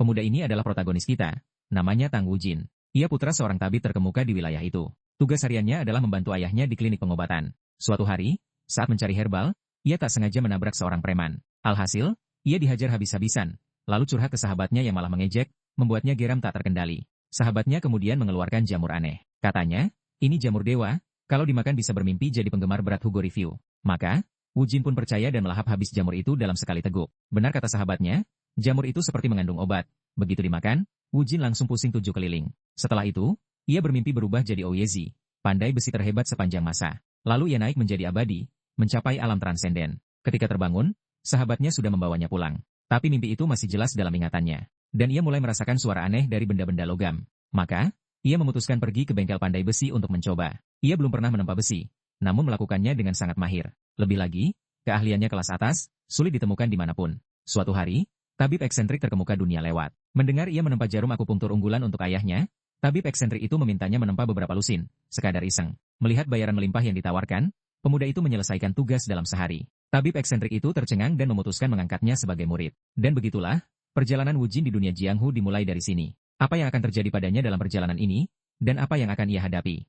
Pemuda ini adalah protagonis kita, namanya Tang Wujin. Ia putra seorang tabib terkemuka di wilayah itu. Tugas hariannya adalah membantu ayahnya di klinik pengobatan. Suatu hari, saat mencari herbal, ia tak sengaja menabrak seorang preman. Alhasil, ia dihajar habis-habisan, lalu curhat ke sahabatnya yang malah mengejek, membuatnya geram tak terkendali. Sahabatnya kemudian mengeluarkan jamur aneh. Katanya, ini jamur dewa, kalau dimakan bisa bermimpi jadi penggemar berat Hugo Review. Maka, Wujin pun percaya dan melahap habis jamur itu dalam sekali teguk. Benar kata sahabatnya, jamur itu seperti mengandung obat. Begitu dimakan, Wujin langsung pusing 7 keliling. Setelah itu, ia bermimpi berubah jadi Ouyezi, pandai besi terhebat sepanjang masa. Lalu ia naik menjadi abadi, mencapai alam transenden. Ketika terbangun, sahabatnya sudah membawanya pulang. Tapi mimpi itu masih jelas dalam ingatannya. Dan ia mulai merasakan suara aneh dari benda-benda logam. Maka, ia memutuskan pergi ke bengkel pandai besi untuk mencoba. Ia belum pernah menempa besi, namun melakukannya dengan sangat mahir. Lebih lagi, keahliannya kelas atas, sulit ditemukan dimanapun. Suatu hari, tabib eksentrik terkemuka dunia lewat. Mendengar ia menempa jarum akupunktur unggulan untuk ayahnya, tabib eksentrik itu memintanya menempa beberapa lusin, sekadar iseng. Melihat bayaran melimpah yang ditawarkan, pemuda itu menyelesaikan tugas dalam sehari. Tabib eksentrik itu tercengang dan memutuskan mengangkatnya sebagai murid. Dan begitulah, perjalanan Wujin di dunia Jianghu dimulai dari sini. Apa yang akan terjadi padanya dalam perjalanan ini, dan apa yang akan ia hadapi?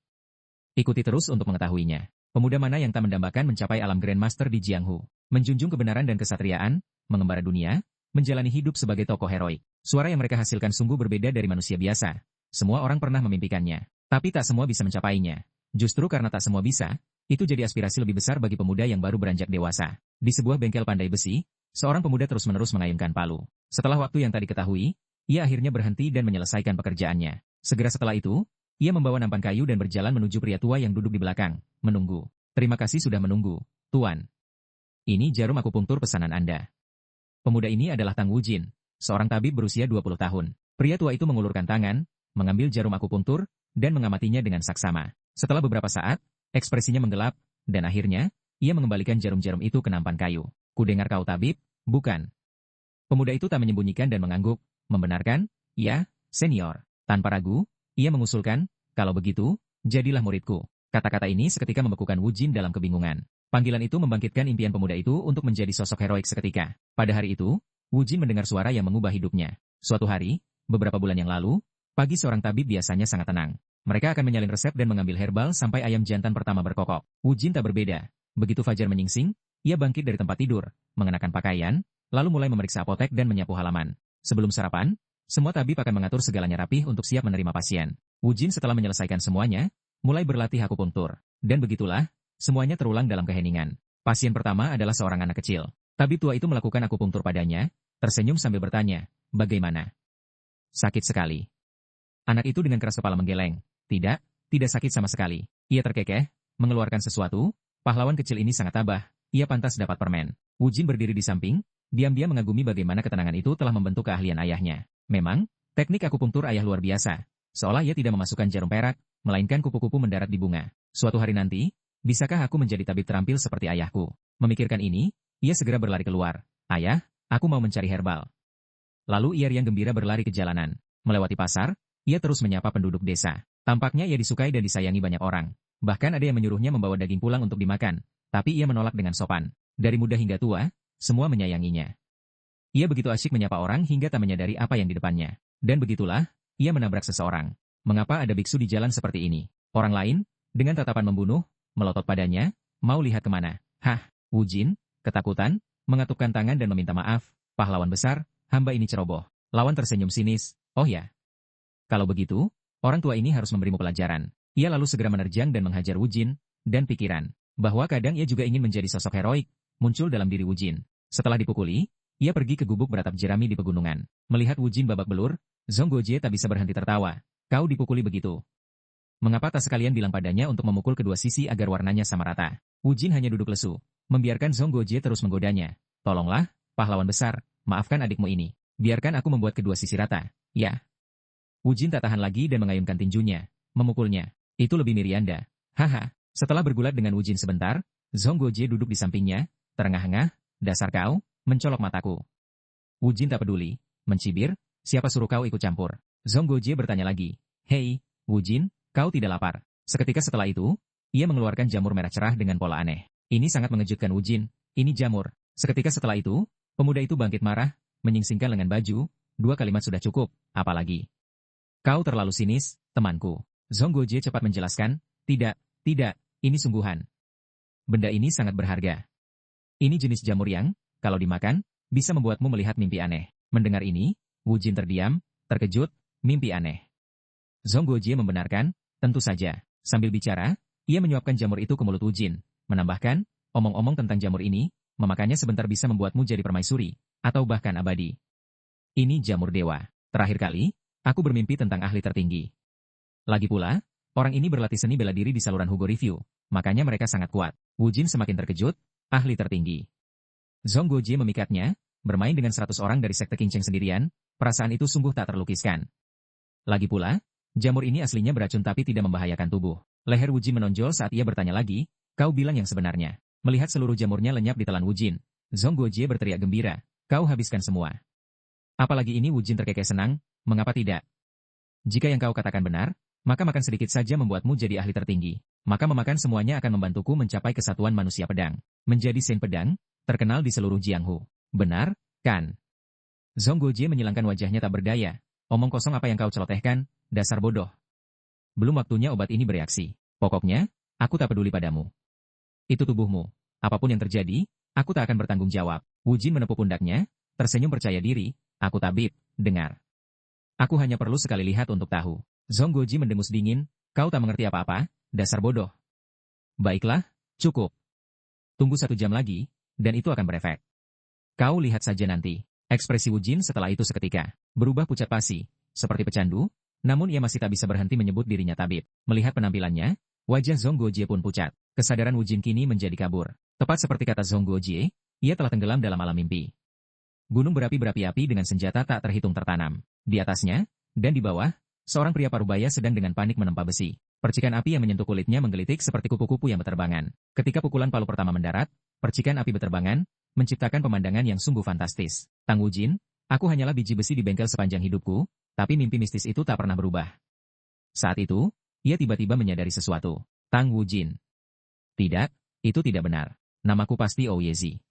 Ikuti terus untuk mengetahuinya. Pemuda mana yang tak mendambakan mencapai alam Grandmaster di Jianghu, menjunjung kebenaran dan kesatriaan, mengembara dunia, menjalani hidup sebagai tokoh heroik. Suara yang mereka hasilkan sungguh berbeda dari manusia biasa. Semua orang pernah memimpikannya, tapi tak semua bisa mencapainya. Justru karena tak semua bisa, itu jadi aspirasi lebih besar bagi pemuda yang baru beranjak dewasa. Di sebuah bengkel pandai besi, seorang pemuda terus-menerus mengayunkan palu. Setelah waktu yang tak diketahui, ia akhirnya berhenti dan menyelesaikan pekerjaannya. Segera setelah itu, ia membawa nampan kayu dan berjalan menuju pria tua yang duduk di belakang, menunggu. Terima kasih sudah menunggu, Tuan. Ini jarum akupunktur pesanan Anda. Pemuda ini adalah Tang Wujin, seorang tabib berusia 20 tahun. Pria tua itu mengulurkan tangan, mengambil jarum akupunktur, dan mengamatinya dengan saksama. Setelah beberapa saat, ekspresinya menggelap, dan akhirnya, ia mengembalikan jarum-jarum itu ke nampan kayu. Kudengar kau tabib, bukan? Pemuda itu tak menyembunyikan dan mengangguk, membenarkan, ya, senior. Tanpa ragu, ia mengusulkan, kalau begitu, jadilah muridku. Kata-kata ini seketika membekukan Wujin dalam kebingungan. Panggilan itu membangkitkan impian pemuda itu untuk menjadi sosok heroik seketika. Pada hari itu, Wujin mendengar suara yang mengubah hidupnya. Suatu hari, beberapa bulan yang lalu, pagi seorang tabib biasanya sangat tenang. Mereka akan menyalin resep dan mengambil herbal sampai ayam jantan pertama berkokok. Wujin tak berbeda. Begitu fajar menyingsing, ia bangkit dari tempat tidur, mengenakan pakaian, lalu mulai memeriksa apotek dan menyapu halaman. Sebelum sarapan, semua tabib akan mengatur segalanya rapih untuk siap menerima pasien. Wujin setelah menyelesaikan semuanya, mulai berlatih akupunktur. Dan begitulah, semuanya terulang dalam keheningan. Pasien pertama adalah seorang anak kecil. Tabib tua itu melakukan akupunktur padanya, tersenyum sambil bertanya, bagaimana? Sakit sekali. Anak itu dengan keras kepala menggeleng. Tidak sakit sama sekali. Ia terkekeh, mengeluarkan sesuatu, pahlawan kecil ini sangat tabah, ia pantas dapat permen. Wujin berdiri di samping, diam-diam mengagumi bagaimana ketenangan itu telah membentuk keahlian ayahnya. Memang, teknik akupunktur ayah luar biasa. Seolah ia tidak memasukkan jarum perak, melainkan kupu-kupu mendarat di bunga. Suatu hari nanti, bisakah aku menjadi tabib terampil seperti ayahku? Memikirkan ini, ia segera berlari keluar. Ayah, aku mau mencari herbal. Lalu ia riang gembira berlari ke jalanan. Melewati pasar, ia terus menyapa penduduk desa. Tampaknya ia disukai dan disayangi banyak orang. Bahkan ada yang menyuruhnya membawa daging pulang untuk dimakan. Tapi ia menolak dengan sopan. Dari muda hingga tua, semua menyayanginya. Ia begitu asyik menyapa orang hingga tak menyadari apa yang di depannya. Dan begitulah, ia menabrak seseorang. Mengapa ada biksu di jalan seperti ini? Orang lain, dengan tatapan membunuh, melotot padanya, mau lihat kemana? Hah, Wujin, ketakutan, mengatupkan tangan dan meminta maaf. Pahlawan besar, hamba ini ceroboh. Lawan tersenyum sinis. Oh ya. Kalau begitu, orang tua ini harus memberimu pelajaran. Ia lalu segera menerjang dan menghajar Wujin, dan pikiran, bahwa kadang ia juga ingin menjadi sosok heroik, muncul dalam diri Wujin. Setelah dipukuli, ia pergi ke gubuk beratap jerami di pegunungan. Melihat Wujin babak belur, Zonggojie tak bisa berhenti tertawa. Kau dipukuli begitu. Mengapa tak sekalian bilang padanya untuk memukul kedua sisi agar warnanya sama rata? Wujin hanya duduk lesu, membiarkan Zonggojie terus menggodanya. Tolonglah, pahlawan besar, maafkan adikmu ini. Biarkan aku membuat kedua sisi rata. Ya. Wujin tak tahan lagi dan mengayunkan tinjunya, memukulnya. Itu lebih Mirianda. Haha. Setelah bergulat dengan Wujin sebentar, Zonggojie duduk di sampingnya, terengah-engah, dasar kau, mencolok mataku. Wujin tak peduli, mencibir, siapa suruh kau ikut campur? Zonggojie bertanya lagi. Hei, Wujin, kau tidak lapar? Seketika setelah itu, ia mengeluarkan jamur merah cerah dengan pola aneh. Ini sangat mengejutkan Wujin, ini jamur. Seketika setelah itu, pemuda itu bangkit marah, menyingsingkan lengan baju, 2 kalimat sudah cukup, apalagi. Kau terlalu sinis, temanku. Zhong Guojie cepat menjelaskan, tidak, ini sungguhan. Benda ini sangat berharga. Ini jenis jamur yang, kalau dimakan, bisa membuatmu melihat mimpi aneh. Mendengar ini, Wu Jin terdiam, terkejut, mimpi aneh. Zhong Guojie membenarkan, tentu saja. Sambil bicara, ia menyuapkan jamur itu ke mulut Wu Jin, menambahkan, omong-omong tentang jamur ini, memakannya sebentar bisa membuatmu jadi permaisuri, atau bahkan abadi. Ini jamur dewa. Terakhir kali, aku bermimpi tentang ahli tertinggi. Lagi pula, orang ini berlatih seni bela diri di saluran Hugo Review, makanya mereka sangat kuat. Wu Jin semakin terkejut, ahli tertinggi. Zhong Guojie memikatnya, bermain dengan 100 orang dari sekte Qingcheng sendirian, perasaan itu sungguh tak terlukiskan. Lagi pula, jamur ini aslinya beracun tapi tidak membahayakan tubuh. Leher Wu Jin menonjol saat ia bertanya lagi, kau bilang yang sebenarnya. Melihat seluruh jamurnya lenyap di telan Wu Jin, Zhong Guojie berteriak gembira, kau habiskan semua. Apalagi ini Wu Jin terkekeh senang, mengapa tidak? Jika yang kau katakan benar, maka makan sedikit saja membuatmu jadi ahli tertinggi. Maka memakan semuanya akan membantuku mencapai kesatuan manusia pedang. Menjadi Saint Pedang, terkenal di seluruh Jianghu. Benar, kan? Zhong Guojie menyilangkan wajahnya tak berdaya. Omong kosong apa yang kau celotehkan, dasar bodoh. Belum waktunya obat ini bereaksi. Pokoknya, aku tak peduli padamu. Itu tubuhmu. Apapun yang terjadi, aku tak akan bertanggung jawab. Wu Jin menepuk pundaknya, tersenyum percaya diri, aku tabib, dengar. Aku hanya perlu sekali lihat untuk tahu. Zhong Guojie mendengus dingin, kau tak mengerti apa-apa, dasar bodoh. Baiklah, cukup. Tunggu 1 jam lagi, dan itu akan berefek. Kau lihat saja nanti. Ekspresi Wu Jin setelah itu seketika berubah pucat pasi, seperti pecandu, namun ia masih tak bisa berhenti menyebut dirinya tabib. Melihat penampilannya, wajah Zhong Guojie pun pucat. Kesadaran Wu Jin kini menjadi kabur. Tepat seperti kata Zhong Guojie, ia telah tenggelam dalam alam mimpi. Gunung berapi-api dengan senjata tak terhitung tertanam. Di atasnya, dan di bawah, seorang pria parubaya sedang dengan panik menempa besi. Percikan api yang menyentuh kulitnya menggelitik seperti kupu-kupu yang berterbangan. Ketika pukulan palu pertama mendarat, percikan api berterbangan, menciptakan pemandangan yang sungguh fantastis. Tang Wu Jin, aku hanyalah biji besi di bengkel sepanjang hidupku, tapi mimpi mistis itu tak pernah berubah. Saat itu, ia tiba-tiba menyadari sesuatu. Tang Wu Jin. Tidak, itu tidak benar. Namaku pasti Ouyezi.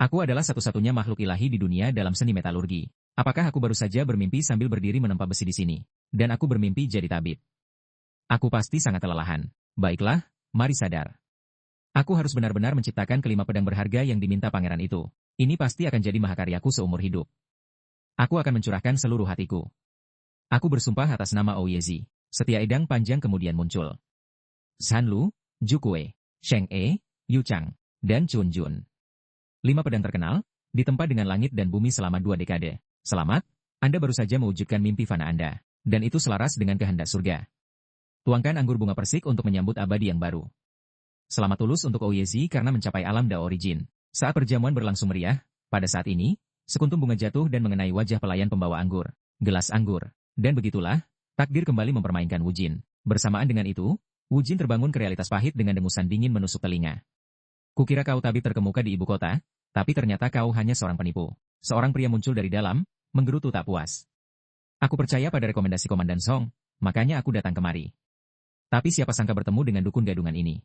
Aku adalah satu-satunya makhluk ilahi di dunia dalam seni metalurgi. Apakah aku baru saja bermimpi sambil berdiri menempa besi di sini? Dan aku bermimpi jadi tabib. Aku pasti sangat kelelahan. Baiklah, mari sadar. Aku harus benar-benar menciptakan kelima pedang berharga yang diminta pangeran itu. Ini pasti akan jadi mahakaryaku seumur hidup. Aku akan mencurahkan seluruh hatiku. Aku bersumpah atas nama Ouyezi. Setia Edang panjang kemudian muncul. Zhan Lu, Zhu Kuei, Sheng E, Yu Chang, dan Chun Jun. 5 pedang terkenal, ditempa dengan langit dan bumi selama 2 dekade. Selamat, Anda baru saja mewujudkan mimpi fana Anda. Dan itu selaras dengan kehendak surga. Tuangkan anggur bunga persik untuk menyambut abadi yang baru. Selamat tulus untuk Ouyezi karena mencapai alam Dao Origin. Saat perjamuan berlangsung meriah, pada saat ini, sekuntum bunga jatuh dan mengenai wajah pelayan pembawa anggur. Gelas anggur. Dan begitulah, takdir kembali mempermainkan Wu Jin. Bersamaan dengan itu, Wu Jin terbangun ke realitas pahit dengan dengusan dingin menusuk telinga. Kukira kau tabib terkemuka di ibu kota, tapi ternyata kau hanya seorang penipu. Seorang pria muncul dari dalam, menggerutu tak puas. Aku percaya pada rekomendasi Komandan Song, makanya aku datang kemari. Tapi siapa sangka bertemu dengan dukun gadungan ini.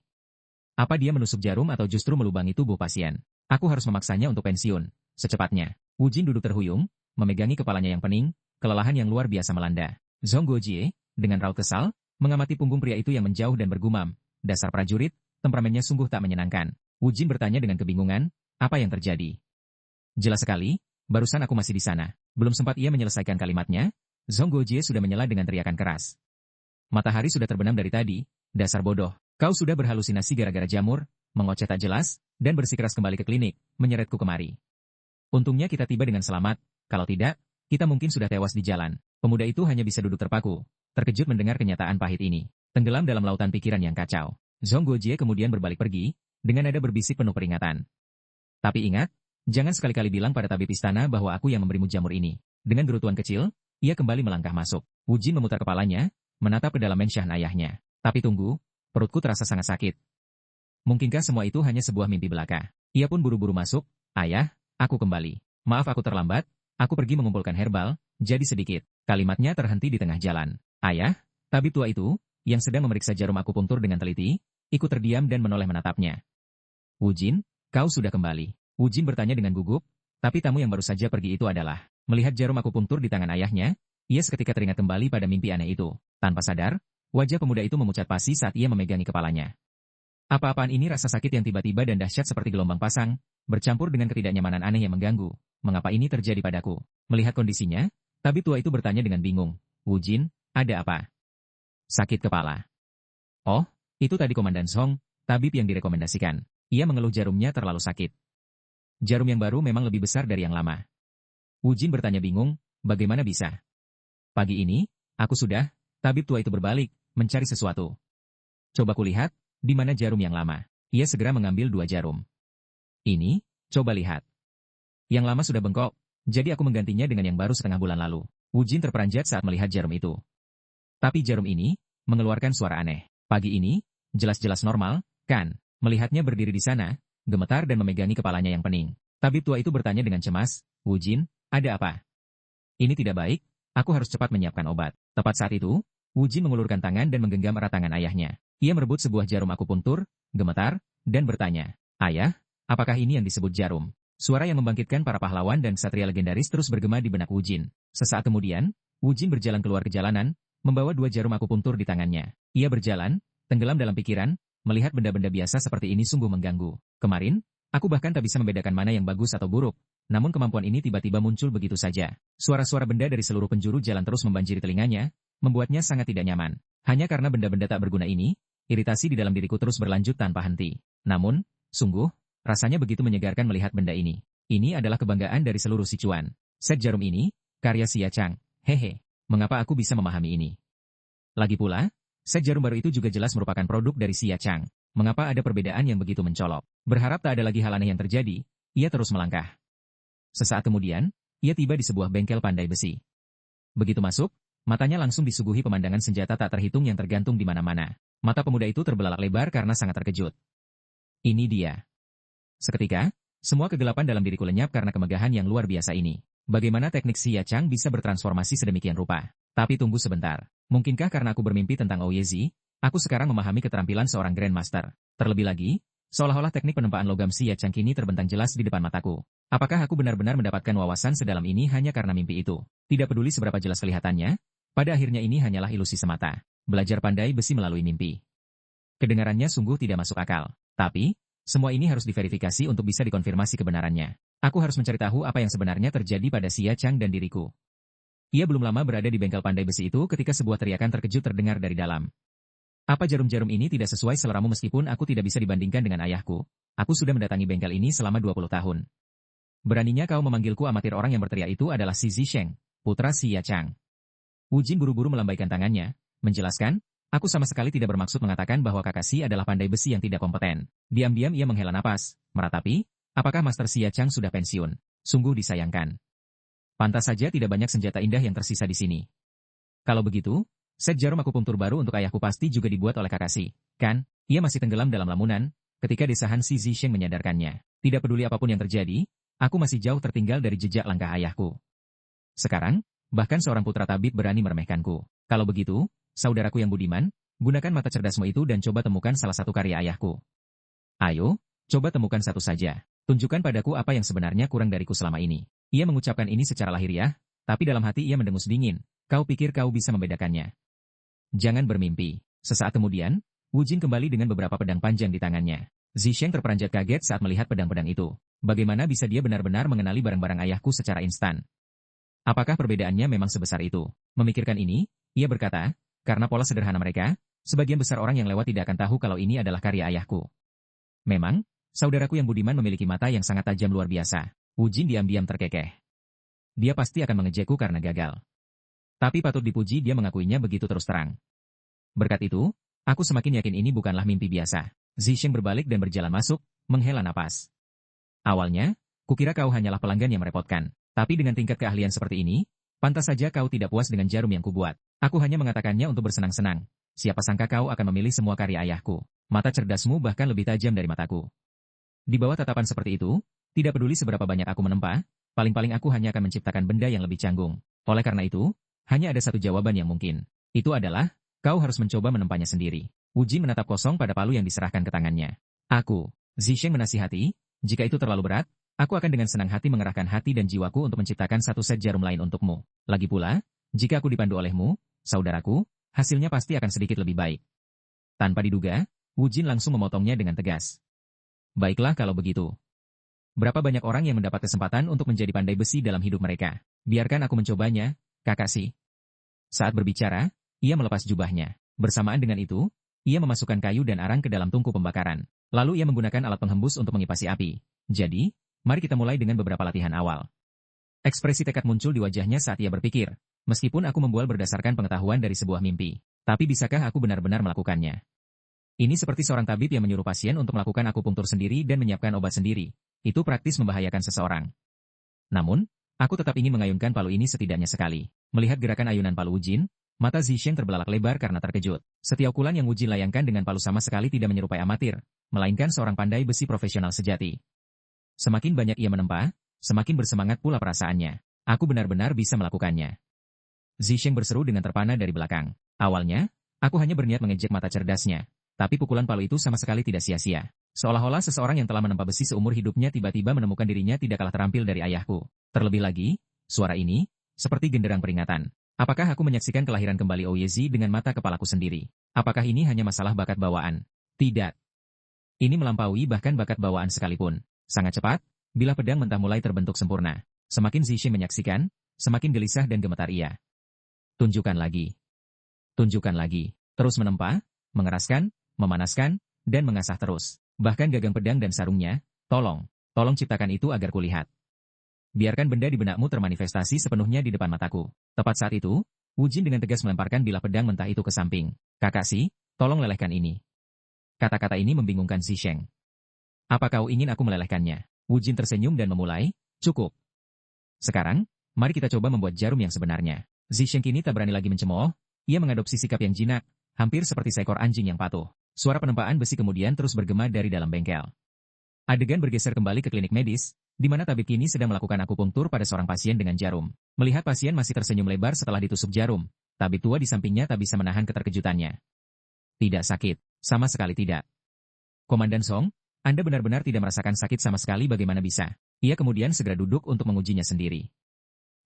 Apa dia menusuk jarum atau justru melubangi tubuh pasien? Aku harus memaksanya untuk pensiun, secepatnya. Wu Jin duduk terhuyung, memegangi kepalanya yang pening, kelelahan yang luar biasa melanda. Zhong Guojie, dengan raut kesal, mengamati punggung pria itu yang menjauh dan bergumam, dasar prajurit, temperamennya sungguh tak menyenangkan. Wu Jin bertanya dengan kebingungan, apa yang terjadi? Jelas sekali, barusan aku masih di sana. Belum sempat ia menyelesaikan kalimatnya, Zhong Guojie sudah menyela dengan teriakan keras. Matahari sudah terbenam dari tadi, dasar bodoh. Kau sudah berhalusinasi gara-gara jamur, mengoceh tak jelas, dan bersikeras kembali ke klinik, menyeretku kemari. Untungnya kita tiba dengan selamat, kalau tidak, kita mungkin sudah tewas di jalan. Pemuda itu hanya bisa duduk terpaku, terkejut mendengar kenyataan pahit ini. Tenggelam dalam lautan pikiran yang kacau. Zhong Guojie kemudian berbalik pergi, dengan nada berbisik penuh peringatan. Tapi ingat, jangan sekali-kali bilang pada tabib istana bahwa aku yang memberimu jamur ini. Dengan gerutuan kecil, ia kembali melangkah masuk. Wu Jin memutar kepalanya, menatap ke dalam mensyahan ayahnya. Tapi tunggu, perutku terasa sangat sakit. Mungkinkah semua itu hanya sebuah mimpi belaka? Ia pun buru-buru masuk, ayah, aku kembali. Maaf aku terlambat, aku pergi mengumpulkan herbal, jadi sedikit. Kalimatnya terhenti di tengah jalan. Ayah, tabib tua itu, yang sedang memeriksa jarum akupunktur dengan teliti, ikut terdiam dan menoleh menatapnya. Wu Jin, kau sudah kembali. Wu Jin bertanya dengan gugup, tapi tamu yang baru saja pergi itu adalah Melihat jarum akupuntur di tangan ayahnya, ia seketika teringat kembali pada mimpi aneh itu. Tanpa sadar, wajah pemuda itu memucat pasi saat ia memegangi kepalanya. Apa-apaan ini rasa sakit yang tiba-tiba dan dahsyat seperti gelombang pasang, bercampur dengan ketidaknyamanan aneh yang mengganggu. Mengapa ini terjadi padaku? Melihat kondisinya, tabib tua itu bertanya dengan bingung. Wu Jin, ada apa? Sakit kepala. Oh, itu tadi Komandan Song, tabib yang direkomendasikan. Ia mengeluh jarumnya terlalu sakit. Jarum yang baru memang lebih besar dari yang lama. Wu Jin bertanya bingung, bagaimana bisa? Pagi ini, aku sudah, tabib tua itu berbalik, mencari sesuatu. Coba kulihat, di mana jarum yang lama. Ia segera mengambil 2 jarum. Ini, coba lihat. Yang lama sudah bengkok, jadi aku menggantinya dengan yang baru setengah bulan lalu. Wu Jin terperanjat saat melihat jarum itu. Tapi jarum ini, mengeluarkan suara aneh. Pagi ini, jelas-jelas normal, kan? Melihatnya berdiri di sana, gemetar dan memegangi kepalanya yang pening. Tabib tua itu bertanya dengan cemas, Wu Jin, ada apa? Ini tidak baik, aku harus cepat menyiapkan obat. Tepat saat itu, Wu Jin mengulurkan tangan dan menggenggam erat tangan ayahnya. Ia merebut sebuah jarum akupuntur, gemetar, dan bertanya, Ayah, apakah ini yang disebut jarum? Suara yang membangkitkan para pahlawan dan ksatria legendaris terus bergema di benak Wu Jin. Sesaat kemudian, Wu Jin berjalan keluar ke jalanan, membawa 2 jarum akupuntur di tangannya. Ia berjalan, tenggelam dalam pikiran, melihat benda-benda biasa seperti ini sungguh mengganggu. Kemarin, aku bahkan tak bisa membedakan mana yang bagus atau buruk. Namun kemampuan ini tiba-tiba muncul begitu saja. Suara-suara benda dari seluruh penjuru jalan terus membanjiri telinganya, membuatnya sangat tidak nyaman. Hanya karena benda-benda tak berguna ini, iritasi di dalam diriku terus berlanjut tanpa henti. Namun, sungguh, rasanya begitu menyegarkan melihat benda ini. Ini adalah kebanggaan dari seluruh Sichuan. Set jarum ini, karya Xia Chang. Hehe, mengapa aku bisa memahami ini? Lagi pula, set jarum baru itu juga jelas merupakan produk dari Xia Chang. Mengapa ada perbedaan yang begitu mencolok? Berharap tak ada lagi hal aneh yang terjadi, ia terus melangkah. Sesaat kemudian, ia tiba di sebuah bengkel pandai besi. Begitu masuk, matanya langsung disuguhi pemandangan senjata tak terhitung yang tergantung di mana-mana. Mata pemuda itu terbelalak lebar karena sangat terkejut. Ini dia. Seketika, semua kegelapan dalam diriku lenyap karena kemegahan yang luar biasa ini. Bagaimana teknik Xia Chang bisa bertransformasi sedemikian rupa? Tapi tunggu sebentar. Mungkinkah karena aku bermimpi tentang Ouyezi, aku sekarang memahami keterampilan seorang Grandmaster? Terlebih lagi, seolah-olah teknik penempaan logam Xia Chang kini terbentang jelas di depan mataku. Apakah aku benar-benar mendapatkan wawasan sedalam ini hanya karena mimpi itu? Tidak peduli seberapa jelas kelihatannya, pada akhirnya ini hanyalah ilusi semata. Belajar pandai besi melalui mimpi. Kedengarannya sungguh tidak masuk akal. Tapi, semua ini harus diverifikasi untuk bisa dikonfirmasi kebenarannya. Aku harus mencari tahu apa yang sebenarnya terjadi pada Xia Chang dan diriku. Ia belum lama berada di bengkel pandai besi itu ketika sebuah teriakan terkejut terdengar dari dalam. Apa jarum-jarum ini tidak sesuai seleramu meskipun aku tidak bisa dibandingkan dengan ayahku? Aku sudah mendatangi bengkel ini selama 20 tahun. Beraninya kau memanggilku amatir? Orang yang berteriak itu adalah Si Zisheng, putra Xia Chang. Wu Jin buru-buru melambaikan tangannya, menjelaskan, aku sama sekali tidak bermaksud mengatakan bahwa kakak Si adalah pandai besi yang tidak kompeten. Diam-diam ia menghela napas, meratapi, apakah Master Xia Chang sudah pensiun? Sungguh disayangkan. Pantas saja tidak banyak senjata indah yang tersisa di sini. Kalau begitu, set jarum akupuntur baru untuk ayahku pasti juga dibuat oleh kakak Si, kan? Ia masih tenggelam dalam lamunan, ketika desahan Si Zisheng menyadarkannya. Tidak peduli apapun yang terjadi, aku masih jauh tertinggal dari jejak langkah ayahku. Sekarang, bahkan seorang putra tabib berani meremehkanku. Kalau begitu, saudaraku yang budiman, gunakan mata cerdasmu itu dan coba temukan salah satu karya ayahku. Ayo, coba temukan satu saja. Tunjukkan padaku apa yang sebenarnya kurang dariku selama ini. Ia mengucapkan ini secara lahiriah, tapi dalam hati ia mendengus dingin. Kau pikir kau bisa membedakannya? Jangan bermimpi. Sesaat kemudian, Wu Jin kembali dengan beberapa pedang panjang di tangannya. Zisheng terperanjat kaget saat melihat pedang-pedang itu. Bagaimana bisa dia benar-benar mengenali barang-barang ayahku secara instan? Apakah perbedaannya memang sebesar itu? Memikirkan ini, ia berkata, karena pola sederhana mereka, sebagian besar orang yang lewat tidak akan tahu kalau ini adalah karya ayahku. Memang, saudaraku yang budiman memiliki mata yang sangat tajam luar biasa. Wu Jin diam-diam terkekeh. Dia pasti akan mengejekku karena gagal. Tapi patut dipuji dia mengakuinya begitu terus terang. Berkat itu, aku semakin yakin ini bukanlah mimpi biasa. Zisheng berbalik dan berjalan masuk, menghela napas. Awalnya, kukira kau hanyalah pelanggan yang merepotkan. Tapi dengan tingkat keahlian seperti ini, pantas saja kau tidak puas dengan jarum yang kubuat. Aku hanya mengatakannya untuk bersenang-senang. Siapa sangka kau akan memilih semua karya ayahku. Mata cerdasmu bahkan lebih tajam dari mataku. Di bawah tatapan seperti itu, tidak peduli seberapa banyak aku menempa, paling-paling aku hanya akan menciptakan benda yang lebih canggung. Oleh karena itu, hanya ada satu jawaban yang mungkin. Itu adalah, kau harus mencoba menempanya sendiri. Wu Jin menatap kosong pada palu yang diserahkan ke tangannya. Aku, Zisheng menasihati, jika itu terlalu berat, Aku akan dengan senang hati mengerahkan hati dan jiwaku untuk menciptakan satu set jarum lain untukmu. Lagi pula, jika aku dipandu olehmu, saudaraku, hasilnya pasti akan sedikit lebih baik. Tanpa diduga, Wu Jin langsung memotongnya dengan tegas. Baiklah kalau begitu. Berapa banyak orang yang mendapat kesempatan untuk menjadi pandai besi dalam hidup mereka? Biarkan aku mencobanya, Kakashi. Saat berbicara, ia melepas jubahnya. Bersamaan dengan itu, ia memasukkan kayu dan arang ke dalam tungku pembakaran. Lalu ia menggunakan alat penghembus untuk mengipasi api. Jadi, mari kita mulai dengan beberapa latihan awal. Ekspresi tekad muncul di wajahnya saat ia berpikir, meskipun aku membual berdasarkan pengetahuan dari sebuah mimpi, tapi bisakah aku benar-benar melakukannya? Ini seperti seorang tabib yang menyuruh pasien untuk melakukan akupunktur sendiri dan menyiapkan obat sendiri. Itu praktis membahayakan seseorang. Namun, aku tetap ingin mengayunkan palu ini setidaknya sekali. Melihat gerakan ayunan palu Wu Jin, mata Zisheng terbelalak lebar karena terkejut. Setiap pukulan yang Wu Jin layangkan dengan palu sama sekali tidak menyerupai amatir, melainkan seorang pandai besi profesional sejati. Semakin banyak ia menempa, semakin bersemangat pula perasaannya. Aku benar-benar bisa melakukannya. Zisheng berseru dengan terpana dari belakang. Awalnya, aku hanya berniat mengejek mata cerdasnya. Tapi pukulan palu itu sama sekali tidak sia-sia. Seolah-olah seseorang yang telah menempa besi seumur hidupnya tiba-tiba menemukan dirinya tidak kalah terampil dari ayahku. Terlebih lagi, suara ini, seperti genderang peringatan. Apakah aku menyaksikan kelahiran kembali Ouyezi dengan mata kepalaku sendiri? Apakah ini hanya masalah bakat bawaan? Tidak. Ini melampaui bahkan bakat bawaan sekalipun. Sangat cepat, bila pedang mentah mulai terbentuk sempurna. Semakin Zisheng menyaksikan, semakin gelisah dan gemetar ia. Tunjukkan lagi. Tunjukkan lagi. Terus menempa, mengeraskan, memanaskan, dan mengasah terus. Bahkan gagang pedang dan sarungnya, tolong ciptakan itu agar kulihat. Biarkan benda di benakmu termanifestasi sepenuhnya di depan mataku. Tepat saat itu, Wu Jin dengan tegas melemparkan bilah pedang mentah itu ke samping. Kakashi, tolong lelehkan ini. Kata-kata ini membingungkan Zisheng. Apa kau ingin aku melelehkannya? Wu Jin tersenyum dan memulai, cukup. Sekarang, mari kita coba membuat jarum yang sebenarnya. Zisheng kini tak berani lagi mencemooh, ia mengadopsi sikap yang jinak, hampir seperti seekor anjing yang patuh. Suara penempaan besi kemudian terus bergema dari dalam bengkel. Adegan bergeser kembali ke klinik medis, di mana tabib kini sedang melakukan akupunktur pada seorang pasien dengan jarum. Melihat pasien masih tersenyum lebar setelah ditusuk jarum, tabib tua di sampingnya tak bisa menahan keterkejutannya. Tidak sakit, sama sekali tidak. Komandan Song, Anda benar-benar tidak merasakan sakit sama sekali, bagaimana bisa? Ia kemudian segera duduk untuk mengujinya sendiri.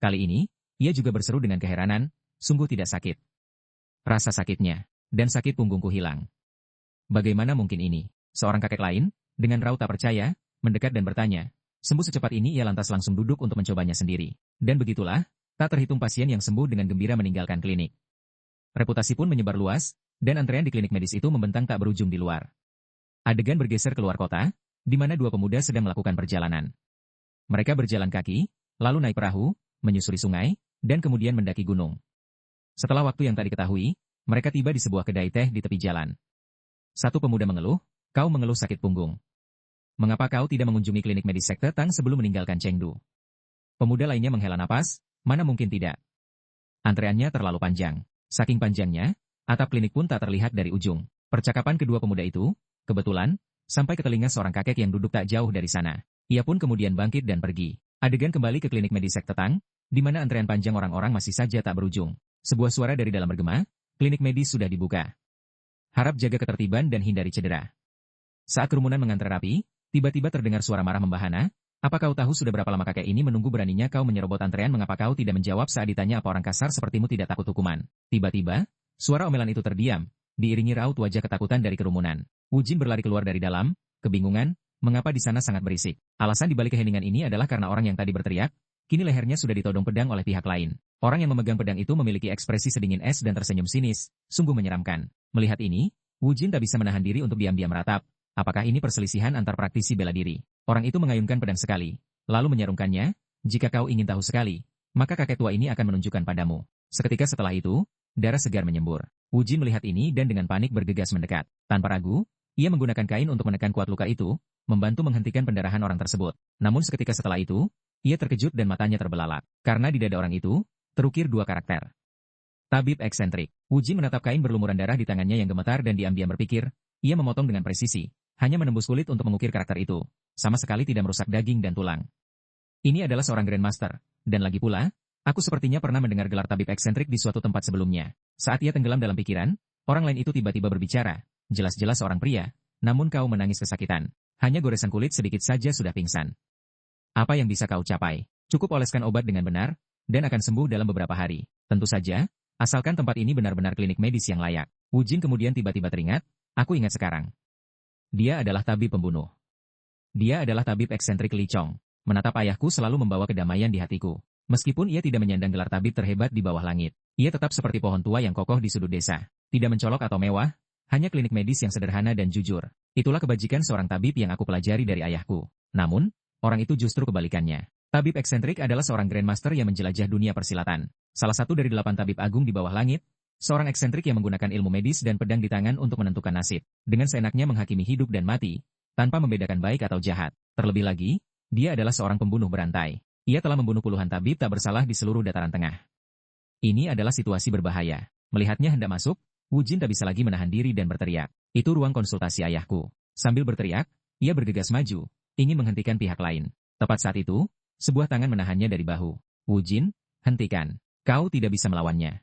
Kali ini, ia juga berseru dengan keheranan, sungguh tidak sakit. Rasa sakitnya, dan sakit punggungku hilang. Bagaimana mungkin ini? Seorang kakek lain, dengan raut tak percaya, mendekat dan bertanya. Sembuh secepat ini ia lantas langsung duduk untuk mencobanya sendiri. Dan begitulah, tak terhitung pasien yang sembuh dengan gembira meninggalkan klinik. Reputasi pun menyebar luas, dan antrean di klinik medis itu membentang tak berujung di luar. Adegan bergeser keluar kota, di mana dua pemuda sedang melakukan perjalanan. Mereka berjalan kaki, lalu naik perahu, menyusuri sungai, dan kemudian mendaki gunung. Setelah waktu yang tak diketahui, mereka tiba di sebuah kedai teh di tepi jalan. Satu pemuda mengeluh, kau mengeluh sakit punggung. Mengapa kau tidak mengunjungi klinik medis sekte Tang sebelum meninggalkan Chengdu? Pemuda lainnya menghela napas, mana mungkin tidak. Antreannya terlalu panjang. Saking panjangnya, atap klinik pun tak terlihat dari ujung. Percakapan kedua pemuda itu, kebetulan, sampai ke telinga seorang kakek yang duduk tak jauh dari sana. Ia pun kemudian bangkit dan pergi. Adegan kembali ke klinik medis sekte Tang, di mana antrean panjang orang-orang masih saja tak berujung. Sebuah suara dari dalam bergema, klinik medis sudah dibuka. Harap jaga ketertiban dan hindari cedera. Saat kerumunan mengantre rapi, tiba-tiba terdengar suara marah membahana. Apa kau tahu sudah berapa lama kakek ini menunggu? Beraninya kau menyerobot antrean? Mengapa kau tidak menjawab saat ditanya apa orang kasar sepertimu tidak takut hukuman? Tiba-tiba, suara omelan itu terdiam, diiringi raut wajah ketakutan dari kerumunan. Wu Jin berlari keluar dari dalam, kebingungan, mengapa di sana sangat berisik. Alasan dibalik keheningan ini adalah karena orang yang tadi berteriak, kini lehernya sudah ditodong pedang oleh pihak lain. Orang yang memegang pedang itu memiliki ekspresi sedingin es dan tersenyum sinis, sungguh menyeramkan. Melihat ini, Wu Jin tak bisa menahan diri untuk diam-diam meratap. Apakah ini perselisihan antar praktisi bela diri? Orang itu mengayunkan pedang sekali, lalu menyarungkannya. Jika kau ingin tahu sekali, maka kakek tua ini akan menunjukkan padamu. Seketika setelah itu, darah segar menyembur. Wu Jin melihat ini dan dengan panik bergegas mendekat. Tanpa ragu, ia menggunakan kain untuk menekan kuat luka itu, membantu menghentikan pendarahan orang tersebut. Namun seketika setelah itu, ia terkejut dan matanya terbelalak. Karena di dada orang itu, terukir dua karakter. Tabib eksentrik. Wu Jin menatap kain berlumuran darah di tangannya yang gemetar dan diam-diam berpikir, ia memotong dengan presisi, hanya menembus kulit untuk mengukir karakter itu, sama sekali tidak merusak daging dan tulang. Ini adalah seorang Grandmaster, dan lagi pula, aku sepertinya pernah mendengar gelar tabib eksentrik di suatu tempat sebelumnya. Saat ia tenggelam dalam pikiran, orang lain itu tiba-tiba berbicara, jelas-jelas seorang pria, namun kau menangis kesakitan. Hanya goresan kulit sedikit saja sudah pingsan. Apa yang bisa kau capai? Cukup oleskan obat dengan benar, dan akan sembuh dalam beberapa hari. Tentu saja, asalkan tempat ini benar-benar klinik medis yang layak. Wu Jin kemudian tiba-tiba teringat, aku ingat sekarang. Dia adalah tabib pembunuh. Dia adalah tabib eksentrik Li Chong. Menatap ayahku selalu membawa kedamaian di hatiku. Meskipun ia tidak menyandang gelar tabib terhebat di bawah langit, ia tetap seperti pohon tua yang kokoh di sudut desa. Tidak mencolok atau mewah, hanya klinik medis yang sederhana dan jujur. Itulah kebajikan seorang tabib yang aku pelajari dari ayahku. Namun, orang itu justru kebalikannya. Tabib eksentrik adalah seorang grandmaster yang menjelajah dunia persilatan. Salah satu dari 8 tabib agung di bawah langit, seorang eksentrik yang menggunakan ilmu medis dan pedang di tangan untuk menentukan nasib. Dengan seenaknya menghakimi hidup dan mati, tanpa membedakan baik atau jahat. Terlebih lagi, dia adalah seorang pembunuh berantai. Ia telah membunuh puluhan tabib tak bersalah di seluruh dataran tengah. Ini adalah situasi berbahaya. Melihatnya hendak masuk, Wu Jin tak bisa lagi menahan diri dan berteriak. Itu ruang konsultasi ayahku. Sambil berteriak, ia bergegas maju, ingin menghentikan pihak lain. Tepat saat itu, sebuah tangan menahannya dari bahu. Wu Jin, hentikan. Kau tidak bisa melawannya.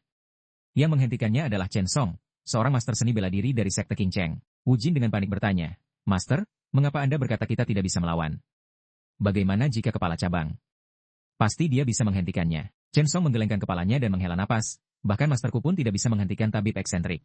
Yang menghentikannya adalah Chen Song, seorang master seni bela diri dari sekte King Cheng. Wu Jin dengan panik bertanya, Master, mengapa Anda berkata kita tidak bisa melawan? Bagaimana jika kepala cabang? Pasti dia bisa menghentikannya. Chen Song menggelengkan kepalanya dan menghela napas, bahkan masterku pun tidak bisa menghentikan tabib eksentrik.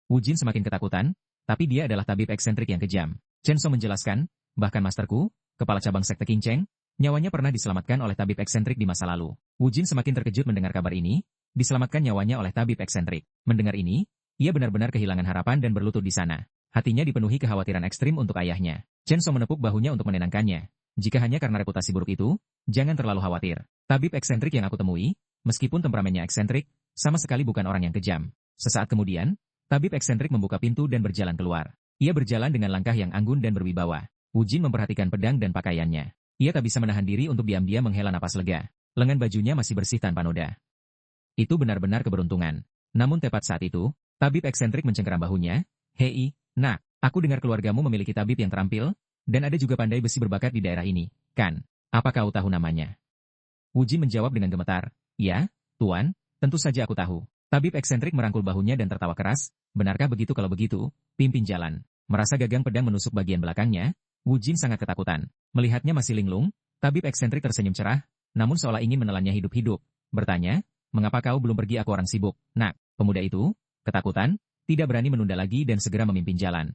Wu Jin semakin ketakutan, tapi dia adalah tabib eksentrik yang kejam. Chen Song menjelaskan, bahkan masterku, kepala cabang sekte King Cheng, nyawanya pernah diselamatkan oleh tabib eksentrik di masa lalu. Wu Jin semakin terkejut mendengar kabar ini, diselamatkan nyawanya oleh tabib eksentrik. Mendengar ini, ia benar-benar kehilangan harapan dan berlutut di sana. Hatinya dipenuhi kekhawatiran ekstrim untuk ayahnya. Chen Song menepuk bahunya untuk menenangkannya. Jika hanya karena reputasi buruk itu, jangan terlalu khawatir. Tabib eksentrik yang aku temui, meskipun temperamennya eksentrik, sama sekali bukan orang yang kejam. Sesaat kemudian, tabib eksentrik membuka pintu dan berjalan keluar. Ia berjalan dengan langkah yang anggun dan berwibawa. Wu Jin memperhatikan pedang dan pakaiannya. Ia tak bisa menahan diri untuk diam-diam menghela napas lega. Lengan bajunya masih bersih tanpa noda. Itu benar-benar keberuntungan. Namun tepat saat itu, tabib eksentrik mencengkeram bahunya. Hei, nak, aku dengar keluargamu memiliki tabib yang terampil, dan ada juga pandai besi berbakat di daerah ini, kan? Apa kau tahu namanya? Wu Jin menjawab dengan gemetar. Ya, Tuan, tentu saja aku tahu. Tabib eksentrik merangkul bahunya dan tertawa keras. Benarkah begitu? Kalau begitu, pimpin jalan. Merasa gagang pedang menusuk bagian belakangnya, Wu Jin sangat ketakutan. Melihatnya masih linglung, tabib eksentrik tersenyum cerah, namun seolah ingin menelannya hidup-hidup. Bertanya, mengapa kau belum pergi? Aku orang sibuk. Nak, pemuda itu, ketakutan, tidak berani menunda lagi dan segera memimpin jalan.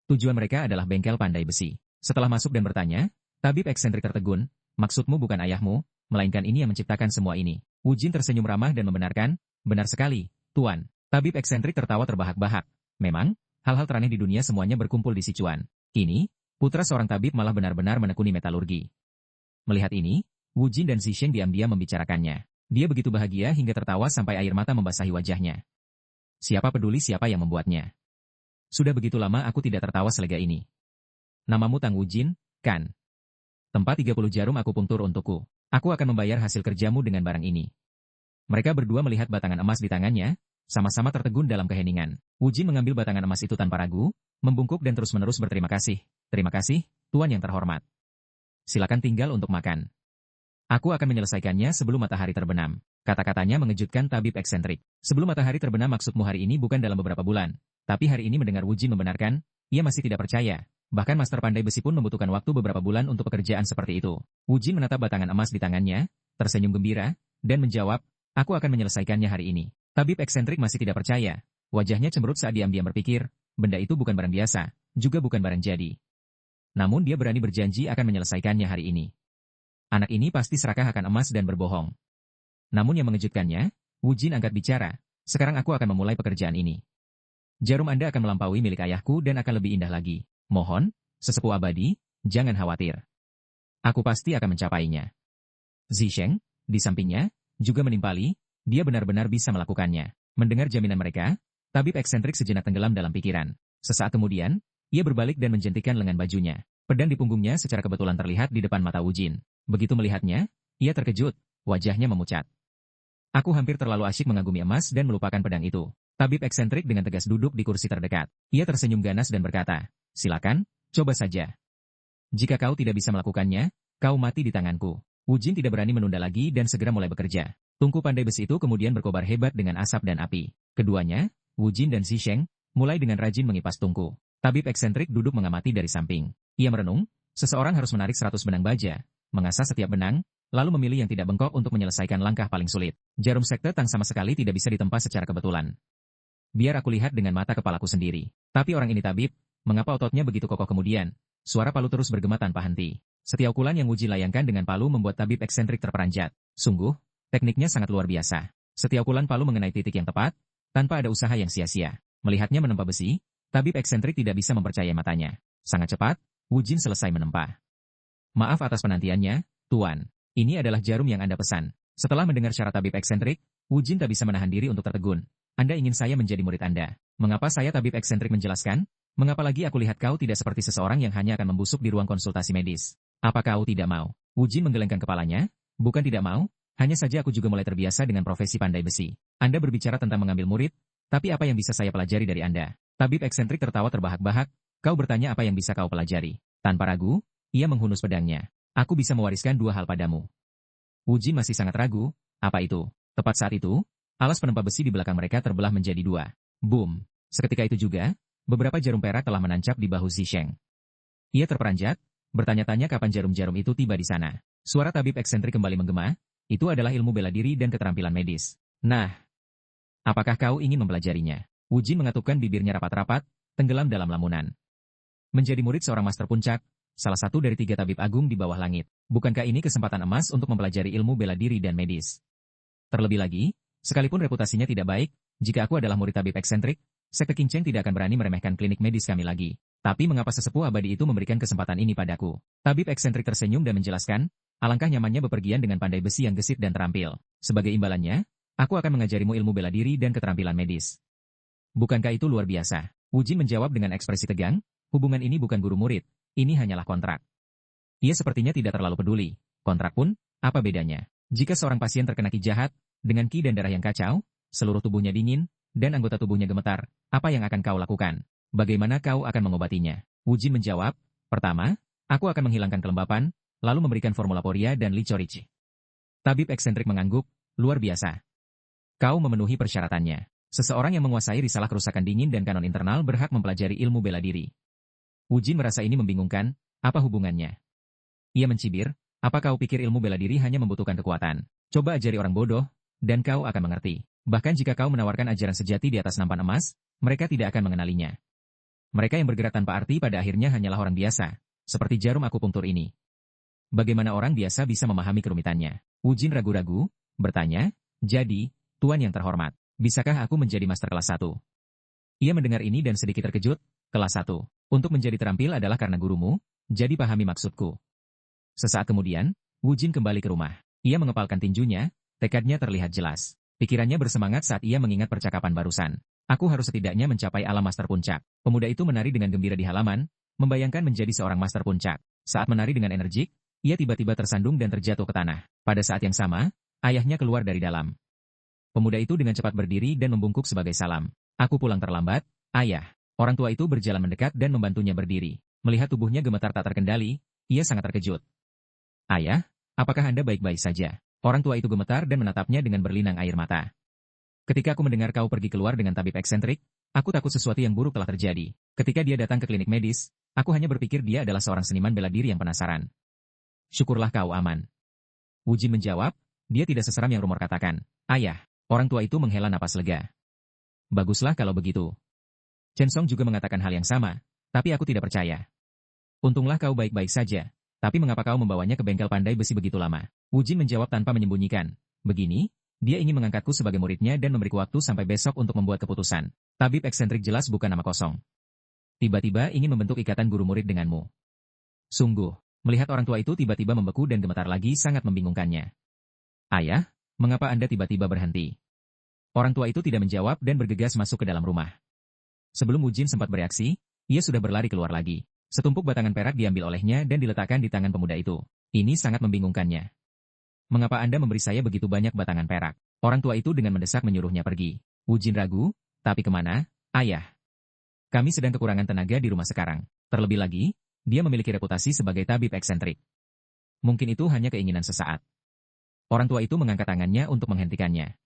Tujuan mereka adalah bengkel pandai besi. Setelah masuk dan bertanya, tabib eksentrik tertegun, maksudmu bukan ayahmu, melainkan ini yang menciptakan semua ini. Wu Jin tersenyum ramah dan membenarkan, benar sekali, Tuan. Tabib eksentrik tertawa terbahak-bahak. Memang, hal-hal teraneh di dunia semuanya berkumpul di Sichuan. Kini, putra seorang tabib malah benar-benar menekuni metalurgi. Melihat ini, Wu Jin dan Xi Sheng diam-diam membicarakannya. Dia begitu bahagia hingga tertawa sampai air mata membasahi wajahnya. Siapa peduli siapa yang membuatnya? Sudah begitu lama aku tidak tertawa selega ini. Namamu Tang Wu Jin, kan? Tempat 30 jarum aku puntur untukku. Aku akan membayar hasil kerjamu dengan barang ini. Mereka berdua melihat batangan emas di tangannya, sama-sama tertegun dalam keheningan. Wu Jin mengambil batangan emas itu tanpa ragu, membungkuk dan terus-menerus berterima kasih. Terima kasih, Tuan yang terhormat. Silakan tinggal untuk makan. Aku akan menyelesaikannya sebelum matahari terbenam. Kata-katanya mengejutkan tabib eksentrik. Sebelum matahari terbenam maksudmu hari ini bukan dalam beberapa bulan. Tapi hari ini mendengar Wu Jin membenarkan, ia masih tidak percaya. Bahkan master pandai besi pun membutuhkan waktu beberapa bulan untuk pekerjaan seperti itu. Wu Jin menatap batangan emas di tangannya, tersenyum gembira, dan menjawab, aku akan menyelesaikannya hari ini. Tabib eksentrik masih tidak percaya. Wajahnya cemberut saat diam-diam berpikir, benda itu bukan barang biasa, juga bukan barang jadi. Namun dia berani berjanji akan menyelesaikannya hari ini. Anak ini pasti serakah akan emas dan berbohong. Namun yang mengejutkannya, Wu Jin angkat bicara, sekarang aku akan memulai pekerjaan ini. Jarum Anda akan melampaui milik ayahku dan akan lebih indah lagi. Mohon, sesepuh abadi, jangan khawatir. Aku pasti akan mencapainya. Xi Sheng, di sampingnya, juga menimpali, dia benar-benar bisa melakukannya. Mendengar jaminan mereka, tabib eksentrik sejenak tenggelam dalam pikiran. Sesaat kemudian, ia berbalik dan menjentikan lengan bajunya. Pedang di punggungnya secara kebetulan terlihat di depan mata Wu Jin. Begitu melihatnya, ia terkejut, wajahnya memucat. Aku hampir terlalu asyik mengagumi emas dan melupakan pedang itu. Tabib eksentrik dengan tegas duduk di kursi terdekat. Ia tersenyum ganas dan berkata, silakan, coba saja. Jika kau tidak bisa melakukannya, kau mati di tanganku. Wu Jin tidak berani menunda lagi dan segera mulai bekerja. Tungku pandai besi itu kemudian berkobar hebat dengan asap dan api. Keduanya, Wu Jin dan Xi Sheng, mulai dengan rajin mengipas tungku. Tabib eksentrik duduk mengamati dari samping. Ia merenung, seseorang harus menarik 100 benang baja, mengasah setiap benang, lalu memilih yang tidak bengkok untuk menyelesaikan langkah paling sulit. Jarum sekte Tang sama sekali tidak bisa ditempa secara kebetulan. Biar aku lihat dengan mata kepalaku sendiri. Tapi orang ini tabib, mengapa ototnya begitu kokoh kemudian? Suara palu terus bergema tanpa henti. Setiap pukulan yang Wuji layangkan dengan palu membuat tabib eksentrik terperanjat. Sungguh, tekniknya sangat luar biasa. Setiap pukulan palu mengenai titik yang tepat, tanpa ada usaha yang sia-sia. Melihatnya menempa besi, tabib eksentrik tidak bisa mempercayai matanya. Sangat cepat, Wujin selesai menempa. Maaf atas penantiannya, Tuan. Ini adalah jarum yang Anda pesan. Setelah mendengar syarat tabib eksentrik, Wujin tak bisa menahan diri untuk tertegun. Anda ingin saya menjadi murid Anda. Mengapa saya tabib eksentrik menjelaskan? Mengapa lagi aku lihat kau tidak seperti seseorang yang hanya akan membusuk di ruang konsultasi medis? Apa kau tidak mau? Wujin menggelengkan kepalanya. Bukan tidak mau, hanya saja aku juga mulai terbiasa dengan profesi pandai besi. Anda berbicara tentang mengambil murid, tapi apa yang bisa saya pelajari dari Anda? Tabib eksentrik tertawa terbahak-bahak. Kau bertanya apa yang bisa kau pelajari. Tanpa ragu, ia menghunus pedangnya. Aku bisa mewariskan dua hal padamu. Wujin masih sangat ragu. Apa itu? Tepat saat itu, alas penempa besi di belakang mereka terbelah menjadi dua. Boom! Seketika itu juga, beberapa jarum perak telah menancap di bahu Zisheng. Ia terperanjat, bertanya-tanya kapan jarum-jarum itu tiba di sana. Suara tabib eksentrik kembali menggema. Itu adalah ilmu bela diri dan keterampilan medis. Nah, apakah kau ingin mempelajarinya? Wujin mengatupkan bibirnya rapat-rapat, tenggelam dalam lamunan. Menjadi murid seorang master puncak, salah satu dari 3 tabib agung di bawah langit. Bukankah ini kesempatan emas untuk mempelajari ilmu bela diri dan medis? Terlebih lagi, sekalipun reputasinya tidak baik, jika aku adalah murid tabib eksentrik, sekte Qingcheng tidak akan berani meremehkan klinik medis kami lagi. Tapi mengapa sesepuh abadi itu memberikan kesempatan ini padaku? Tabib eksentrik tersenyum dan menjelaskan, alangkah nyamannya bepergian dengan pandai besi yang gesit dan terampil. Sebagai imbalannya, aku akan mengajarimu ilmu bela diri dan keterampilan medis. Bukankah itu luar biasa? Wujin menjawab dengan ekspresi tegang. Hubungan ini bukan guru-murid, ini hanyalah kontrak. Ia sepertinya tidak terlalu peduli. Kontrak pun, apa bedanya? Jika seorang pasien terkena ki jahat, dengan ki dan darah yang kacau, seluruh tubuhnya dingin, dan anggota tubuhnya gemetar, apa yang akan kau lakukan? Bagaimana kau akan mengobatinya? Wujin menjawab, pertama, aku akan menghilangkan kelembapan, lalu memberikan formula Poria dan Licorici. Tabib eksentrik mengangguk, luar biasa. Kau memenuhi persyaratannya. Seseorang yang menguasai risalah kerusakan dingin dan kanon internal berhak mempelajari ilmu bela diri. Wujin merasa ini membingungkan, apa hubungannya? Ia mencibir, apa kau pikir ilmu bela diri hanya membutuhkan kekuatan? Coba ajari orang bodoh, dan kau akan mengerti. Bahkan jika kau menawarkan ajaran sejati di atas nampan emas, mereka tidak akan mengenalinya. Mereka yang bergerak tanpa arti pada akhirnya hanyalah orang biasa, seperti jarum akupunktur ini. Bagaimana orang biasa bisa memahami kerumitannya? Wujin ragu-ragu, bertanya, jadi, Tuan yang terhormat, bisakah aku menjadi master kelas 1? Ia mendengar ini dan sedikit terkejut, kelas 1. Untuk menjadi terampil adalah karena gurumu, jadi pahami maksudku. Sesaat kemudian, Wujin kembali ke rumah. Ia mengepalkan tinjunya, tekadnya terlihat jelas. Pikirannya bersemangat saat ia mengingat percakapan barusan. Aku harus setidaknya mencapai alam master puncak. Pemuda itu menari dengan gembira di halaman, membayangkan menjadi seorang master puncak. Saat menari dengan energik, ia tiba-tiba tersandung dan terjatuh ke tanah. Pada saat yang sama, ayahnya keluar dari dalam. Pemuda itu dengan cepat berdiri dan membungkuk sebagai salam. Aku pulang terlambat, ayah. Orang tua itu berjalan mendekat dan membantunya berdiri. Melihat tubuhnya gemetar tak terkendali, ia sangat terkejut. Ayah, apakah Anda baik-baik saja? Orang tua itu gemetar dan menatapnya dengan berlinang air mata. Ketika aku mendengar kau pergi keluar dengan tabib eksentrik, aku takut sesuatu yang buruk telah terjadi. Ketika dia datang ke klinik medis, aku hanya berpikir dia adalah seorang seniman bela diri yang penasaran. Syukurlah kau aman. Wujin menjawab, dia tidak seseram yang rumor katakan. Ayah, orang tua itu menghela napas lega. Baguslah kalau begitu. Chen Song juga mengatakan hal yang sama, tapi aku tidak percaya. Untunglah kau baik-baik saja, tapi mengapa kau membawanya ke bengkel pandai besi begitu lama? Wujin menjawab tanpa menyembunyikan. Begini, dia ingin mengangkatku sebagai muridnya dan memberiku waktu sampai besok untuk membuat keputusan. Tabib eksentrik jelas bukan nama kosong. Tiba-tiba ingin membentuk ikatan guru murid denganmu. Sungguh, melihat orang tua itu tiba-tiba membeku dan gemetar lagi sangat membingungkannya. Ayah, mengapa Anda tiba-tiba berhenti? Orang tua itu tidak menjawab dan bergegas masuk ke dalam rumah. Sebelum Wujin sempat bereaksi, ia sudah berlari keluar lagi. Setumpuk batangan perak diambil olehnya dan diletakkan di tangan pemuda itu. Ini sangat membingungkannya. Mengapa Anda memberi saya begitu banyak batangan perak? Orang tua itu dengan mendesak menyuruhnya pergi. Wujin ragu, tapi kemana? Ayah. Kami sedang kekurangan tenaga di rumah sekarang. Terlebih lagi, dia memiliki reputasi sebagai tabib eksentrik. Mungkin itu hanya keinginan sesaat. Orang tua itu mengangkat tangannya untuk menghentikannya.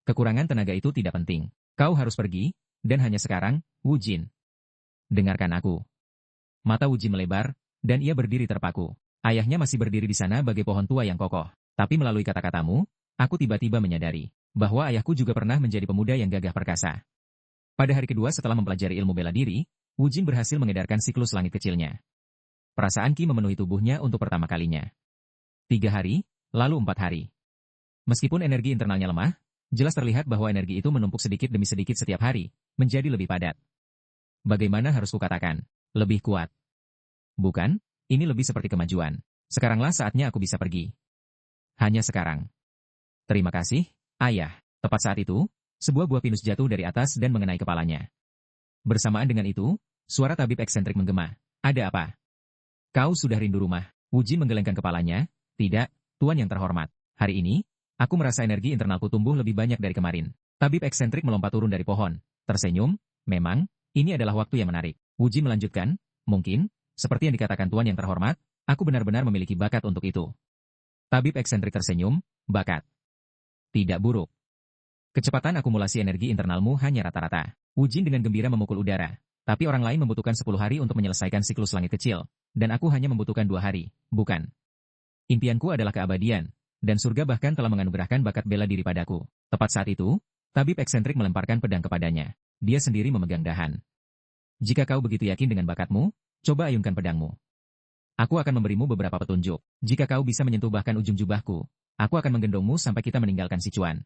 Kekurangan tenaga itu tidak penting. Kau harus pergi, dan hanya sekarang, Wujin. Dengarkan aku. Mata Wujin melebar, dan ia berdiri terpaku. Ayahnya masih berdiri di sana bagai pohon tua yang kokoh. Tapi melalui kata-katamu, aku tiba-tiba menyadari bahwa ayahku juga pernah menjadi pemuda yang gagah perkasa. Pada hari kedua setelah mempelajari ilmu bela diri, Wu Jin berhasil mengedarkan siklus langit kecilnya. Perasaan Qi memenuhi tubuhnya untuk pertama kalinya. 3 hari, lalu 4 hari. Meskipun energi internalnya lemah, jelas terlihat bahwa energi itu menumpuk sedikit demi sedikit setiap hari, menjadi lebih padat. Bagaimana harus kukatakan? Lebih kuat. Bukan, ini lebih seperti kemajuan. Sekaranglah saatnya aku bisa pergi. Hanya sekarang. Terima kasih, ayah. Tepat saat itu, sebuah buah pinus jatuh dari atas dan mengenai kepalanya. Bersamaan dengan itu, suara tabib eksentrik menggema. Ada apa? Kau sudah rindu rumah? Wu Jin menggelengkan kepalanya. Tidak, Tuan yang terhormat. Hari ini, aku merasa energi internalku tumbuh lebih banyak dari kemarin. Tabib eksentrik melompat turun dari pohon. Tersenyum, memang, ini adalah waktu yang menarik. Wu Jin melanjutkan, mungkin, seperti yang dikatakan Tuan yang terhormat, aku benar-benar memiliki bakat untuk itu. Tabib eksentrik tersenyum, bakat. Tidak buruk. Kecepatan akumulasi energi internalmu hanya rata-rata. Wu Jin dengan gembira memukul udara. Tapi orang lain membutuhkan 10 hari untuk menyelesaikan siklus langit kecil. Dan aku hanya membutuhkan 2 hari, bukan? Impianku adalah keabadian. Dan surga bahkan telah menganugerahkan bakat bela diri padaku. Tepat saat itu, tabib eksentrik melemparkan pedang kepadanya. Dia sendiri memegang dahan. Jika kau begitu yakin dengan bakatmu, coba ayunkan pedangmu. Aku akan memberimu beberapa petunjuk. Jika kau bisa menyentuh bahkan ujung jubahku, aku akan menggendongmu sampai kita meninggalkan Sichuan.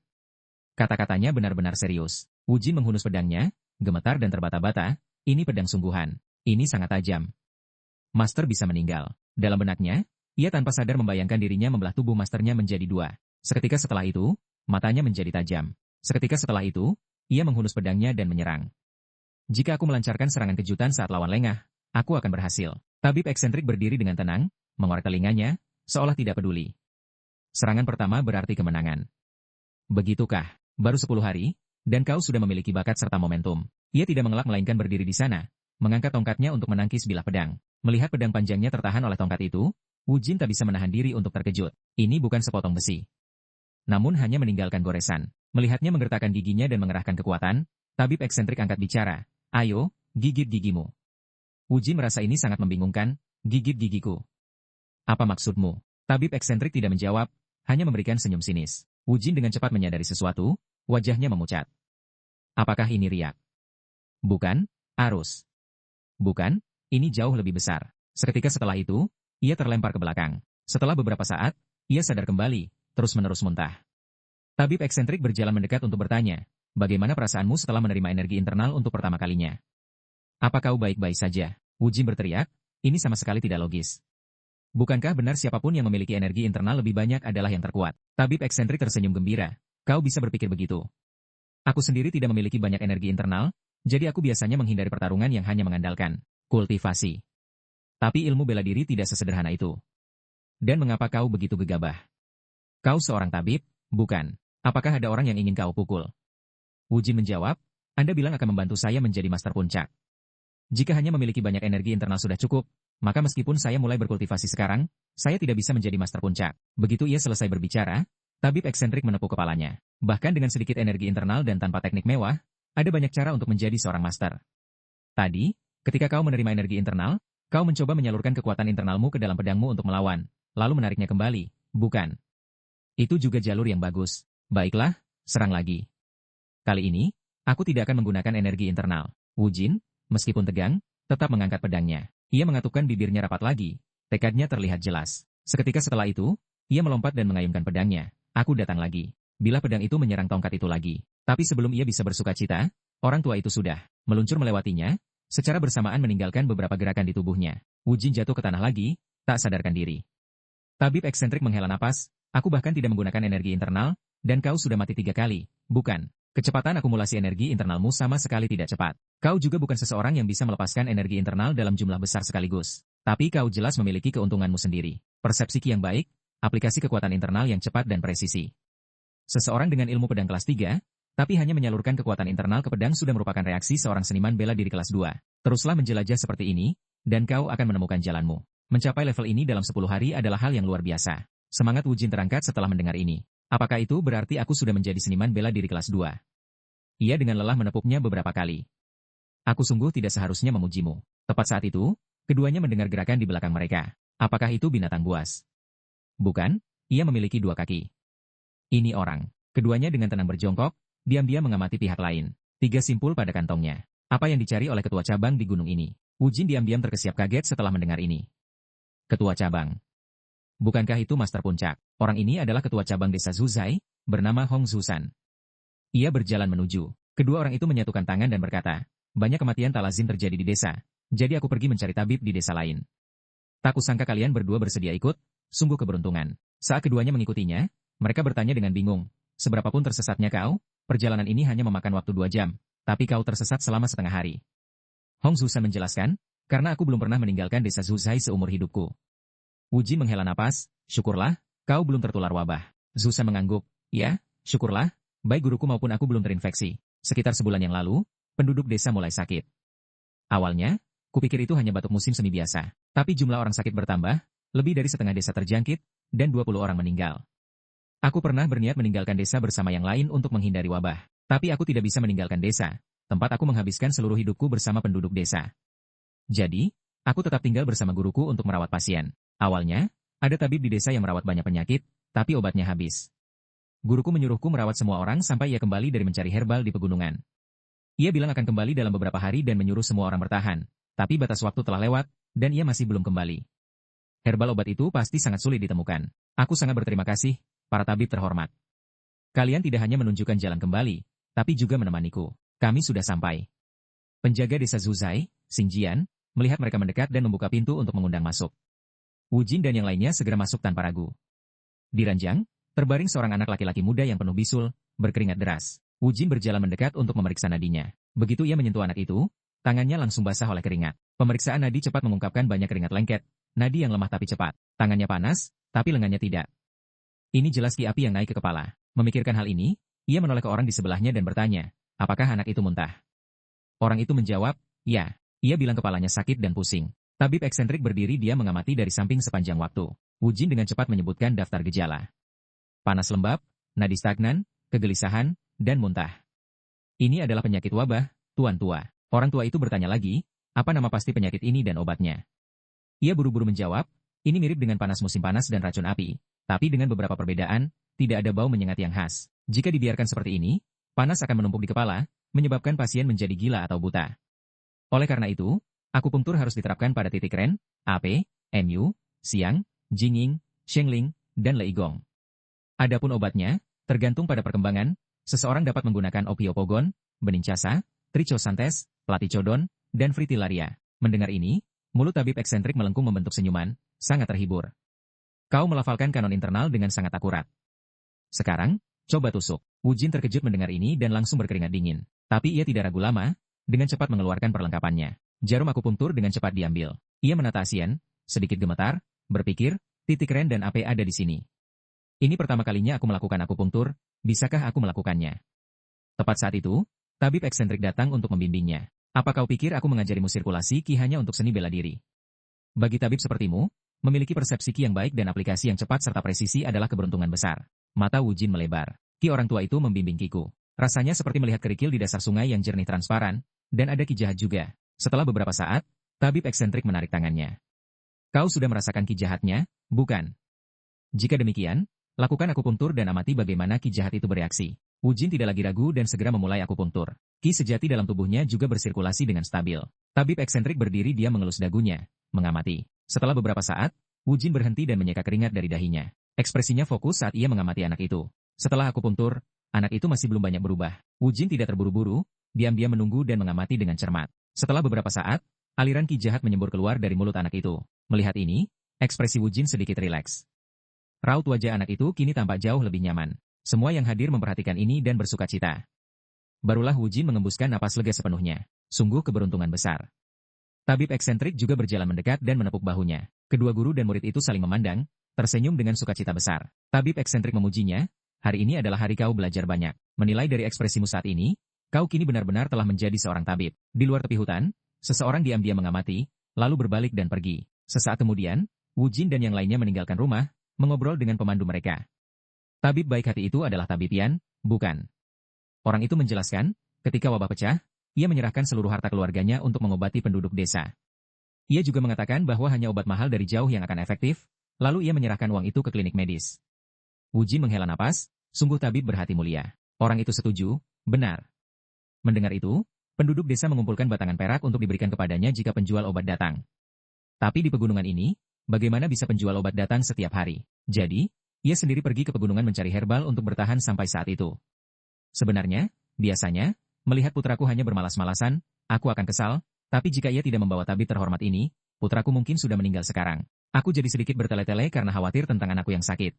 Kata-katanya benar-benar serius. Wu Jin menghunus pedangnya, gemetar dan terbata-bata. Ini pedang sungguhan. Ini sangat tajam. Master bisa meninggal. Dalam benaknya, ia tanpa sadar membayangkan dirinya membelah tubuh masternya menjadi 2. Seketika setelah itu, matanya menjadi tajam. Seketika setelah itu, ia menghunus pedangnya dan menyerang. Jika aku melancarkan serangan kejutan saat lawan lengah, aku akan berhasil. Tabib eksentrik berdiri dengan tenang, mengorek telinganya, seolah tidak peduli. Serangan pertama berarti kemenangan. Begitukah? Baru 10 hari, dan kau sudah memiliki bakat serta momentum. Ia tidak mengelak melainkan berdiri di sana, mengangkat tongkatnya untuk menangkis bilah pedang. Melihat pedang panjangnya tertahan oleh tongkat itu, Wu Jin tak bisa menahan diri untuk terkejut. Ini bukan sepotong besi. Namun hanya meninggalkan goresan. Melihatnya menggertakkan giginya dan mengerahkan kekuatan, tabib eksentrik angkat bicara. Ayo, gigit gigimu. Wu Jin merasa ini sangat membingungkan, gigit gigiku. Apa maksudmu? Tabib eksentrik tidak menjawab, hanya memberikan senyum sinis. Wu Jin dengan cepat menyadari sesuatu, wajahnya memucat. Apakah ini riak? Bukan, arus. Bukan, ini jauh lebih besar. Seketika setelah itu, ia terlempar ke belakang. Setelah beberapa saat, ia sadar kembali, terus-menerus muntah. Tabib eksentrik berjalan mendekat untuk bertanya, bagaimana perasaanmu setelah menerima energi internal untuk pertama kalinya? Apa kau baik-baik saja? Wu Jin berteriak, ini sama sekali tidak logis. Bukankah benar siapapun yang memiliki energi internal lebih banyak adalah yang terkuat? Tabib eksentrik tersenyum gembira. Kau bisa berpikir begitu. Aku sendiri tidak memiliki banyak energi internal, jadi aku biasanya menghindari pertarungan yang hanya mengandalkan kultivasi. Tapi ilmu bela diri tidak sesederhana itu. Dan mengapa kau begitu gegabah? Kau seorang tabib, bukan? Apakah ada orang yang ingin kau pukul? Wu Jin menjawab, Anda bilang akan membantu saya menjadi master puncak. Jika hanya memiliki banyak energi internal sudah cukup, maka meskipun saya mulai berkultivasi sekarang, saya tidak bisa menjadi master puncak. Begitu ia selesai berbicara, tabib eksentrik menepuk kepalanya. Bahkan dengan sedikit energi internal dan tanpa teknik mewah, ada banyak cara untuk menjadi seorang master. Tadi, ketika kau menerima energi internal, kau mencoba menyalurkan kekuatan internalmu ke dalam pedangmu untuk melawan, lalu menariknya kembali, bukan? Itu juga jalur yang bagus. Baiklah, serang lagi. Kali ini, aku tidak akan menggunakan energi internal. Wu Jin, meskipun tegang, tetap mengangkat pedangnya. Ia mengatupkan bibirnya rapat lagi, tekadnya terlihat jelas. Seketika setelah itu, ia melompat dan mengayunkan pedangnya. Aku datang lagi. Bila pedang itu menyerang tongkat itu lagi. Tapi sebelum ia bisa bersukacita, orang tua itu sudah meluncur melewatinya, secara bersamaan meninggalkan beberapa gerakan di tubuhnya. Wu Jin jatuh ke tanah lagi, tak sadarkan diri. Tabib eksentrik menghela napas, aku bahkan tidak menggunakan energi internal, dan kau sudah mati 3 kali, bukan? Kecepatan akumulasi energi internalmu sama sekali tidak cepat. Kau juga bukan seseorang yang bisa melepaskan energi internal dalam jumlah besar sekaligus. Tapi kau jelas memiliki keuntunganmu sendiri. Persepsi Qi yang baik, aplikasi kekuatan internal yang cepat dan presisi. Seseorang dengan ilmu pedang kelas 3, tapi hanya menyalurkan kekuatan internal ke pedang sudah merupakan reaksi seorang seniman bela diri kelas 2. Teruslah menjelajah seperti ini, dan kau akan menemukan jalanmu. Mencapai level ini dalam 10 hari adalah hal yang luar biasa. Semangat Wu Jin terangkat setelah mendengar ini. Apakah itu berarti aku sudah menjadi seniman bela diri kelas 2? Ia dengan lelah menepuknya beberapa kali. Aku sungguh tidak seharusnya memujimu. Tepat saat itu, keduanya mendengar gerakan di belakang mereka. Apakah itu binatang buas? Bukan, ia memiliki dua kaki. Ini orang. Keduanya dengan tenang berjongkok, diam-diam mengamati pihak lain. 3 simpul pada kantongnya. Apa yang dicari oleh ketua cabang di gunung ini? Wu Jin diam-diam terkesiap kaget setelah mendengar ini. Ketua cabang. Bukankah itu Master Puncak? Orang ini adalah ketua cabang desa Zuzai, bernama Hong Zusan. Ia berjalan menuju. Kedua orang itu menyatukan tangan dan berkata, banyak kematian tak lazim terjadi di desa, jadi aku pergi mencari tabib di desa lain. Tak kusangka kalian berdua bersedia ikut, sungguh keberuntungan. Saat keduanya mengikutinya, mereka bertanya dengan bingung, seberapapun tersesatnya kau, perjalanan ini hanya memakan waktu 2 jam, tapi kau tersesat selama setengah hari. Hong Zusan menjelaskan, karena aku belum pernah meninggalkan desa Zuzai seumur hidupku. Wu Jin menghela napas, syukurlah, kau belum tertular wabah. Zusan mengangguk, ya, syukurlah, baik guruku maupun aku belum terinfeksi. Sekitar sebulan yang lalu, penduduk desa mulai sakit. Awalnya, kupikir itu hanya batuk musim semi biasa, tapi jumlah orang sakit bertambah, lebih dari setengah desa terjangkit, dan 20 orang meninggal. Aku pernah berniat meninggalkan desa bersama yang lain untuk menghindari wabah, tapi aku tidak bisa meninggalkan desa, tempat aku menghabiskan seluruh hidupku bersama penduduk desa. Jadi, aku tetap tinggal bersama guruku untuk merawat pasien. Awalnya, ada tabib di desa yang merawat banyak penyakit, tapi obatnya habis. Guruku menyuruhku merawat semua orang sampai ia kembali dari mencari herbal di pegunungan. Ia bilang akan kembali dalam beberapa hari dan menyuruh semua orang bertahan, tapi batas waktu telah lewat, dan ia masih belum kembali. Herbal obat itu pasti sangat sulit ditemukan. Aku sangat berterima kasih, para tabib terhormat. Kalian tidak hanya menunjukkan jalan kembali, tapi juga menemaniku. Kami sudah sampai. Penjaga desa Zuzai, Xingjian, melihat mereka mendekat dan membuka pintu untuk mengundang masuk. Wu Jin dan yang lainnya segera masuk tanpa ragu. Di ranjang, terbaring seorang anak laki-laki muda yang penuh bisul, berkeringat deras. Wu Jin berjalan mendekat untuk memeriksa nadinya. Begitu ia menyentuh anak itu, tangannya langsung basah oleh keringat. Pemeriksaan nadi cepat mengungkapkan banyak keringat lengket, nadi yang lemah tapi cepat. Tangannya panas, tapi lengannya tidak. Ini jelas ki api yang naik ke kepala. Memikirkan hal ini, ia menoleh ke orang di sebelahnya dan bertanya, apakah anak itu muntah? Orang itu menjawab, ya. Ia bilang kepalanya sakit dan pusing. Tabib eksentrik berdiri dia mengamati dari samping sepanjang waktu. Wu Jin dengan cepat menyebutkan daftar gejala. Panas lembab, nadi stagnan, kegelisahan, dan muntah. Ini adalah penyakit wabah, tuan tua. Orang tua itu bertanya lagi, apa nama pasti penyakit ini dan obatnya? Ia buru-buru menjawab, ini mirip dengan panas musim panas dan racun api, tapi dengan beberapa perbedaan, tidak ada bau menyengat yang khas. Jika dibiarkan seperti ini, panas akan menumpuk di kepala, menyebabkan pasien menjadi gila atau buta. Oleh karena itu, akupunktur harus diterapkan pada titik Ren, AP, MU, Siang, Jingying, Shengling, dan Leigong. Adapun obatnya, tergantung pada perkembangan, seseorang dapat menggunakan opiopogon, bening casa, trichosantes, platicodon, dan fritillaria. Mendengar ini, mulut tabib eksentrik melengkung membentuk senyuman, sangat terhibur. Kau melafalkan kanon internal dengan sangat akurat. Sekarang, coba tusuk. Wu Jin terkejut mendengar ini dan langsung berkeringat dingin. Tapi ia tidak ragu lama, dengan cepat mengeluarkan perlengkapannya. Jarum akupunktur dengan cepat diambil. Ia menata Asian, sedikit gemetar, berpikir, titik Ren dan AP ada di sini. Ini pertama kalinya aku melakukan akupunktur, bisakah aku melakukannya? Tepat saat itu, tabib eksentrik datang untuk membimbingnya. Apa kau pikir aku mengajarimu sirkulasi ki hanya untuk seni bela diri? Bagi tabib sepertimu, memiliki persepsi ki yang baik dan aplikasi yang cepat serta presisi adalah keberuntungan besar. Mata Wu Jin melebar. Ki orang tua itu membimbing kiku. Rasanya seperti melihat kerikil di dasar sungai yang jernih transparan, dan ada ki jahat juga. Setelah beberapa saat, tabib eksentrik menarik tangannya. Kau sudah merasakan ki jahatnya, bukan? Jika demikian, lakukan akupunktur dan amati bagaimana ki jahat itu bereaksi. Wu Jin tidak lagi ragu dan segera memulai akupunktur. Ki sejati dalam tubuhnya juga bersirkulasi dengan stabil. Tabib eksentrik berdiri dia mengelus dagunya, mengamati. Setelah beberapa saat, Wu Jin berhenti dan menyeka keringat dari dahinya. Ekspresinya fokus saat ia mengamati anak itu. Setelah akupunktur, anak itu masih belum banyak berubah. Wu Jin tidak terburu-buru, diam-diam menunggu dan mengamati dengan cermat. Setelah beberapa saat, aliran ki jahat menyembur keluar dari mulut anak itu. Melihat ini, ekspresi Wu Jin sedikit rileks. Raut wajah anak itu kini tampak jauh lebih nyaman. Semua yang hadir memperhatikan ini dan bersukacita. Barulah Wu Jin mengembuskan napas lega sepenuhnya. Sungguh keberuntungan besar. Tabib eksentrik juga berjalan mendekat dan menepuk bahunya. Kedua guru dan murid itu saling memandang, tersenyum dengan sukacita besar. Tabib eksentrik memujinya, hari ini adalah hari kau belajar banyak. Menilai dari ekspresimu saat ini, kau kini benar-benar telah menjadi seorang tabib. Di luar tepi hutan, seseorang diam-diam mengamati, lalu berbalik dan pergi. Sesaat kemudian, Wu Jin dan yang lainnya meninggalkan rumah, mengobrol dengan pemandu mereka. Tabib baik hati itu adalah Tabib Yan, bukan? Orang itu menjelaskan, ketika wabah pecah, ia menyerahkan seluruh harta keluarganya untuk mengobati penduduk desa. Ia juga mengatakan bahwa hanya obat mahal dari jauh yang akan efektif, lalu ia menyerahkan uang itu ke klinik medis. Wu Jin menghela napas, sungguh tabib berhati mulia. Orang itu setuju, benar. Mendengar itu, penduduk desa mengumpulkan batangan perak untuk diberikan kepadanya jika penjual obat datang. Tapi di pegunungan ini, bagaimana bisa penjual obat datang setiap hari? Jadi, ia sendiri pergi ke pegunungan mencari herbal untuk bertahan sampai saat itu. Sebenarnya, biasanya, melihat putraku hanya bermalas-malasan, aku akan kesal, tapi jika ia tidak membawa tabib terhormat ini, putraku mungkin sudah meninggal sekarang. Aku jadi sedikit bertele-tele karena khawatir tentang anakku yang sakit.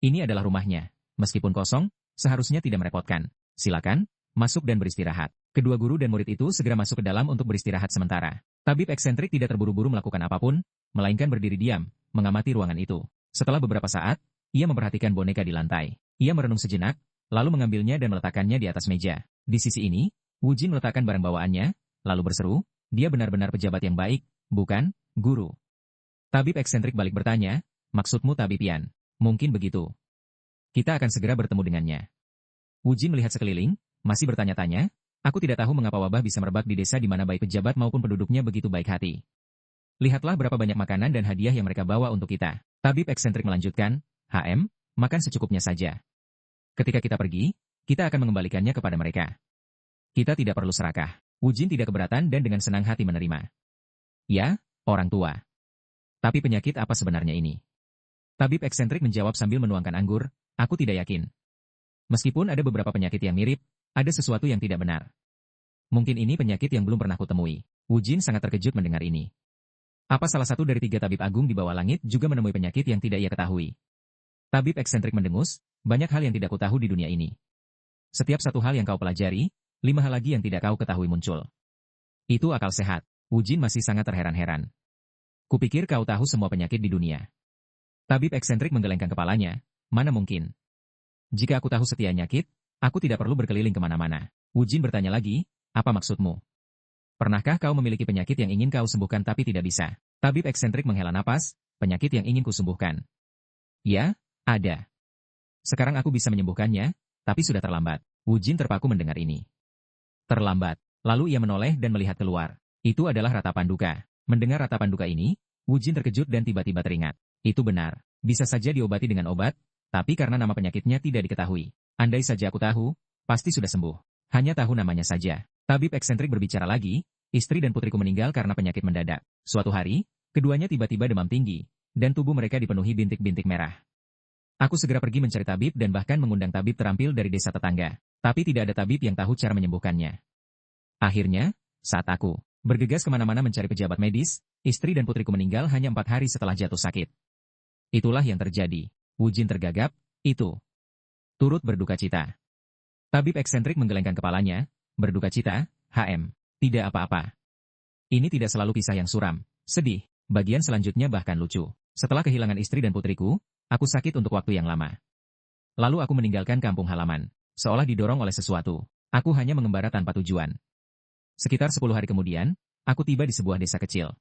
Ini adalah rumahnya. Meskipun kosong, seharusnya tidak merepotkan. Silakan, masuk dan beristirahat. Kedua guru dan murid itu segera masuk ke dalam untuk beristirahat sementara. Tabib eksentrik tidak terburu-buru melakukan apapun, melainkan berdiri diam, mengamati ruangan itu. Setelah beberapa saat, ia memperhatikan boneka di lantai. Ia merenung sejenak, lalu mengambilnya dan meletakkannya di atas meja. Di sisi ini, Wu Jin meletakkan barang bawaannya, lalu berseru, dia benar-benar pejabat yang baik, bukan, guru? Tabib eksentrik balik bertanya, maksudmu Tabib Yan? Mungkin begitu. Kita akan segera bertemu dengannya. Wu Jin melihat sekeliling, masih bertanya-tanya, aku tidak tahu mengapa wabah bisa merebak di desa di mana baik pejabat maupun penduduknya begitu baik hati. Lihatlah berapa banyak makanan dan hadiah yang mereka bawa untuk kita. Tabib eksentrik melanjutkan, HM, makan secukupnya saja. Ketika kita pergi, kita akan mengembalikannya kepada mereka. Kita tidak perlu serakah. Wu Jin tidak keberatan dan dengan senang hati menerima. Ya, orang tua. Tapi penyakit apa sebenarnya ini? Tabib eksentrik menjawab sambil menuangkan anggur, aku tidak yakin. Meskipun ada beberapa penyakit yang mirip, ada sesuatu yang tidak benar. Mungkin ini penyakit yang belum pernah kutemui. Wu Jin sangat terkejut mendengar ini. Apa salah satu dari 3 tabib agung di bawah langit juga menemui penyakit yang tidak ia ketahui? Tabib eksentrik mendengus, banyak hal yang tidak kutahu di dunia ini. Setiap satu hal yang kau pelajari, 5 hal lagi yang tidak kau ketahui muncul. Itu akal sehat. Wu Jin masih sangat terheran-heran. Kupikir kau tahu semua penyakit di dunia. Tabib eksentrik menggelengkan kepalanya, mana mungkin. Jika aku tahu setiap penyakit, aku tidak perlu berkeliling kemana-mana. Wu Jin bertanya lagi, apa maksudmu? Pernahkah kau memiliki penyakit yang ingin kau sembuhkan tapi tidak bisa? Tabib eksentrik menghela napas, penyakit yang ingin kusembuhkan. Ya, ada. Sekarang aku bisa menyembuhkannya, tapi sudah terlambat. Wu Jin terpaku mendengar ini. Terlambat. Lalu ia menoleh dan melihat keluar. Itu adalah ratapan duka. Mendengar ratapan duka ini, Wu Jin terkejut dan tiba-tiba teringat. Itu benar. Bisa saja diobati dengan obat, tapi karena nama penyakitnya tidak diketahui. Andai saja aku tahu, pasti sudah sembuh. Hanya tahu namanya saja. Tabib eksentrik berbicara lagi, istri dan putriku meninggal karena penyakit mendadak. Suatu hari, keduanya tiba-tiba demam tinggi, dan tubuh mereka dipenuhi bintik-bintik merah. Aku segera pergi mencari tabib dan bahkan mengundang tabib terampil dari desa tetangga. Tapi tidak ada tabib yang tahu cara menyembuhkannya. Akhirnya, saat aku bergegas kemana-mana mencari pejabat medis, istri dan putriku meninggal hanya 4 hari setelah jatuh sakit. Itulah yang terjadi. Wu Jin tergagap, itu. Turut berduka cita. Tabib eksentrik menggelengkan kepalanya, berduka cita, HM. Tidak apa-apa. Ini tidak selalu kisah yang suram, sedih. Bagian selanjutnya bahkan lucu. Setelah kehilangan istri dan putriku, aku sakit untuk waktu yang lama. Lalu aku meninggalkan kampung halaman. Seolah didorong oleh sesuatu. Aku hanya mengembara tanpa tujuan. Sekitar 10 hari kemudian, aku tiba di sebuah desa kecil.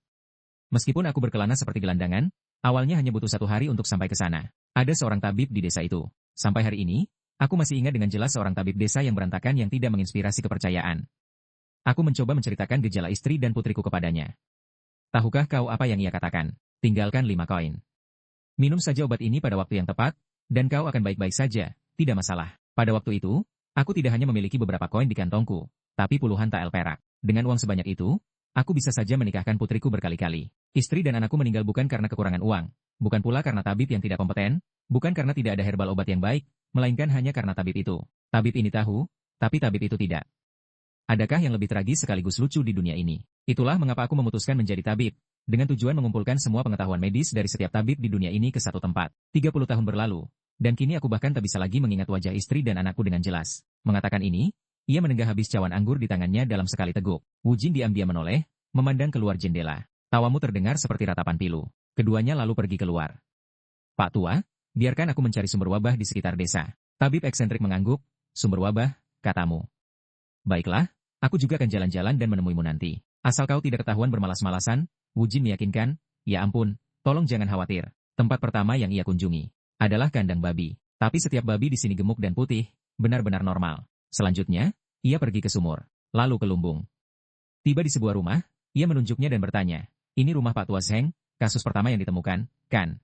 Meskipun aku berkelana seperti gelandangan, awalnya hanya butuh 1 hari untuk sampai ke sana. Ada seorang tabib di desa itu. Sampai hari ini, aku masih ingat dengan jelas seorang tabib desa yang berantakan yang tidak menginspirasi kepercayaan. Aku mencoba menceritakan gejala istri dan putriku kepadanya. Tahukah kau apa yang ia katakan? Tinggalkan 5 koin. Minum saja obat ini pada waktu yang tepat, dan kau akan baik-baik saja, tidak masalah. Pada waktu itu, aku tidak hanya memiliki beberapa koin di kantongku, tapi puluhan tael perak. Dengan uang sebanyak itu, aku bisa saja menikahkan putriku berkali-kali. Istri dan anakku meninggal bukan karena kekurangan uang, bukan pula karena tabib yang tidak kompeten, bukan karena tidak ada herbal obat yang baik, melainkan hanya karena tabib itu. Tabib ini tahu, tapi tabib itu tidak. Adakah yang lebih tragis sekaligus lucu di dunia ini? Itulah mengapa aku memutuskan menjadi tabib, dengan tujuan mengumpulkan semua pengetahuan medis dari setiap tabib di dunia ini ke satu tempat. 30 tahun berlalu, dan kini aku bahkan tak bisa lagi mengingat wajah istri dan anakku dengan jelas. Mengatakan ini, ia menenggak habis cawan anggur di tangannya dalam sekali teguk. Wu Jin diam-diam menoleh, memandang keluar jendela. Tawamu terdengar seperti ratapan pilu. Keduanya lalu pergi keluar. Pak Tua, biarkan aku mencari sumber wabah di sekitar desa. Tabib eksentrik mengangguk, sumber wabah, katamu. Baiklah, aku juga akan jalan-jalan dan menemuimu nanti. Asal kau tidak ketahuan bermalas-malasan, Wu Jin meyakinkan, ya ampun, tolong jangan khawatir. Tempat pertama yang ia kunjungi adalah kandang babi. Tapi setiap babi di sini gemuk dan putih, benar-benar normal. Selanjutnya, ia pergi ke sumur, lalu ke lumbung. Tiba di sebuah rumah, ia menunjuknya dan bertanya, ini rumah Pak Tua Zheng, kasus pertama yang ditemukan, kan?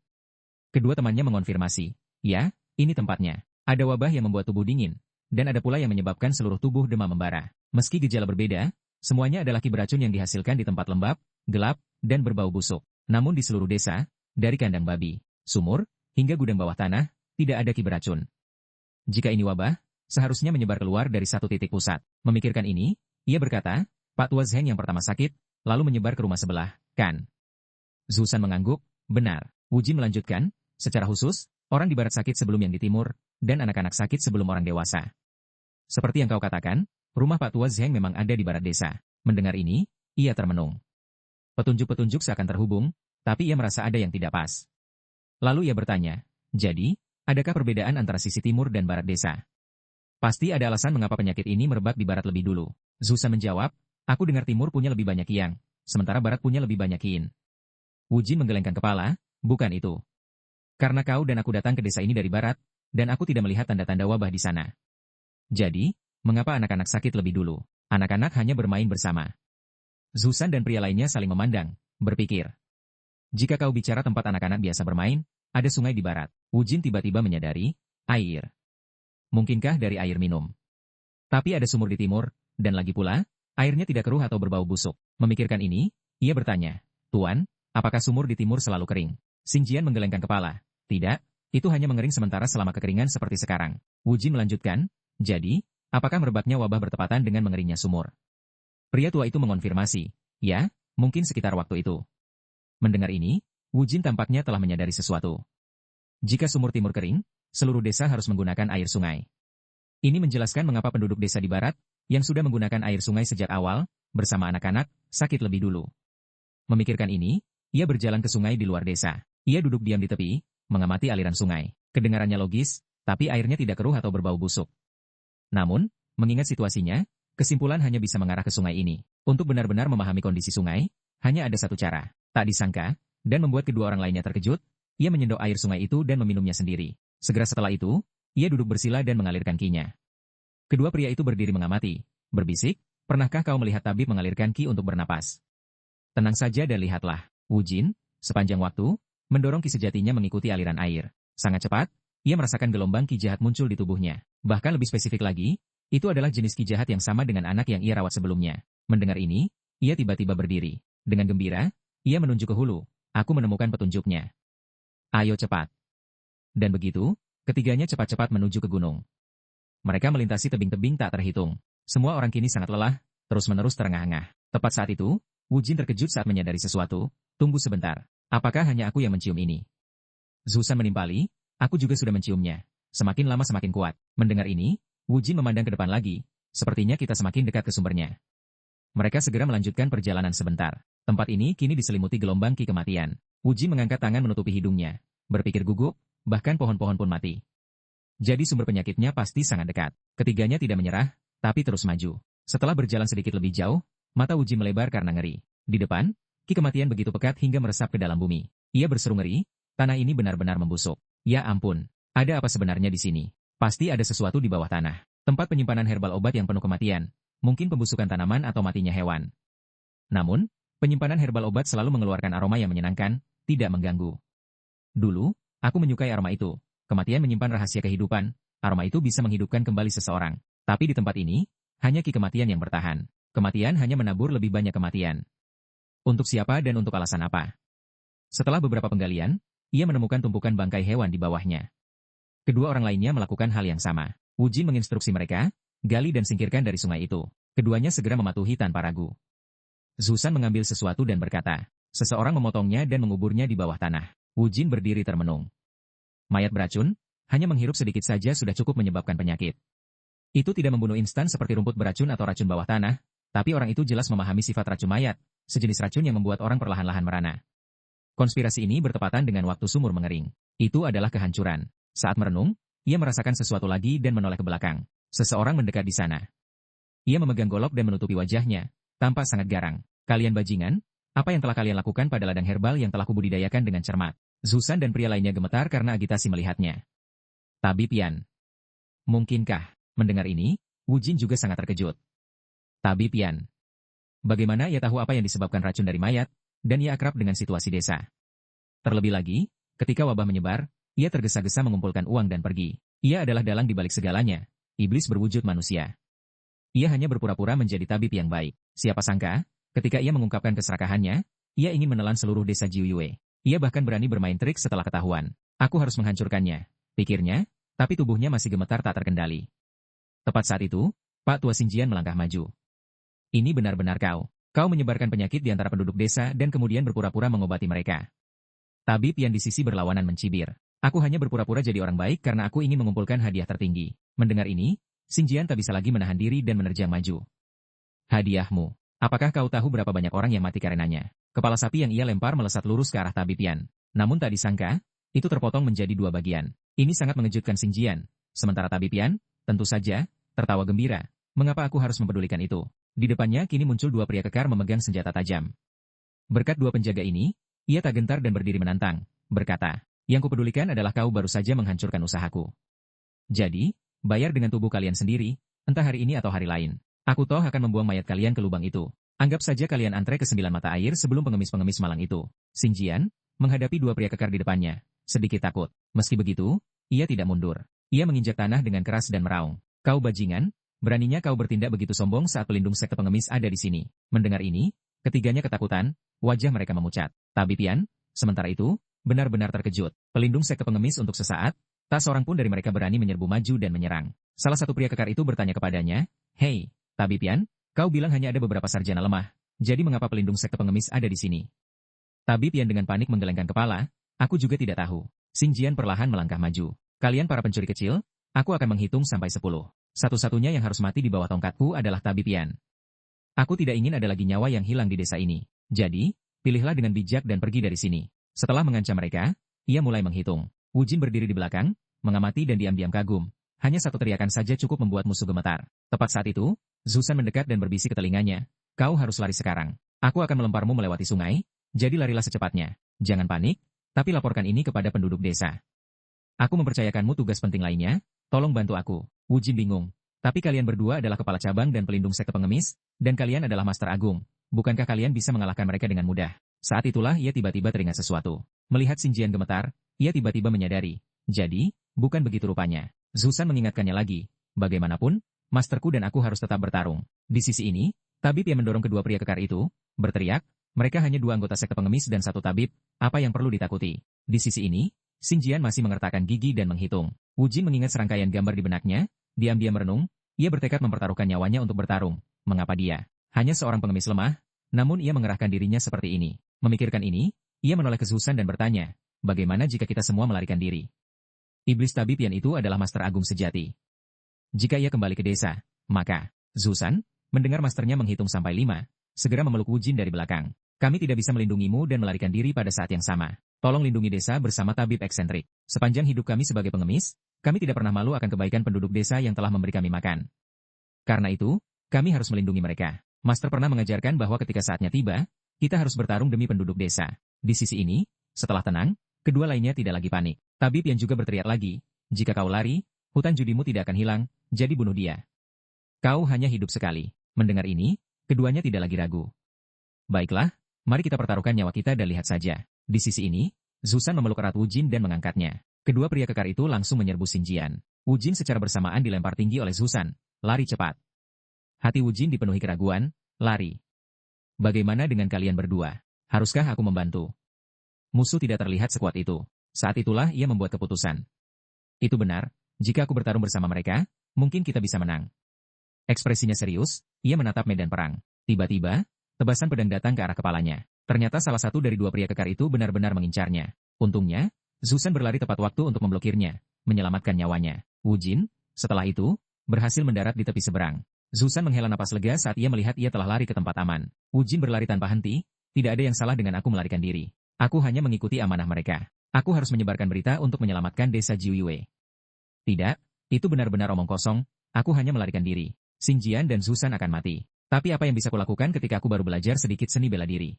Kedua temannya mengonfirmasi. Ya, ini tempatnya. Ada wabah yang membuat tubuh dingin, dan ada pula yang menyebabkan seluruh tubuh demam membara. Meski gejala berbeda, semuanya adalah ki beracun yang dihasilkan di tempat lembab, gelap, dan berbau busuk. Namun di seluruh desa, dari kandang babi, sumur, hingga gudang bawah tanah, tidak ada ki beracun. Jika ini wabah, seharusnya menyebar keluar dari satu titik pusat. Memikirkan ini, ia berkata, Pak Tua Zheng yang pertama sakit, lalu menyebar ke rumah sebelah, kan? Zusan mengangguk, benar. Wu Jin melanjutkan, secara khusus, orang di barat sakit sebelum yang di timur, dan anak-anak sakit sebelum orang dewasa. Seperti yang kau katakan, rumah Pak Tua Zheng memang ada di barat desa. Mendengar ini, ia termenung. Petunjuk-petunjuk seakan terhubung, tapi ia merasa ada yang tidak pas. Lalu ia bertanya, jadi, adakah perbedaan antara sisi timur dan barat desa? Pasti ada alasan mengapa penyakit ini merebak di barat lebih dulu. Zusan menjawab, aku dengar timur punya lebih banyak yang, sementara barat punya lebih banyak yin. Wu Jin menggelengkan kepala, bukan itu. Karena kau dan aku datang ke desa ini dari barat, dan aku tidak melihat tanda-tanda wabah di sana. Jadi, mengapa anak-anak sakit lebih dulu? Anak-anak hanya bermain bersama. Zusan dan pria lainnya saling memandang, berpikir. Jika kau bicara tempat anak-anak biasa bermain, ada sungai di barat. Wu Jin tiba-tiba menyadari, air. Mungkinkah dari air minum? Tapi ada sumur di timur, dan lagi pula, airnya tidak keruh atau berbau busuk. Memikirkan ini, ia bertanya, Tuan, apakah sumur di timur selalu kering? Xinjian menggelengkan kepala. Tidak, itu hanya mengering sementara selama kekeringan seperti sekarang. Wu Jin melanjutkan, jadi, apakah merebaknya wabah bertepatan dengan mengeringnya sumur? Pria tua itu mengonfirmasi, ya, mungkin sekitar waktu itu. Mendengar ini, Wu Jin tampaknya telah menyadari sesuatu. Jika sumur timur kering, seluruh desa harus menggunakan air sungai. Ini menjelaskan mengapa penduduk desa di barat, yang sudah menggunakan air sungai sejak awal, bersama anak-anak, sakit lebih dulu. Memikirkan ini, ia berjalan ke sungai di luar desa. Ia duduk diam di tepi, mengamati aliran sungai. Kedengarannya logis, tapi airnya tidak keruh atau berbau busuk. Namun, mengingat situasinya, kesimpulan hanya bisa mengarah ke sungai ini. Untuk benar-benar memahami kondisi sungai, hanya ada satu cara. Tak disangka, dan membuat kedua orang lainnya terkejut, ia menyendok air sungai itu dan meminumnya sendiri. Segera setelah itu, ia duduk bersila dan mengalirkan kinya. Kedua pria itu berdiri mengamati, berbisik, pernahkah kau melihat tabib mengalirkan ki untuk bernapas? Tenang saja dan lihatlah. Wu Jin, sepanjang waktu, mendorong ki sejatinya mengikuti aliran air. Sangat cepat, ia merasakan gelombang ki jahat muncul di tubuhnya. Bahkan lebih spesifik lagi, itu adalah jenis ki jahat yang sama dengan anak yang ia rawat sebelumnya. Mendengar ini, ia tiba-tiba berdiri. Dengan gembira, ia menuju ke hulu. Aku menemukan petunjuknya. Ayo cepat. Dan begitu, ketiganya cepat-cepat menuju ke gunung. Mereka melintasi tebing-tebing tak terhitung. Semua orang kini sangat lelah, terus-menerus terengah-engah. Tepat saat itu, Wu Jin terkejut saat menyadari sesuatu. Tunggu sebentar. Apakah hanya aku yang mencium ini? Zusan menimpali, aku juga sudah menciumnya. Semakin lama semakin kuat. Mendengar ini, Wu Jin memandang ke depan lagi. Sepertinya kita semakin dekat ke sumbernya. Mereka segera melanjutkan perjalanan sebentar. Tempat ini kini diselimuti gelombang ki kematian. Wu Jin mengangkat tangan menutupi hidungnya. Berpikir gugup, bahkan pohon-pohon pun mati. Jadi sumber penyakitnya pasti sangat dekat. Ketiganya tidak menyerah, tapi terus maju. Setelah berjalan sedikit lebih jauh, mata Wu Jin melebar karena ngeri. Di depan, ki kematian begitu pekat hingga meresap ke dalam bumi. Ia berseru ngeri, tanah ini benar-benar membusuk. Ya ampun, ada apa sebenarnya di sini? Pasti ada sesuatu di bawah tanah. Tempat penyimpanan herbal obat yang penuh kematian. Mungkin pembusukan tanaman atau matinya hewan. Namun, penyimpanan herbal obat selalu mengeluarkan aroma yang menyenangkan, tidak mengganggu. Dulu, aku menyukai aroma itu. Kematian menyimpan rahasia kehidupan. Aroma itu bisa menghidupkan kembali seseorang. Tapi di tempat ini, hanya ki kematian yang bertahan. Kematian hanya menabur lebih banyak kematian. Untuk siapa dan untuk alasan apa? Setelah beberapa penggalian, ia menemukan tumpukan bangkai hewan di bawahnya. Kedua orang lainnya melakukan hal yang sama. Wu Jin menginstruksi mereka, gali dan singkirkan dari sungai itu. Keduanya segera mematuhi tanpa ragu. Zusan mengambil sesuatu dan berkata, seseorang memotongnya dan menguburnya di bawah tanah. Wu Jin berdiri termenung. Mayat beracun, hanya menghirup sedikit saja sudah cukup menyebabkan penyakit. Itu tidak membunuh instan seperti rumput beracun atau racun bawah tanah, tapi orang itu jelas memahami sifat racun mayat, sejenis racun yang membuat orang perlahan-lahan merana. Konspirasi ini bertepatan dengan waktu sumur mengering. Itu adalah kehancuran. Saat merenung, ia merasakan sesuatu lagi dan menoleh ke belakang. Seseorang mendekat di sana. Ia memegang golok dan menutupi wajahnya, tampak sangat garang. Kalian bajingan, apa yang telah kalian lakukan pada ladang herbal yang telah kubudidayakan dengan cermat? Zusan dan pria lainnya gemetar karena agitasi melihatnya. Tabib Yan. Mungkinkah? Mendengar ini, Wu Jin juga sangat terkejut. Tabib Yan. Bagaimana ia tahu apa yang disebabkan racun dari mayat? dan ia akrab dengan situasi desa. Terlebih lagi, ketika wabah menyebar, ia tergesa-gesa mengumpulkan uang dan pergi. Ia adalah dalang di balik segalanya, iblis berwujud manusia. Ia hanya berpura-pura menjadi tabib yang baik. Siapa sangka, ketika ia mengungkapkan keserakahannya, ia ingin menelan seluruh desa Jiuyue. Ia bahkan berani bermain trik setelah ketahuan. Aku harus menghancurkannya, pikirnya, tapi tubuhnya masih gemetar tak terkendali. Tepat saat itu, Pak Tua Xinjian melangkah maju. Ini benar-benar kau. Kau menyebarkan penyakit di antara penduduk desa dan kemudian berpura-pura mengobati mereka. Tabib yang di sisi berlawanan mencibir. Aku hanya berpura-pura jadi orang baik karena aku ingin mengumpulkan hadiah tertinggi. Mendengar ini, Xinjian tak bisa lagi menahan diri dan menerjang maju. Hadiahmu. Apakah kau tahu berapa banyak orang yang mati karenanya? Kepala sapi yang ia lempar melesat lurus ke arah Tabib Yan. Namun tak disangka, itu terpotong menjadi dua bagian. Ini sangat mengejutkan Xinjian. Sementara Tabib Yan, tentu saja, tertawa gembira. Mengapa aku harus mempedulikan itu? Di depannya kini muncul dua pria kekar memegang senjata tajam. Berkat dua penjaga ini, ia tak gentar dan berdiri menantang, berkata, yang kupedulikan adalah kau baru saja menghancurkan usahaku. Jadi, bayar dengan tubuh kalian sendiri, entah hari ini atau hari lain. Aku toh akan membuang mayat kalian ke lubang itu. Anggap saja kalian antre ke 9 mata air sebelum pengemis-pengemis malang itu. Xinjian, menghadapi dua pria kekar di depannya, sedikit takut. Meski begitu, ia tidak mundur. Ia menginjak tanah dengan keras dan meraung. Kau bajingan, beraninya kau bertindak begitu sombong saat pelindung sekte pengemis ada di sini. Mendengar ini, ketiganya ketakutan, wajah mereka memucat. Tabib Yan, sementara itu, benar-benar terkejut. Pelindung sekte pengemis untuk sesaat, tak seorang pun dari mereka berani menyerbu maju dan menyerang. Salah satu pria kekar itu bertanya kepadanya, "Hei, Tabib Yan, kau bilang hanya ada beberapa sarjana lemah, jadi mengapa pelindung sekte pengemis ada di sini?" Tabib Yan dengan panik menggelengkan kepala, "Aku juga tidak tahu." Xinjian perlahan melangkah maju. "Kalian para pencuri kecil, aku akan menghitung sampai 10. Satu-satunya yang harus mati di bawah tongkatku adalah Tabib Yan. Aku tidak ingin ada lagi nyawa yang hilang di desa ini. Jadi, pilihlah dengan bijak dan pergi dari sini." Setelah mengancam mereka, ia mulai menghitung. Wu Jin berdiri di belakang, mengamati dan diam-diam kagum. Hanya satu teriakan saja cukup membuat musuh gemetar. Tepat saat itu, Zusan mendekat dan berbisik ke telinganya, "Kau harus lari sekarang. Aku akan melemparmu melewati sungai, jadi larilah secepatnya. Jangan panik, tapi laporkan ini kepada penduduk desa. Aku mempercayakanmu tugas penting lainnya, tolong bantu aku." Wu Jin bingung. "Tapi kalian berdua adalah kepala cabang dan pelindung sekte pengemis, dan kalian adalah Master Agung. Bukankah kalian bisa mengalahkan mereka dengan mudah?" Saat itulah ia tiba-tiba teringat sesuatu. Melihat Xinjian gemetar, ia tiba-tiba menyadari. Jadi, bukan begitu rupanya. Zusan mengingatkannya lagi. Bagaimanapun, masterku dan aku harus tetap bertarung. Di sisi ini, tabib yang mendorong kedua pria kekar itu, berteriak, mereka hanya dua anggota sekte pengemis dan satu tabib, apa yang perlu ditakuti? Di sisi ini, Xinjian masih mengertakkan gigi dan menghitung. Wu Jin mengingat serangkaian gambar di benaknya, diam-diam merenung, ia bertekad mempertaruhkan nyawanya untuk bertarung. Mengapa dia? Hanya seorang pengemis lemah, namun ia mengerahkan dirinya seperti ini. Memikirkan ini, ia menoleh ke Zusan dan bertanya, bagaimana jika kita semua melarikan diri? Iblis tabib Yan itu adalah Master Agung sejati. Jika ia kembali ke desa, maka, Zusan, mendengar masternya menghitung sampai 5, segera memeluk Wu Jin dari belakang. Kami tidak bisa melindungimu dan melarikan diri pada saat yang sama. Tolong lindungi desa bersama tabib eksentrik. Sepanjang hidup kami sebagai pengemis, kami tidak pernah malu akan kebaikan penduduk desa yang telah memberi kami makan. Karena itu, kami harus melindungi mereka. Master pernah mengajarkan bahwa ketika saatnya tiba, kita harus bertarung demi penduduk desa. Di sisi ini, setelah tenang, kedua lainnya tidak lagi panik. Tabib yang juga berteriak lagi, jika kau lari, hutan judimu tidak akan hilang, jadi bunuh dia. Kau hanya hidup sekali. Mendengar ini, keduanya tidak lagi ragu. Baiklah, mari kita pertaruhkan nyawa kita dan lihat saja. Di sisi ini, Zusan memeluk erat Wu Jin dan mengangkatnya. Kedua pria kekar itu langsung menyerbu Xinjian. Wu Jin secara bersamaan dilempar tinggi oleh Zusan. Lari cepat. Hati Wu Jin dipenuhi keraguan, lari. Bagaimana dengan kalian berdua? Haruskah aku membantu? Musuh tidak terlihat sekuat itu. Saat itulah ia membuat keputusan. Itu benar, jika aku bertarung bersama mereka, mungkin kita bisa menang. Ekspresinya serius, ia menatap medan perang. Tiba-tiba, tebasan pedang datang ke arah kepalanya. Ternyata salah satu dari dua pria kekar itu benar-benar mengincarnya. Untungnya, Zusan berlari tepat waktu untuk memblokirnya, menyelamatkan nyawanya. Wu Jin, setelah itu, berhasil mendarat di tepi seberang. Zusan menghela napas lega saat ia melihat ia telah lari ke tempat aman. Wu Jin berlari tanpa henti, tidak ada yang salah dengan aku melarikan diri. Aku hanya mengikuti amanah mereka. Aku harus menyebarkan berita untuk menyelamatkan desa Jiuyue. Tidak, itu benar-benar omong kosong, aku hanya melarikan diri. Xinjian dan Zusan akan mati. Tapi apa yang bisa kulakukan ketika aku baru belajar sedikit seni bela diri?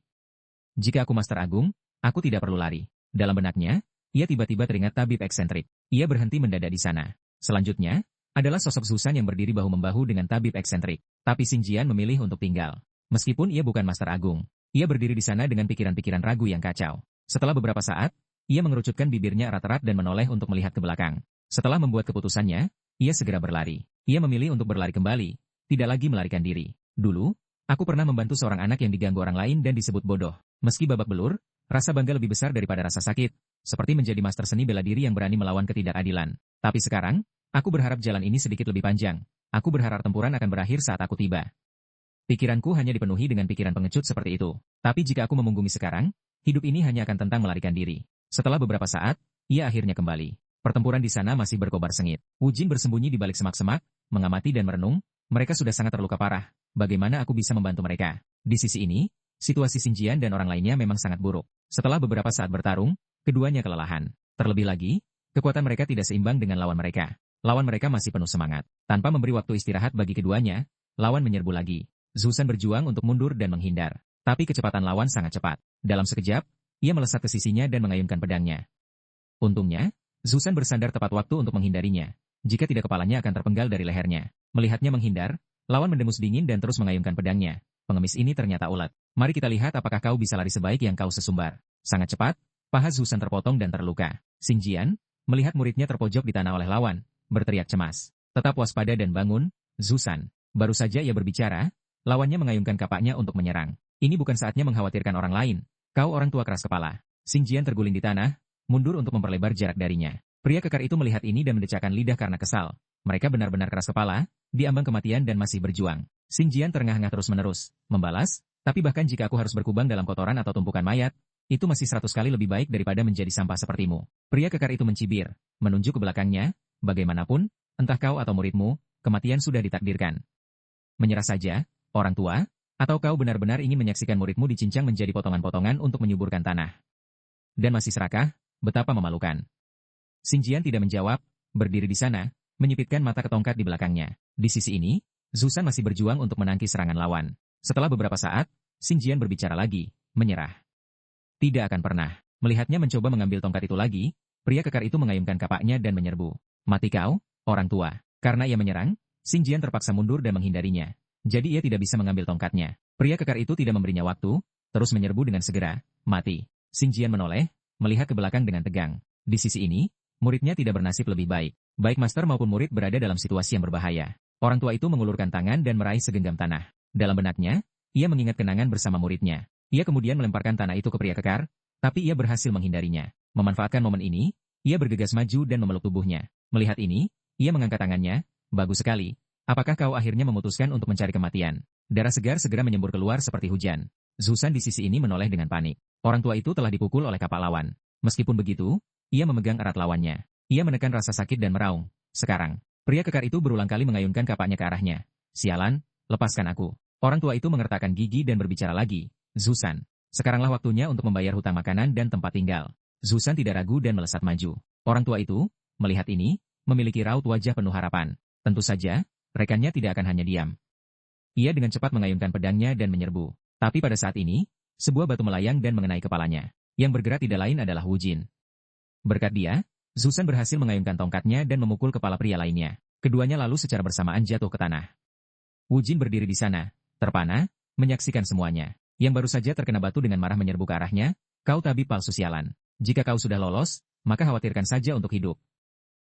Jika aku Master Agung, aku tidak perlu lari. Dalam benaknya, ia tiba-tiba teringat tabib eksentrik. Ia berhenti mendadak di sana. Selanjutnya, adalah sosok Zusan yang berdiri bahu-membahu dengan tabib eksentrik. Tapi Xinjian memilih untuk tinggal. Meskipun ia bukan Master Agung, Ia berdiri di sana dengan pikiran-pikiran ragu yang kacau. Setelah beberapa saat, ia mengerucutkan bibirnya erat-erat dan menoleh untuk melihat ke belakang. Setelah membuat keputusannya, ia segera berlari. Ia memilih untuk berlari kembali, tidak lagi melarikan diri. Dulu, aku pernah membantu seorang anak yang diganggu orang lain dan disebut bodoh. Meski babak belur, rasa bangga lebih besar daripada rasa sakit, seperti menjadi master seni bela diri yang berani melawan ketidakadilan. Tapi sekarang, aku berharap jalan ini sedikit lebih panjang. Aku berharap tempuran akan berakhir saat aku tiba. Pikiranku hanya dipenuhi dengan pikiran pengecut seperti itu. Tapi jika aku memunggungi sekarang, hidup ini hanya akan tentang melarikan diri. Setelah beberapa saat, ia akhirnya kembali. Pertempuran di sana masih berkobar sengit. Wu Jin bersembunyi di balik semak-semak, mengamati dan merenung. Mereka sudah sangat terluka parah. Bagaimana aku bisa membantu mereka? Di sisi ini, situasi Xinjian dan orang lainnya memang sangat buruk. Setelah beberapa saat bertarung, keduanya kelelahan. Terlebih lagi, kekuatan mereka tidak seimbang dengan lawan mereka. Lawan mereka masih penuh semangat. Tanpa memberi waktu istirahat bagi keduanya, lawan menyerbu lagi. Zusan berjuang untuk mundur dan menghindar. Tapi kecepatan lawan sangat cepat. Dalam sekejap, ia melesat ke sisinya dan mengayunkan pedangnya. Untungnya, Zusan bersandar tepat waktu untuk menghindarinya. Jika tidak kepalanya akan terpenggal dari lehernya. Melihatnya menghindar, lawan mendengus dingin dan terus mengayunkan pedangnya. Pengemis ini ternyata ulet. Mari kita lihat apakah kau bisa lari sebaik yang kau sesumbar. Sangat cepat, paha Zusan terpotong dan terluka. Xinjian, melihat muridnya terpojok di tanah oleh lawan, berteriak cemas. Tetap waspada dan bangun, Zusan. Baru saja ia berbicara, lawannya mengayunkan kapaknya untuk menyerang. Ini bukan saatnya mengkhawatirkan orang lain. Kau orang tua keras kepala. Xinjian terguling di tanah, mundur untuk memperlebar jarak darinya. Pria kekar itu melihat ini dan mendecakkan lidah karena kesal. Mereka benar-benar keras kepala, diambang kematian dan masih berjuang. Xinjian terengah-engah terus-menerus, membalas, tapi bahkan jika aku harus berkubang dalam kotoran atau tumpukan mayat, itu masih 100 kali lebih baik daripada menjadi sampah sepertimu. Pria kekar itu mencibir, menunjuk ke belakangnya, bagaimanapun, entah kau atau muridmu, kematian sudah ditakdirkan. Menyerah saja, orang tua, atau kau benar-benar ingin menyaksikan muridmu dicincang menjadi potongan-potongan untuk menyuburkan tanah. Dan masih serakah, betapa memalukan. Xinjian tidak menjawab, berdiri di sana, menyipitkan mata ke tongkat di belakangnya. Di sisi ini, Zusan masih berjuang untuk menangkis serangan lawan. Setelah beberapa saat, Xinjian berbicara lagi, menyerah. Tidak akan pernah. Melihatnya mencoba mengambil tongkat itu lagi, pria kekar itu mengayunkan kapaknya dan menyerbu. Mati kau, orang tua. Karena ia menyerang, Xinjian terpaksa mundur dan menghindarinya. Jadi ia tidak bisa mengambil tongkatnya. Pria kekar itu tidak memberinya waktu, terus menyerbu dengan segera. Mati. Xinjian menoleh, melihat ke belakang dengan tegang. Di sisi ini, muridnya tidak bernasib lebih baik. Baik master maupun murid berada dalam situasi yang berbahaya. Orang tua itu mengulurkan tangan dan meraih segenggam tanah. Dalam benaknya, ia mengingat kenangan bersama muridnya. Ia kemudian melemparkan tanah itu ke pria kekar, tapi ia berhasil menghindarinya. Memanfaatkan momen ini, ia bergegas maju dan memeluk tubuhnya. Melihat ini, ia mengangkat tangannya. Bagus sekali. Apakah kau akhirnya memutuskan untuk mencari kematian? Darah segar segera menyembur keluar seperti hujan. Zusan di sisi ini menoleh dengan panik. Orang tua itu telah dipukul oleh kapak lawan. Meskipun begitu, ia memegang erat lawannya. Ia menekan rasa sakit dan meraung. Sekarang, pria kekar itu berulang kali mengayunkan kapaknya ke arahnya. Sialan, lepaskan aku. Orang tua itu mengertakkan gigi dan berbicara lagi. Zusan, sekaranglah waktunya untuk membayar hutang makanan dan tempat tinggal. Zusan tidak ragu dan melesat maju. Orang tua itu, melihat ini, memiliki raut wajah penuh harapan. Tentu saja, rekannya tidak akan hanya diam. Ia dengan cepat mengayunkan pedangnya dan menyerbu. Tapi pada saat ini, sebuah batu melayang dan mengenai kepalanya. Yang bergerak tidak lain adalah Wu Jin. Berkat dia, Zusan berhasil mengayunkan tongkatnya dan memukul kepala pria lainnya. Keduanya lalu secara bersamaan jatuh ke tanah. Wu Jin berdiri di sana, terpana, menyaksikan semuanya. Yang baru saja terkena batu dengan marah menyerbu ke arahnya, kau tabib palsu sialan. Jika kau sudah lolos, maka khawatirkan saja untuk hidup.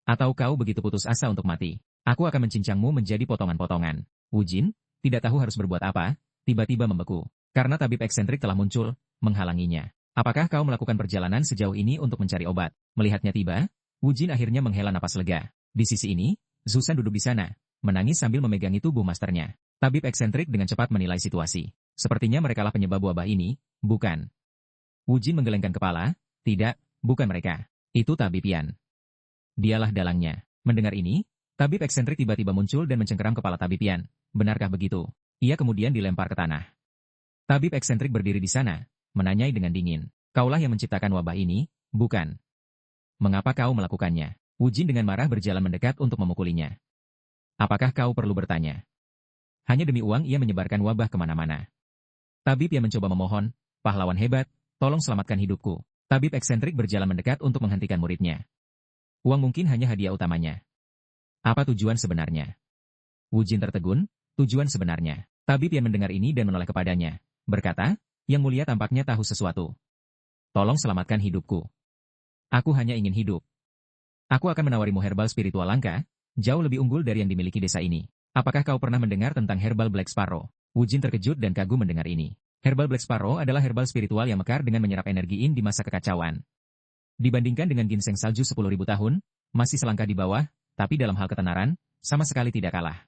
Atau kau begitu putus asa untuk mati. Aku akan mencincangmu menjadi potongan-potongan. Wu Jin, tidak tahu harus berbuat apa, tiba-tiba membeku. Karena tabib eksentrik telah muncul, menghalanginya. Apakah kau melakukan perjalanan sejauh ini untuk mencari obat? Melihatnya tiba, Wu Jin akhirnya menghela napas lega. Di sisi ini, Zusan duduk di sana, menangis sambil memegangi tubuh masternya. Tabib eksentrik dengan cepat menilai situasi. Sepertinya merekalah penyebab wabah ini, bukan? Wu Jin menggelengkan kepala, tidak, bukan mereka. Itu tabib Yan. Dialah dalangnya. Mendengar ini, tabib eksentrik tiba-tiba muncul dan mencengkeram kepala tabib Yan. Benarkah begitu? Ia kemudian dilempar ke tanah. Tabib eksentrik berdiri di sana, menanyai dengan dingin. Kaulah yang menciptakan wabah ini, bukan? Mengapa kau melakukannya? Wu Jin dengan marah berjalan mendekat untuk memukulinya. Apakah kau perlu bertanya? Hanya demi uang ia menyebarkan wabah kemana-mana. Tabib yang mencoba memohon, pahlawan hebat, tolong selamatkan hidupku. Tabib eksentrik berjalan mendekat untuk menghentikan muridnya. Uang mungkin hanya hadiah utamanya. Apa tujuan sebenarnya? Wu Jin tertegun, tujuan sebenarnya. Tabib yang mendengar ini dan menoleh kepadanya, berkata, Yang Mulia tampaknya tahu sesuatu. Tolong selamatkan hidupku. Aku hanya ingin hidup. Aku akan menawarimu herbal spiritual langka, jauh lebih unggul dari yang dimiliki desa ini. Apakah kau pernah mendengar tentang herbal Black Sparrow? Wu Jin terkejut dan kagum mendengar ini. Herbal Black Sparrow adalah herbal spiritual yang mekar dengan menyerap energi yin di masa kekacauan. Dibandingkan dengan ginseng salju 10.000 tahun, masih selangkah di bawah, tapi dalam hal ketenaran, sama sekali tidak kalah.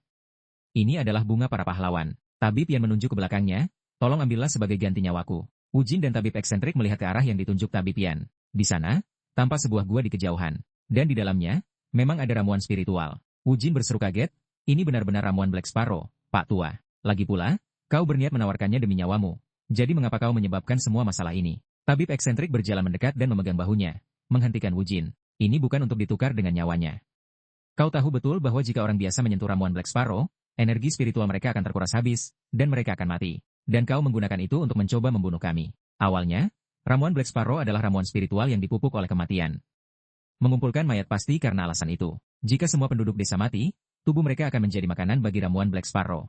Ini adalah bunga para pahlawan. Tabib yang menunjuk ke belakangnya, tolong ambillah sebagai ganti nyawaku. Wu Jin dan tabib eksentrik melihat ke arah yang ditunjuk tabib Yan. Di sana, tampak sebuah gua di kejauhan. Dan di dalamnya, memang ada ramuan spiritual. Wu Jin berseru kaget, ini benar-benar ramuan Black Sparrow, Pak Tua. Lagi pula, kau berniat menawarkannya demi nyawamu. Jadi mengapa kau menyebabkan semua masalah ini? Tabib eksentrik berjalan mendekat dan memegang bahunya, menghentikan Wu Jin. Ini bukan untuk ditukar dengan nyawanya. Kau tahu betul bahwa jika orang biasa menyentuh ramuan Black Sparrow, energi spiritual mereka akan terkuras habis, dan mereka akan mati. Dan kau menggunakan itu untuk mencoba membunuh kami. Awalnya, ramuan Black Sparrow adalah ramuan spiritual yang dipupuk oleh kematian. Mengumpulkan mayat pasti karena alasan itu. Jika semua penduduk desa mati, tubuh mereka akan menjadi makanan bagi ramuan Black Sparrow.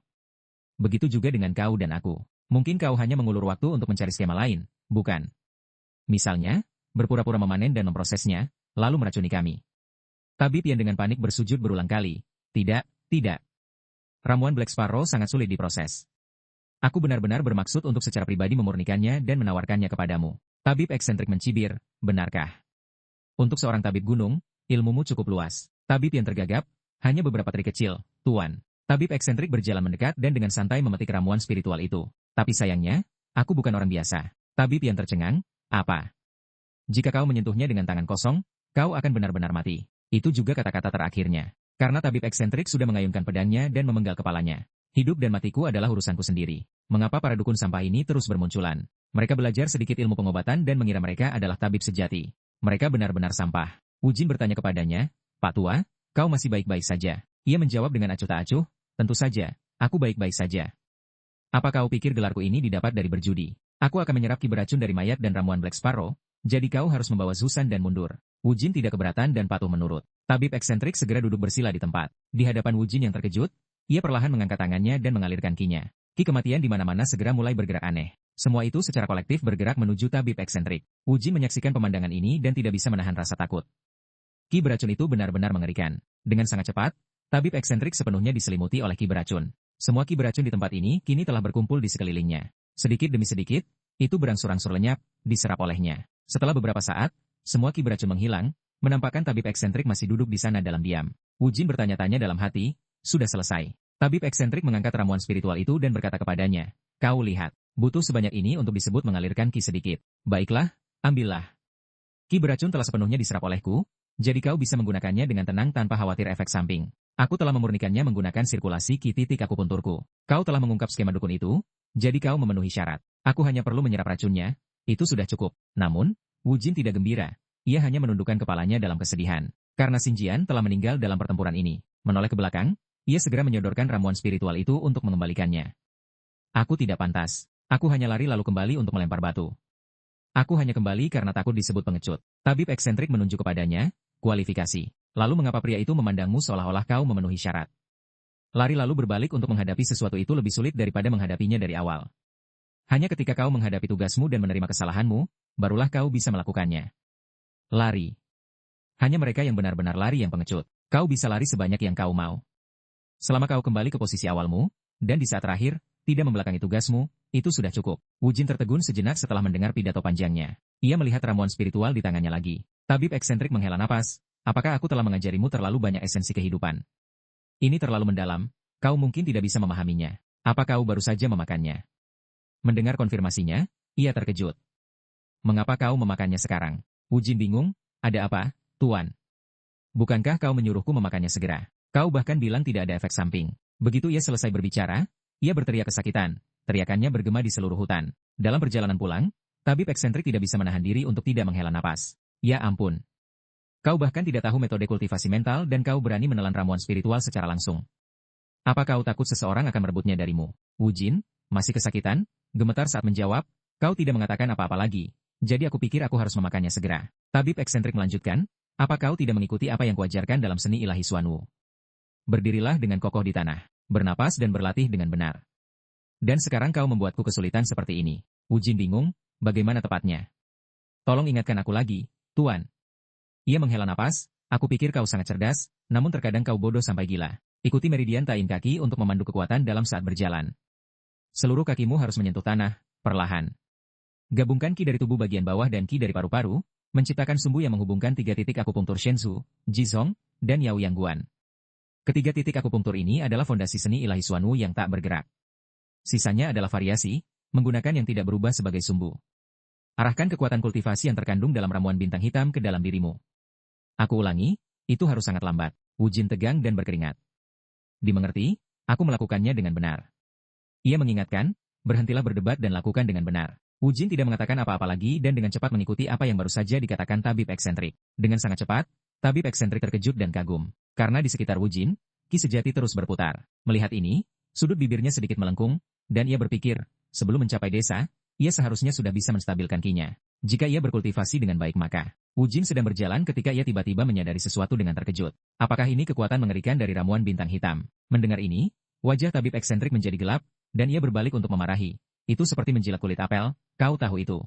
Begitu juga dengan kau dan aku. Mungkin kau hanya mengulur waktu untuk mencari skema lain, bukan? Misalnya, berpura-pura memanen dan memprosesnya, lalu meracuni kami. Tabib yang dengan panik bersujud berulang kali. Tidak, tidak. Ramuan Black Sparrow sangat sulit diproses. Aku benar-benar bermaksud untuk secara pribadi memurnikannya dan menawarkannya kepadamu. Tabib eksentrik mencibir, benarkah? Untuk seorang tabib gunung, ilmumu cukup luas. Tabib yang tergagap, hanya beberapa trik kecil, Tuan. Tabib eksentrik berjalan mendekat dan dengan santai memetik ramuan spiritual itu. Tapi sayangnya, aku bukan orang biasa. Tabib yang tercengang, apa? Jika kau menyentuhnya dengan tangan kosong, kau akan benar-benar mati. Itu juga kata-kata terakhirnya. Karena tabib eksentrik sudah mengayunkan pedangnya dan memenggal kepalanya. Hidup dan matiku adalah urusanku sendiri. Mengapa para dukun sampah ini terus bermunculan? Mereka belajar sedikit ilmu pengobatan dan mengira mereka adalah tabib sejati. Mereka benar-benar sampah. Wu Jin bertanya kepadanya, Pak Tua, kau masih baik-baik saja? Ia menjawab dengan acuh tak acuh, tentu saja, aku baik-baik saja. Apa kau pikir gelarku ini didapat dari berjudi? Aku akan menyerap ki beracun dari mayat dan ramuan Black Sparrow, jadi kau harus membawa Zusan dan mundur. Wu Jin tidak keberatan dan patuh menurut. Tabib eksentrik segera duduk bersila di tempat. Di hadapan Wu Jin yang terkejut, ia perlahan mengangkat tangannya dan mengalirkan kinya. Ki kematian di mana-mana segera mulai bergerak aneh. Semua itu secara kolektif bergerak menuju tabib eksentrik. Wu Jin menyaksikan pemandangan ini dan tidak bisa menahan rasa takut. Ki beracun itu benar-benar mengerikan. Dengan sangat cepat, tabib eksentrik sepenuhnya diselimuti oleh ki beracun. Semua ki beracun di tempat ini kini telah berkumpul di sekelilingnya. Sedikit demi sedikit, itu berangsur-angsur lenyap, diserap olehnya. Setelah beberapa saat, semua ki beracun menghilang, menampakkan tabib eksentrik masih duduk di sana dalam diam. Wu Jin bertanya-tanya dalam hati, sudah selesai. Tabib eksentrik mengangkat ramuan spiritual itu dan berkata kepadanya, kau lihat, butuh sebanyak ini untuk disebut mengalirkan ki sedikit. Baiklah, ambillah. Ki beracun telah sepenuhnya diserap olehku, jadi kau bisa menggunakannya dengan tenang tanpa khawatir efek samping. Aku telah memurnikannya menggunakan sirkulasi ki titik akupunturku. Kau telah mengungkap skema dukun itu, jadi kau memenuhi syarat. Aku hanya perlu menyerap racunnya, itu sudah cukup. Namun, Wu Jin tidak gembira. Ia hanya menundukkan kepalanya dalam kesedihan. Karena Xin Jian telah meninggal dalam pertempuran ini. Menoleh ke belakang, ia segera menyodorkan ramuan spiritual itu untuk mengembalikannya. Aku tidak pantas. Aku hanya lari lalu kembali untuk melempar batu. Aku hanya kembali karena takut disebut pengecut. Tabib eksentrik menunjuk kepadanya, kualifikasi. Lalu mengapa pria itu memandangmu seolah-olah kau memenuhi syarat? Lari lalu berbalik untuk menghadapi sesuatu itu lebih sulit daripada menghadapinya dari awal. Hanya ketika kau menghadapi tugasmu dan menerima kesalahanmu, barulah kau bisa melakukannya. Lari. Hanya mereka yang benar-benar lari yang pengecut. Kau bisa lari sebanyak yang kau mau. Selama kau kembali ke posisi awalmu, dan di saat terakhir, tidak membelakangi tugasmu, itu sudah cukup. Wu Jin tertegun sejenak setelah mendengar pidato panjangnya. Ia melihat ramuan spiritual di tangannya lagi. Tabib eksentrik menghela napas. Apakah aku telah mengajarimu terlalu banyak esensi kehidupan? Ini terlalu mendalam, kau mungkin tidak bisa memahaminya. Apa kau baru saja memakannya? Mendengar konfirmasinya, ia terkejut. Mengapa kau memakannya sekarang? Wu Jin bingung, ada apa, Tuan? Bukankah kau menyuruhku memakannya segera? Kau bahkan bilang tidak ada efek samping. Begitu ia selesai berbicara, ia berteriak kesakitan. Teriakannya bergema di seluruh hutan. Dalam perjalanan pulang, tabib eksentrik tidak bisa menahan diri untuk tidak menghela napas. Ya ampun. Kau bahkan tidak tahu metode kultivasi mental dan kau berani menelan ramuan spiritual secara langsung. Apa kau takut seseorang akan merebutnya darimu? Wu Jin, masih kesakitan, gemetar saat menjawab, kau tidak mengatakan apa-apa lagi. Jadi aku pikir aku harus memakannya segera. Tabib eksentrik melanjutkan, apa kau tidak mengikuti apa yang kuajarkan dalam seni ilahi Xuanwu? Berdirilah dengan kokoh di tanah, bernapas dan berlatih dengan benar. Dan sekarang kau membuatku kesulitan seperti ini. Wu Jin bingung, bagaimana tepatnya? Tolong ingatkan aku lagi, Tuan. Ia menghela napas, aku pikir kau sangat cerdas, namun terkadang kau bodoh sampai gila. Ikuti meridian tain kaki untuk memandu kekuatan dalam saat berjalan. Seluruh kakimu harus menyentuh tanah, perlahan. Gabungkan Qi dari tubuh bagian bawah dan Qi dari paru-paru, menciptakan sumbu yang menghubungkan 3 titik akupunktur Shenzhou, Jizong, dan Yao Yang Guan. Ketiga titik akupunktur ini adalah fondasi seni ilahi Xuanwu yang tak bergerak. Sisanya adalah variasi, menggunakan yang tidak berubah sebagai sumbu. Arahkan kekuatan kultivasi yang terkandung dalam ramuan bintang hitam ke dalam dirimu. Aku ulangi, itu harus sangat lambat. Wu Jin tegang dan berkeringat. Dimengerti, aku melakukannya dengan benar. Ia mengingatkan, berhentilah berdebat dan lakukan dengan benar. Wu Jin tidak mengatakan apa-apa lagi dan dengan cepat mengikuti apa yang baru saja dikatakan tabib eksentrik. Dengan sangat cepat, tabib eksentrik terkejut dan kagum. Karena di sekitar Wu Jin, Qi sejati terus berputar. Melihat ini, sudut bibirnya sedikit melengkung, dan ia berpikir, sebelum mencapai desa, ia seharusnya sudah bisa menstabilkan Qi-nya. Jika ia berkultivasi dengan baik maka, Wu Jin sedang berjalan ketika ia tiba-tiba menyadari sesuatu dengan terkejut. Apakah ini kekuatan mengerikan dari ramuan bintang hitam? Mendengar ini, wajah tabib eksentrik menjadi gelap, dan ia berbalik untuk memarahi. Itu seperti menjilat kulit apel, kau tahu itu.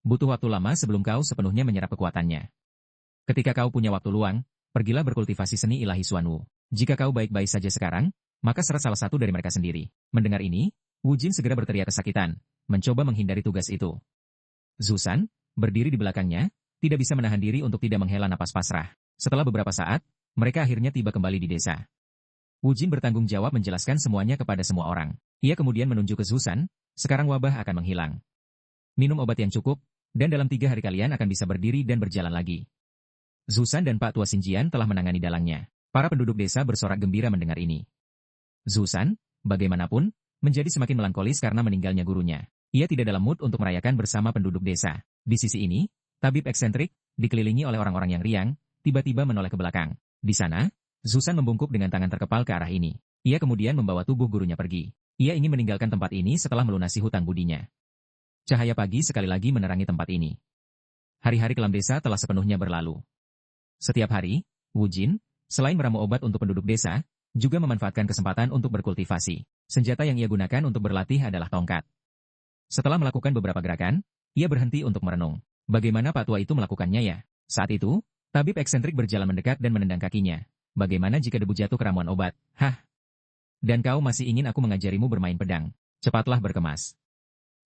Butuh waktu lama sebelum kau sepenuhnya menyerap kekuatannya. Ketika kau punya waktu luang, pergilah berkultivasi seni ilahi Xuanwu. Jika kau baik-baik saja sekarang, maka serah salah satu dari mereka sendiri. Mendengar ini, Wu Jin segera berteriak kesakitan, mencoba menghindari tugas itu. Zusan, berdiri di belakangnya, tidak bisa menahan diri untuk tidak menghela napas pasrah. Setelah beberapa saat, mereka akhirnya tiba kembali di desa. Wu Jin bertanggung jawab menjelaskan semuanya kepada semua orang. Ia kemudian menunjuk ke Zusan, sekarang wabah akan menghilang. Minum obat yang cukup, dan dalam 3 hari kalian akan bisa berdiri dan berjalan lagi. Zusan dan Pak Tua Xinjian telah menangani dalangnya. Para penduduk desa bersorak gembira mendengar ini. Zusan, bagaimanapun, menjadi semakin melankolis karena meninggalnya gurunya. Ia tidak dalam mood untuk merayakan bersama penduduk desa. Di sisi ini, tabib eksentrik, dikelilingi oleh orang-orang yang riang, tiba-tiba menoleh ke belakang. Di sana, Zusan membungkuk dengan tangan terkepal ke arah ini. Ia kemudian membawa tubuh gurunya pergi. Ia ingin meninggalkan tempat ini setelah melunasi hutang budinya. Cahaya pagi sekali lagi menerangi tempat ini. Hari-hari kelam desa telah sepenuhnya berlalu. Setiap hari, Wu Jin, selain meramu obat untuk penduduk desa, juga memanfaatkan kesempatan untuk berkultivasi. Senjata yang ia gunakan untuk berlatih adalah tongkat. Setelah melakukan beberapa gerakan, ia berhenti untuk merenung. Bagaimana Pak Tua itu melakukannya ya? Saat itu, tabib eksentrik berjalan mendekat dan menendang kakinya. Bagaimana jika debu jatuh ke ramuan obat? Hah? Dan kau masih ingin aku mengajarimu bermain pedang? Cepatlah berkemas.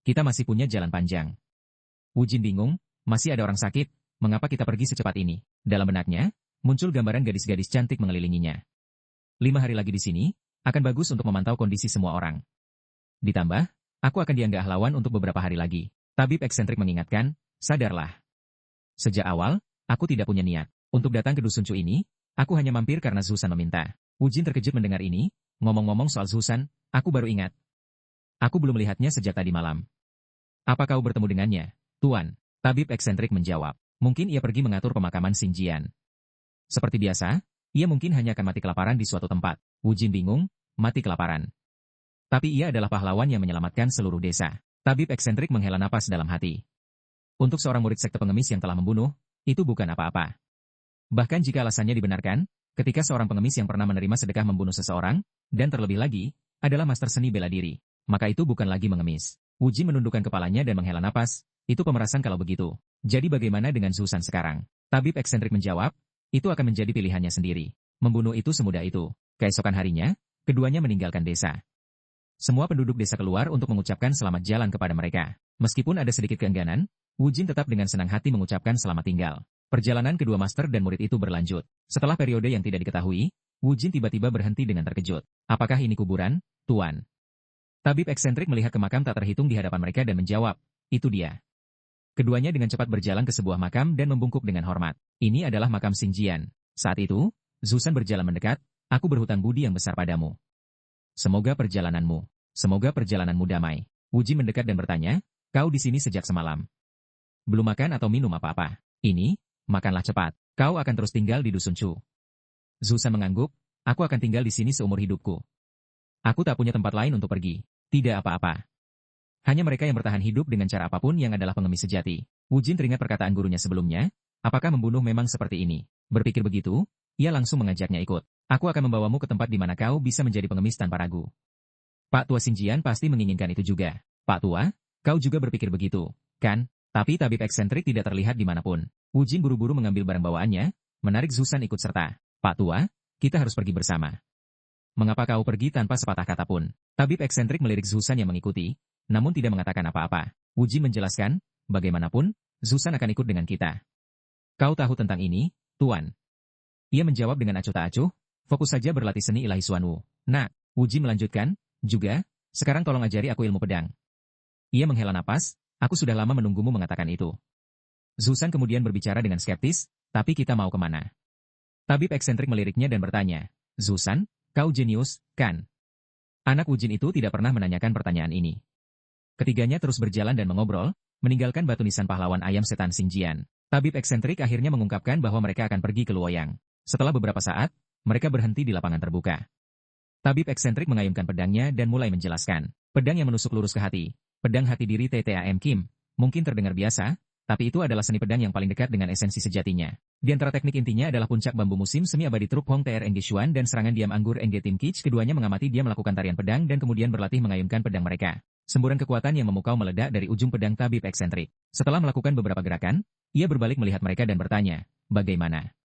Kita masih punya jalan panjang. Wu Jin bingung, masih ada orang sakit, mengapa kita pergi secepat ini? Dalam benaknya, muncul gambaran gadis-gadis cantik mengelilinginya. 5 hari lagi di sini, akan bagus untuk memantau kondisi semua orang. Ditambah, aku akan dianggap lawan untuk beberapa hari lagi. Tabib eksentrik mengingatkan, sadarlah. Sejak awal, aku tidak punya niat untuk datang ke dusun Cu ini, aku hanya mampir karena Zusan meminta. Wu Jin terkejut mendengar ini, ngomong-ngomong soal Zusan, aku baru ingat. Aku belum melihatnya sejak tadi malam. Apa kau bertemu dengannya, Tuan? Tabib eksentrik menjawab. Mungkin ia pergi mengatur pemakaman Xinjian. Seperti biasa, ia mungkin hanya akan mati kelaparan di suatu tempat. Wu Jin bingung, mati kelaparan. Tapi ia adalah pahlawan yang menyelamatkan seluruh desa. Tabib eksentrik menghela napas dalam hati. Untuk seorang murid sekte pengemis yang telah membunuh, itu bukan apa-apa. Bahkan jika alasannya dibenarkan, ketika seorang pengemis yang pernah menerima sedekah membunuh seseorang, dan terlebih lagi, adalah master seni bela diri, maka itu bukan lagi mengemis. Wu Jin menundukkan kepalanya dan menghela napas, itu pemerasan kalau begitu. Jadi bagaimana dengan Zusan sekarang? Tabib eksentrik menjawab, itu akan menjadi pilihannya sendiri. Membunuh itu semudah itu. Keesokan harinya, keduanya meninggalkan desa. Semua penduduk desa keluar untuk mengucapkan selamat jalan kepada mereka. Meskipun ada sedikit keengganan, Wu Jin tetap dengan senang hati mengucapkan selamat tinggal. Perjalanan kedua master dan murid itu berlanjut. Setelah periode yang tidak diketahui, Wu Jin tiba-tiba berhenti dengan terkejut. Apakah ini kuburan, Tuan? Tabib eksentrik melihat ke makam tak terhitung di hadapan mereka dan menjawab, itu dia. Keduanya dengan cepat berjalan ke sebuah makam dan membungkuk dengan hormat. Ini adalah makam Xinjian. Saat itu, Zusan berjalan mendekat, aku berhutang budi yang besar padamu. Semoga perjalananmu damai. Wu Jin mendekat dan bertanya, kau di sini sejak semalam. Belum makan atau minum apa-apa. Ini, makanlah cepat. Kau akan terus tinggal di dusun Cu. Zusan mengangguk, aku akan tinggal di sini seumur hidupku. Aku tak punya tempat lain untuk pergi. Tidak apa-apa. Hanya mereka yang bertahan hidup dengan cara apapun yang adalah pengemis sejati. Wu Jin teringat perkataan gurunya sebelumnya, apakah membunuh memang seperti ini? Berpikir begitu, ia langsung mengajaknya ikut. Aku akan membawamu ke tempat di mana kau bisa menjadi pengemis tanpa ragu. Pak Tua Xinjian pasti menginginkan itu juga. Pak Tua, Kau juga berpikir begitu, kan? Tapi tabib eksentrik tidak terlihat dimanapun. Wu Jin buru-buru mengambil barang bawaannya, menarik Zusan ikut serta. Pak tua, kita harus pergi bersama. Mengapa kau pergi tanpa sepatah kata pun? Tabib eksentrik melirik Zusan yang mengikuti, namun tidak mengatakan apa-apa. Wu Jin menjelaskan, bagaimanapun, Zusan akan ikut dengan kita. Kau tahu tentang ini, Tuan? Ia menjawab dengan acuh tak acuh, fokus saja berlatih seni ilahi Xuan Wu. Nah, Wu Jin melanjutkan, juga, sekarang tolong ajari aku ilmu pedang. Ia menghela napas, aku sudah lama menunggumu mengatakan itu. Zusan kemudian berbicara dengan skeptis, tapi kita mau kemana? Tabib eksentrik meliriknya dan bertanya, Zusan, kau jenius, kan? Anak Wu Jin itu tidak pernah menanyakan pertanyaan ini. Ketiganya terus berjalan dan mengobrol, meninggalkan batu nisan pahlawan ayam setan Xingjian. Tabib eksentrik akhirnya mengungkapkan bahwa mereka akan pergi ke Luoyang. Setelah beberapa saat, mereka berhenti di lapangan terbuka. Tabib eksentrik mengayunkan pedangnya dan mulai menjelaskan. Pedang yang menusuk lurus ke hati. Pedang hati diri TTAM Kim. Mungkin terdengar biasa, tapi itu adalah seni pedang yang paling dekat dengan esensi sejatinya. Di antara teknik intinya adalah puncak bambu musim semi abadi truk Hong TRNG Xuan dan serangan diam anggur NG Tim Kich. Keduanya mengamati dia melakukan tarian pedang dan kemudian berlatih mengayunkan pedang mereka. Semburan kekuatan yang memukau meledak dari ujung pedang tabib eksentrik. Setelah melakukan beberapa gerakan, ia berbalik melihat mereka dan bertanya, bagaimana?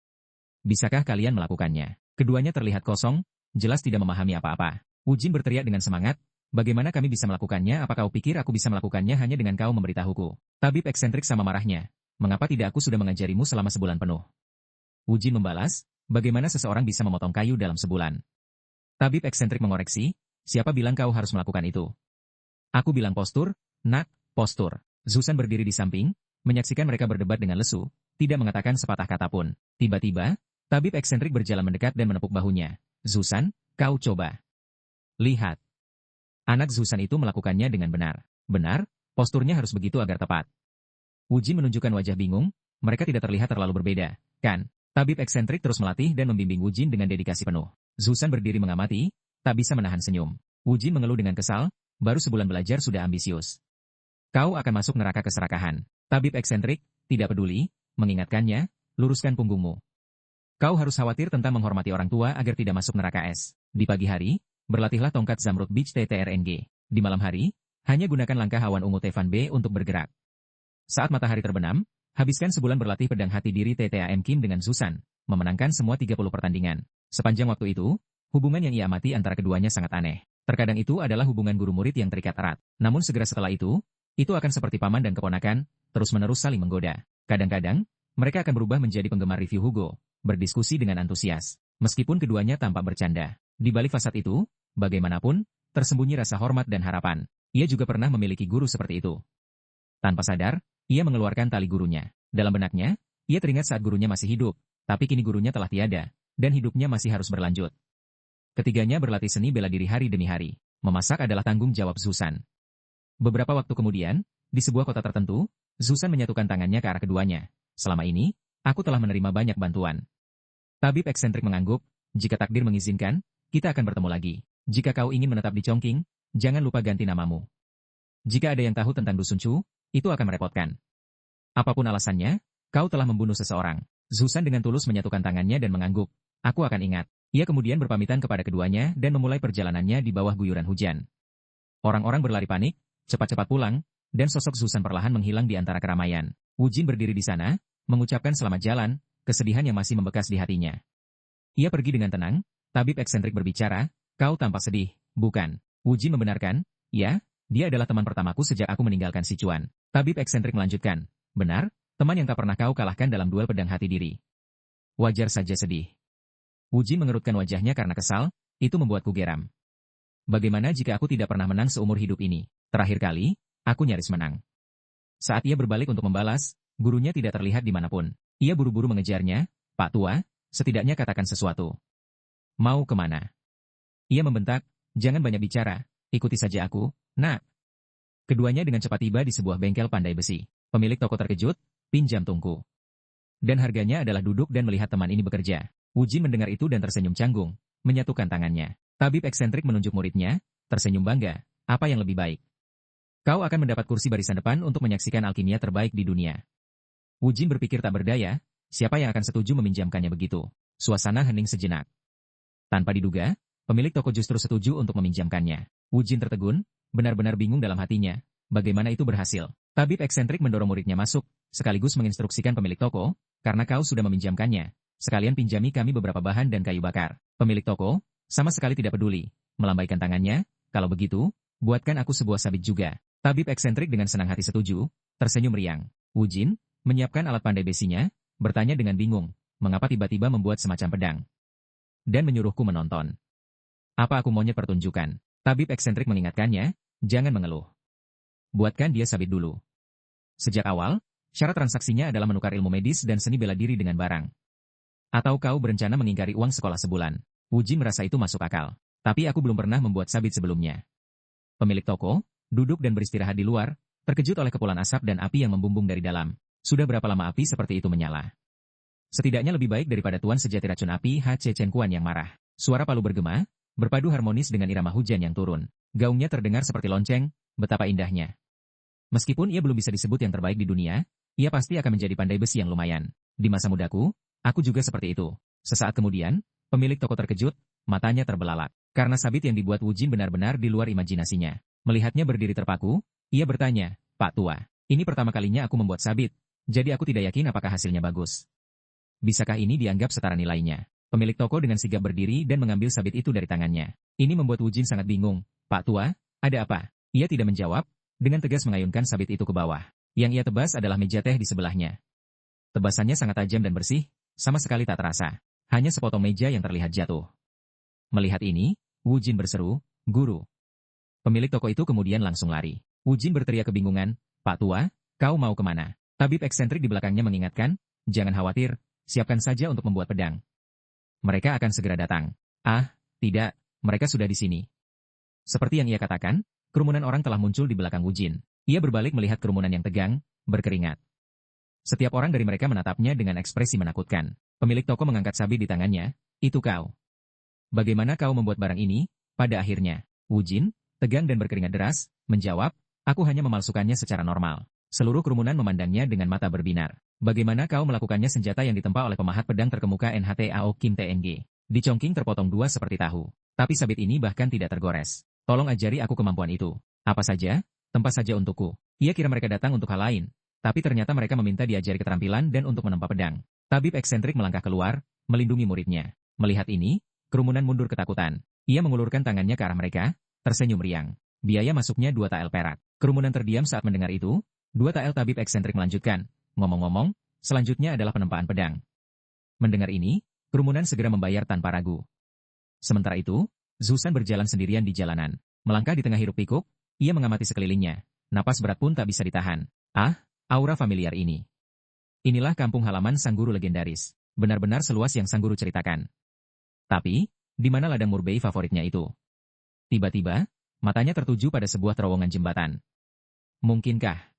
Bisakah kalian melakukannya? Keduanya terlihat kosong, jelas tidak memahami apa-apa. Wu Jin berteriak dengan semangat, bagaimana kami bisa melakukannya? Apa kau pikir aku bisa melakukannya hanya dengan kau memberitahuku? Tabib eksentrik sama marahnya, mengapa tidak aku sudah mengajarimu selama sebulan penuh? Wu Jin membalas, bagaimana seseorang bisa memotong kayu dalam sebulan? Tabib eksentrik mengoreksi, siapa bilang kau harus melakukan itu? Aku bilang postur, nak, postur. Zusan berdiri di samping, menyaksikan mereka berdebat dengan lesu, tidak mengatakan sepatah kata pun. Tiba-tiba, tabib eksentrik berjalan mendekat dan menepuk bahunya. Zusan, kau coba. Lihat. Anak Zusan itu melakukannya dengan benar. Benar, posturnya harus begitu agar tepat. Wu Jin menunjukkan wajah bingung, mereka tidak terlihat terlalu berbeda, kan? Tabib eksentrik terus melatih dan membimbing Wu Jin dengan dedikasi penuh. Zusan berdiri mengamati, tak bisa menahan senyum. Wu Jin mengeluh dengan kesal, baru sebulan belajar sudah ambisius. Kau akan masuk neraka keserakahan. Tabib eksentrik, tidak peduli, mengingatkannya, luruskan punggungmu. Kau harus khawatir tentang menghormati orang tua agar tidak masuk neraka es. Di pagi hari, berlatihlah tongkat Zamrud Beach TTRNG. Di malam hari, hanya gunakan langkah awan ungu Tevan B untuk bergerak. Saat matahari terbenam, habiskan sebulan berlatih pedang hati diri TTAM Kim dengan Zusan, memenangkan semua 30 pertandingan. Sepanjang waktu itu, hubungan yang ia amati antara keduanya sangat aneh. Terkadang itu adalah hubungan guru-murid yang terikat erat. Namun segera setelah itu akan seperti paman dan keponakan, terus-menerus saling menggoda. Kadang-kadang, mereka akan berubah menjadi penggemar review Hugo, berdiskusi dengan antusias. Meskipun keduanya tampak bercanda. Di balik fasad itu, bagaimanapun, tersembunyi rasa hormat dan harapan. Ia juga pernah memiliki guru seperti itu. Tanpa sadar, ia mengeluarkan tali gurunya. Dalam benaknya, ia teringat saat gurunya masih hidup, tapi kini gurunya telah tiada, dan hidupnya masih harus berlanjut. Ketiganya berlatih seni bela diri hari demi hari. Memasak adalah tanggung jawab Zusan. Beberapa waktu kemudian, di sebuah kota tertentu, Zusan menyatukan tangannya ke arah keduanya. Selama ini, aku telah menerima banyak bantuan. Tabib eksentrik mengangguk, jika takdir mengizinkan, kita akan bertemu lagi. Jika kau ingin menetap di Chongqing, jangan lupa ganti namamu. Jika ada yang tahu tentang Dusun Chu, itu akan merepotkan. Apapun alasannya, kau telah membunuh seseorang. Zusan dengan tulus menyatukan tangannya dan mengangguk. Aku akan ingat. Ia kemudian berpamitan kepada keduanya dan memulai perjalanannya di bawah guyuran hujan. Orang-orang berlari panik, cepat-cepat pulang, dan sosok Zusan perlahan menghilang di antara keramaian. Wu Jin berdiri di sana, mengucapkan selamat jalan, kesedihan yang masih membekas di hatinya. Ia pergi dengan tenang, tabib eksentrik berbicara, kau tampak sedih, bukan? Wu Jin membenarkan, ya, dia adalah teman pertamaku sejak aku meninggalkan Sichuan. Tabib eksentrik melanjutkan, benar, teman yang tak pernah kau kalahkan dalam duel pedang hati diri. Wajar saja sedih. Wu Jin mengerutkan wajahnya karena kesal, itu membuatku geram. Bagaimana jika aku tidak pernah menang seumur hidup ini? Terakhir kali, aku nyaris menang. Saat ia berbalik untuk membalas, gurunya tidak terlihat dimanapun. Ia buru-buru mengejarnya, Pak Tua, setidaknya katakan sesuatu. Mau kemana? Ia membentak, jangan banyak bicara, ikuti saja aku, nak. Keduanya dengan cepat tiba di sebuah bengkel pandai besi. Pemilik toko terkejut, pinjam tungku. Dan harganya adalah duduk dan melihat teman ini bekerja. Wu Jin mendengar itu dan tersenyum canggung, menyatukan tangannya. Tabib eksentrik menunjuk muridnya, tersenyum bangga, apa yang lebih baik? Kau akan mendapat kursi barisan depan untuk menyaksikan alkimia terbaik di dunia. Wu Jin berpikir tak berdaya, siapa yang akan setuju meminjamkannya begitu? Suasana hening sejenak. Tanpa diduga, pemilik toko justru setuju untuk meminjamkannya. Wu Jin tertegun, benar-benar bingung dalam hatinya, bagaimana itu berhasil? Tabib eksentrik mendorong muridnya masuk, sekaligus menginstruksikan pemilik toko, karena kau sudah meminjamkannya, sekalian pinjami kami beberapa bahan dan kayu bakar. Pemilik toko, sama sekali tidak peduli, melambaikan tangannya, kalau begitu, buatkan aku sebuah sabit juga. Tabib eksentrik dengan senang hati setuju, tersenyum riang. Wu Jin, menyiapkan alat pandai besinya, bertanya dengan bingung, mengapa tiba-tiba membuat semacam pedang. Dan menyuruhku menonton. Apa aku monyet pertunjukan? Tabib eksentrik mengingatkannya, jangan mengeluh. Buatkan dia sabit dulu. Sejak awal, syarat transaksinya adalah menukar ilmu medis dan seni bela diri dengan barang. Atau kau berencana mengingkari uang sekolah sebulan? Wu Jin merasa itu masuk akal. Tapi aku belum pernah membuat sabit sebelumnya. Pemilik toko, duduk dan beristirahat di luar, terkejut oleh kepulan asap dan api yang membumbung dari dalam. Sudah berapa lama api seperti itu menyala? Setidaknya lebih baik daripada tuan sejati racun api H.C. Chen Kuan yang marah. Suara palu bergema, berpadu harmonis dengan irama hujan yang turun. Gaungnya terdengar seperti lonceng, betapa indahnya. Meskipun ia belum bisa disebut yang terbaik di dunia, ia pasti akan menjadi pandai besi yang lumayan. Di masa mudaku, aku juga seperti itu. Sesaat kemudian, pemilik toko terkejut, matanya terbelalak. Karena sabit yang dibuat Wu Jin benar-benar di luar imajinasinya. Melihatnya berdiri terpaku, ia bertanya, Pak Tua, ini pertama kalinya aku membuat sabit, jadi aku tidak yakin apakah hasilnya bagus. Bisakah ini dianggap setara nilainya? Pemilik toko dengan sigap berdiri dan mengambil sabit itu dari tangannya. Ini membuat Wu Jin sangat bingung. Pak Tua, ada apa? Ia tidak menjawab, dengan tegas mengayunkan sabit itu ke bawah. Yang ia tebas adalah meja teh di sebelahnya. Tebasannya sangat tajam dan bersih, sama sekali tak terasa. Hanya sepotong meja yang terlihat jatuh. Melihat ini, Wu Jin berseru, Guru. Pemilik toko itu kemudian langsung lari. Wu Jin berteriak kebingungan, Pak Tua, kau mau kemana? Tabib eksentrik di belakangnya mengingatkan, jangan khawatir, siapkan saja untuk membuat pedang. Mereka akan segera datang. Ah, tidak, mereka sudah di sini. Seperti yang ia katakan, kerumunan orang telah muncul di belakang Wu Jin. Ia berbalik melihat kerumunan yang tegang, berkeringat. Setiap orang dari mereka menatapnya dengan ekspresi menakutkan. Pemilik toko mengangkat sabit di tangannya, itu kau. Bagaimana kau membuat barang ini? Pada akhirnya, Wu Jin, tegang dan berkeringat deras, menjawab, aku hanya memalsukannya secara normal. Seluruh kerumunan memandangnya dengan mata berbinar. Bagaimana kau melakukannya? Senjata yang ditempa oleh pemahat pedang terkemuka NHTAO Kim TNG. Di Chongqing terpotong dua seperti tahu. Tapi sabit ini bahkan tidak tergores. Tolong ajari aku kemampuan itu. Apa saja? Tempa saja untukku. Ia kira mereka datang untuk hal lain. Tapi ternyata mereka meminta diajari keterampilan dan untuk menempa pedang. Tabib eksentrik melangkah keluar, melindungi muridnya. Melihat ini, kerumunan mundur ketakutan. Ia mengulurkan tangannya ke arah mereka, tersenyum riang. Biaya masuknya 2 tael perak. Kerumunan terdiam saat mendengar itu. 2 tael. Tabib eksentrik melanjutkan. Ngomong-ngomong, selanjutnya adalah penempaan pedang. Mendengar ini, kerumunan segera membayar tanpa ragu. Sementara itu, Zusan berjalan sendirian di jalanan. Melangkah di tengah hiruk-pikuk, ia mengamati sekelilingnya. Napas berat pun tak bisa ditahan. Ah, aura familiar ini. Inilah kampung halaman sang guru legendaris. Benar-benar seluas yang sang guru ceritakan. Tapi, di mana ladang murbei favoritnya itu? Tiba-tiba, matanya tertuju pada sebuah terowongan jembatan. Mungkinkah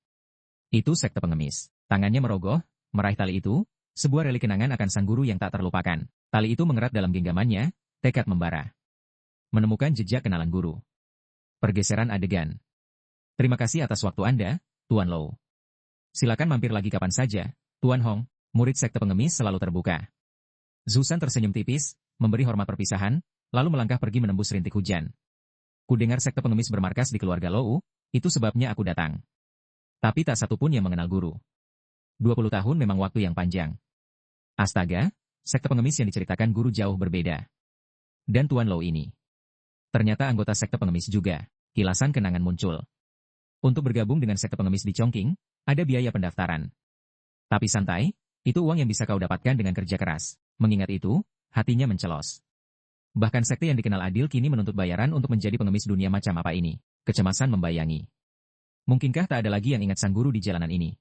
itu sekte pengemis? Tangannya merogoh, meraih tali itu, sebuah relik kenangan akan sang guru yang tak terlupakan. Tali itu mengerat dalam genggamannya, tekad membara. Menemukan jejak kenalan guru. Pergeseran adegan. Terima kasih atas waktu Anda, Tuan Low. Silakan mampir lagi kapan saja, Tuan Hong. Murid sekte pengemis selalu terbuka. Zusan tersenyum tipis, memberi hormat perpisahan, lalu melangkah pergi menembus rintik hujan. Kudengar sekte pengemis bermarkas di keluarga Lou, itu sebabnya aku datang. Tapi tak satu pun yang mengenal guru. 20 tahun memang waktu yang panjang. Astaga, sekte pengemis yang diceritakan guru jauh berbeda. Dan Tuan Lou ini. Ternyata anggota sekte pengemis juga. Kilasan kenangan muncul. Untuk bergabung dengan sekte pengemis di Chongqing, ada biaya pendaftaran. Tapi santai, itu uang yang bisa kau dapatkan dengan kerja keras. Mengingat itu, hatinya mencelos. Bahkan sekte yang dikenal adil kini menuntut bayaran untuk menjadi pengemis dunia macam apa ini. Kecemasan membayangi. Mungkinkah tak ada lagi yang ingat sang guru di jalanan ini?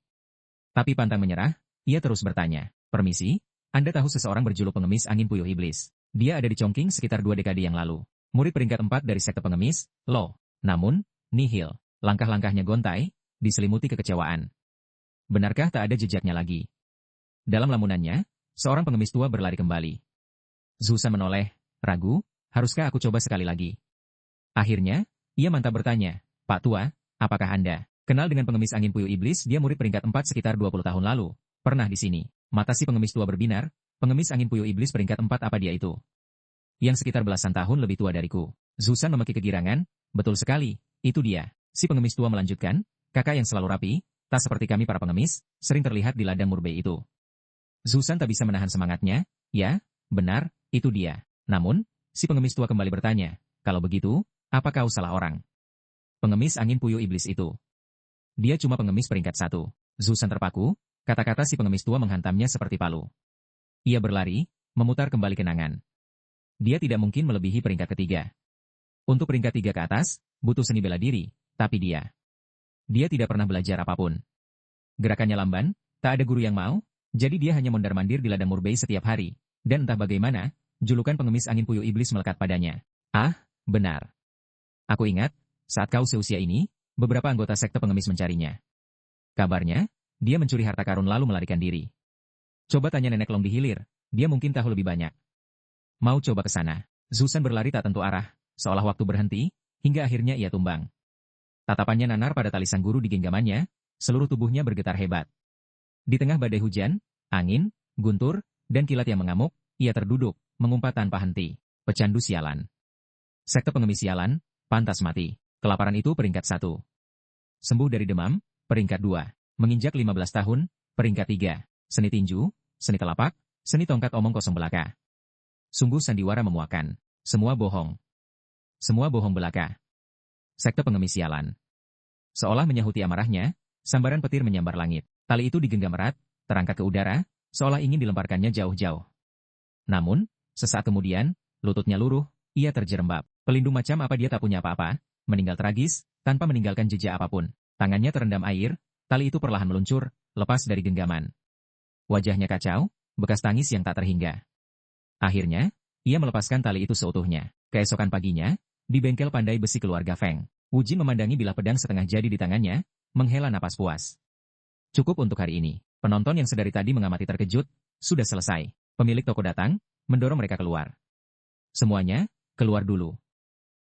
Tapi pantang menyerah, ia terus bertanya. Permisi, Anda tahu seseorang berjuluk pengemis angin puyuh iblis. Dia ada di Chongqing sekitar 2 dekade yang lalu. Murid peringkat 4 dari sekte pengemis, Lo. Namun, nihil. Langkah-langkahnya gontai, diselimuti kekecewaan. Benarkah tak ada jejaknya lagi? Dalam lamunannya, seorang pengemis tua berlari kembali. Zusan menoleh, ragu, haruskah aku coba sekali lagi? Akhirnya, ia mantap bertanya, Pak Tua, apakah Anda kenal dengan pengemis angin puyuh iblis? Dia murid peringkat 4 sekitar 20 tahun lalu. Pernah di sini. Mata si pengemis tua berbinar, pengemis angin puyuh iblis peringkat 4 apa dia itu? Yang sekitar belasan tahun lebih tua dariku. Zusan memeki kegirangan, betul sekali, itu dia. Si pengemis tua melanjutkan, Kakak yang selalu rapi, tak seperti kami para pengemis, sering terlihat di ladang murbei itu. Zusan tak bisa menahan semangatnya. Ya, benar, itu dia. Namun, si pengemis tua kembali bertanya, kalau begitu, apa kau salah orang? Pengemis angin puyuh iblis itu. Dia cuma pengemis peringkat 1. Zusan terpaku, kata-kata si pengemis tua menghantamnya seperti palu. Ia berlari, memutar kembali kenangan. Dia tidak mungkin melebihi peringkat ketiga. Untuk peringkat 3 ke atas, butuh seni bela diri, tapi dia tidak pernah belajar apapun. Gerakannya lamban, tak ada guru yang mau, jadi dia hanya mondar-mandir di ladang murbei setiap hari, dan entah bagaimana, julukan pengemis angin puyuh iblis melekat padanya. Ah, benar. Aku ingat, saat kau seusia ini, beberapa anggota sekte pengemis mencarinya. Kabarnya, dia mencuri harta karun lalu melarikan diri. Coba tanya Nenek Long di hilir, dia mungkin tahu lebih banyak. Mau coba ke sana. Zusan berlari tak tentu arah, seolah waktu berhenti, hingga akhirnya ia tumbang. Tatapannya nanar pada tali sang guru di genggamannya, seluruh tubuhnya bergetar hebat. Di tengah badai hujan, angin, guntur, dan kilat yang mengamuk, ia terduduk, mengumpat tanpa henti. Pecandu sialan. Sekte pengemis sialan, pantas mati. Kelaparan itu peringkat 1. Sembuh dari demam, peringkat 2. Menginjak 15 tahun, peringkat 3. Seni tinju, seni telapak, seni tongkat omong kosong belaka. Sungguh sandiwara memuakan. Semua bohong. Semua bohong belaka. Sekte pengemis sialan. Seolah menyahuti amarahnya, sambaran petir menyambar langit. Tali itu digenggam erat, terangkat ke udara, seolah ingin dilemparkannya jauh-jauh. Namun, sesaat kemudian, lututnya luruh, ia terjerembab. Pelindung macam apa dia tak punya apa-apa, meninggal tragis, tanpa meninggalkan jejak apapun. Tangannya terendam air, tali itu perlahan meluncur, lepas dari genggaman. Wajahnya kacau, bekas tangis yang tak terhingga. Akhirnya, ia melepaskan tali itu seutuhnya. Keesokan paginya, di bengkel pandai besi keluarga Feng, Wu Jin memandangi bilah pedang setengah jadi di tangannya, menghela napas puas. Cukup untuk hari ini. Penonton yang sedari tadi mengamati terkejut, sudah selesai. Pemilik toko datang, mendorong mereka keluar. Semuanya, keluar dulu.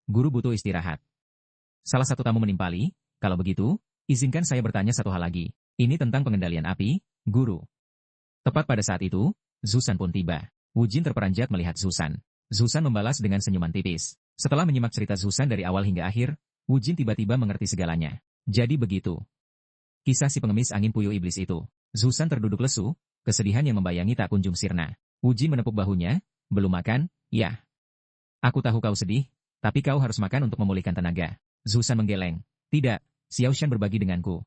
Guru butuh istirahat. Salah satu tamu menimpali, kalau begitu, izinkan saya bertanya satu hal lagi. Ini tentang pengendalian api, guru. Tepat pada saat itu, Zusan pun tiba. Wu Jin terperanjat melihat Zusan. Zusan membalas dengan senyuman tipis. Setelah menyimak cerita Zusan dari awal hingga akhir, Wu Jin tiba-tiba mengerti segalanya. Jadi begitu. Kisah si pengemis angin puyuh iblis itu. Zusan terduduk lesu, kesedihan yang membayangi tak kunjung sirna. Wu Jin menepuk bahunya, belum makan, ya. Aku tahu kau sedih, tapi kau harus makan untuk memulihkan tenaga. Zusan menggeleng. Tidak, Xiao Shan berbagi denganku.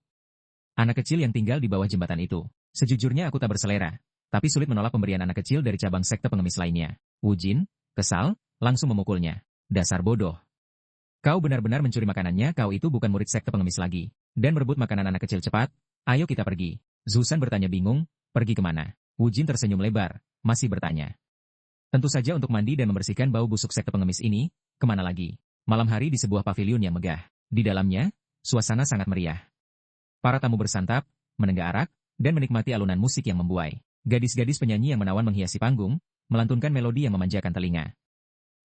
Anak kecil yang tinggal di bawah jembatan itu. Sejujurnya aku tak berselera, tapi sulit menolak pemberian anak kecil dari cabang sekte pengemis lainnya. Wu Jin, kesal, langsung memukulnya. Dasar bodoh. Kau benar-benar mencuri makanannya, kau itu bukan murid sekte pengemis lagi. Dan merebut makanan anak kecil cepat, ayo kita pergi. Zusan bertanya bingung, pergi kemana? Wu Jin tersenyum lebar, masih bertanya. Tentu saja untuk mandi dan membersihkan bau busuk sekte pengemis ini, kemana lagi? Malam hari di sebuah pavilion yang megah. Di dalamnya, suasana sangat meriah. Para tamu bersantap, menenggak arak, dan menikmati alunan musik yang membuai. Gadis-gadis penyanyi yang menawan menghiasi panggung, melantunkan melodi yang memanjakan telinga.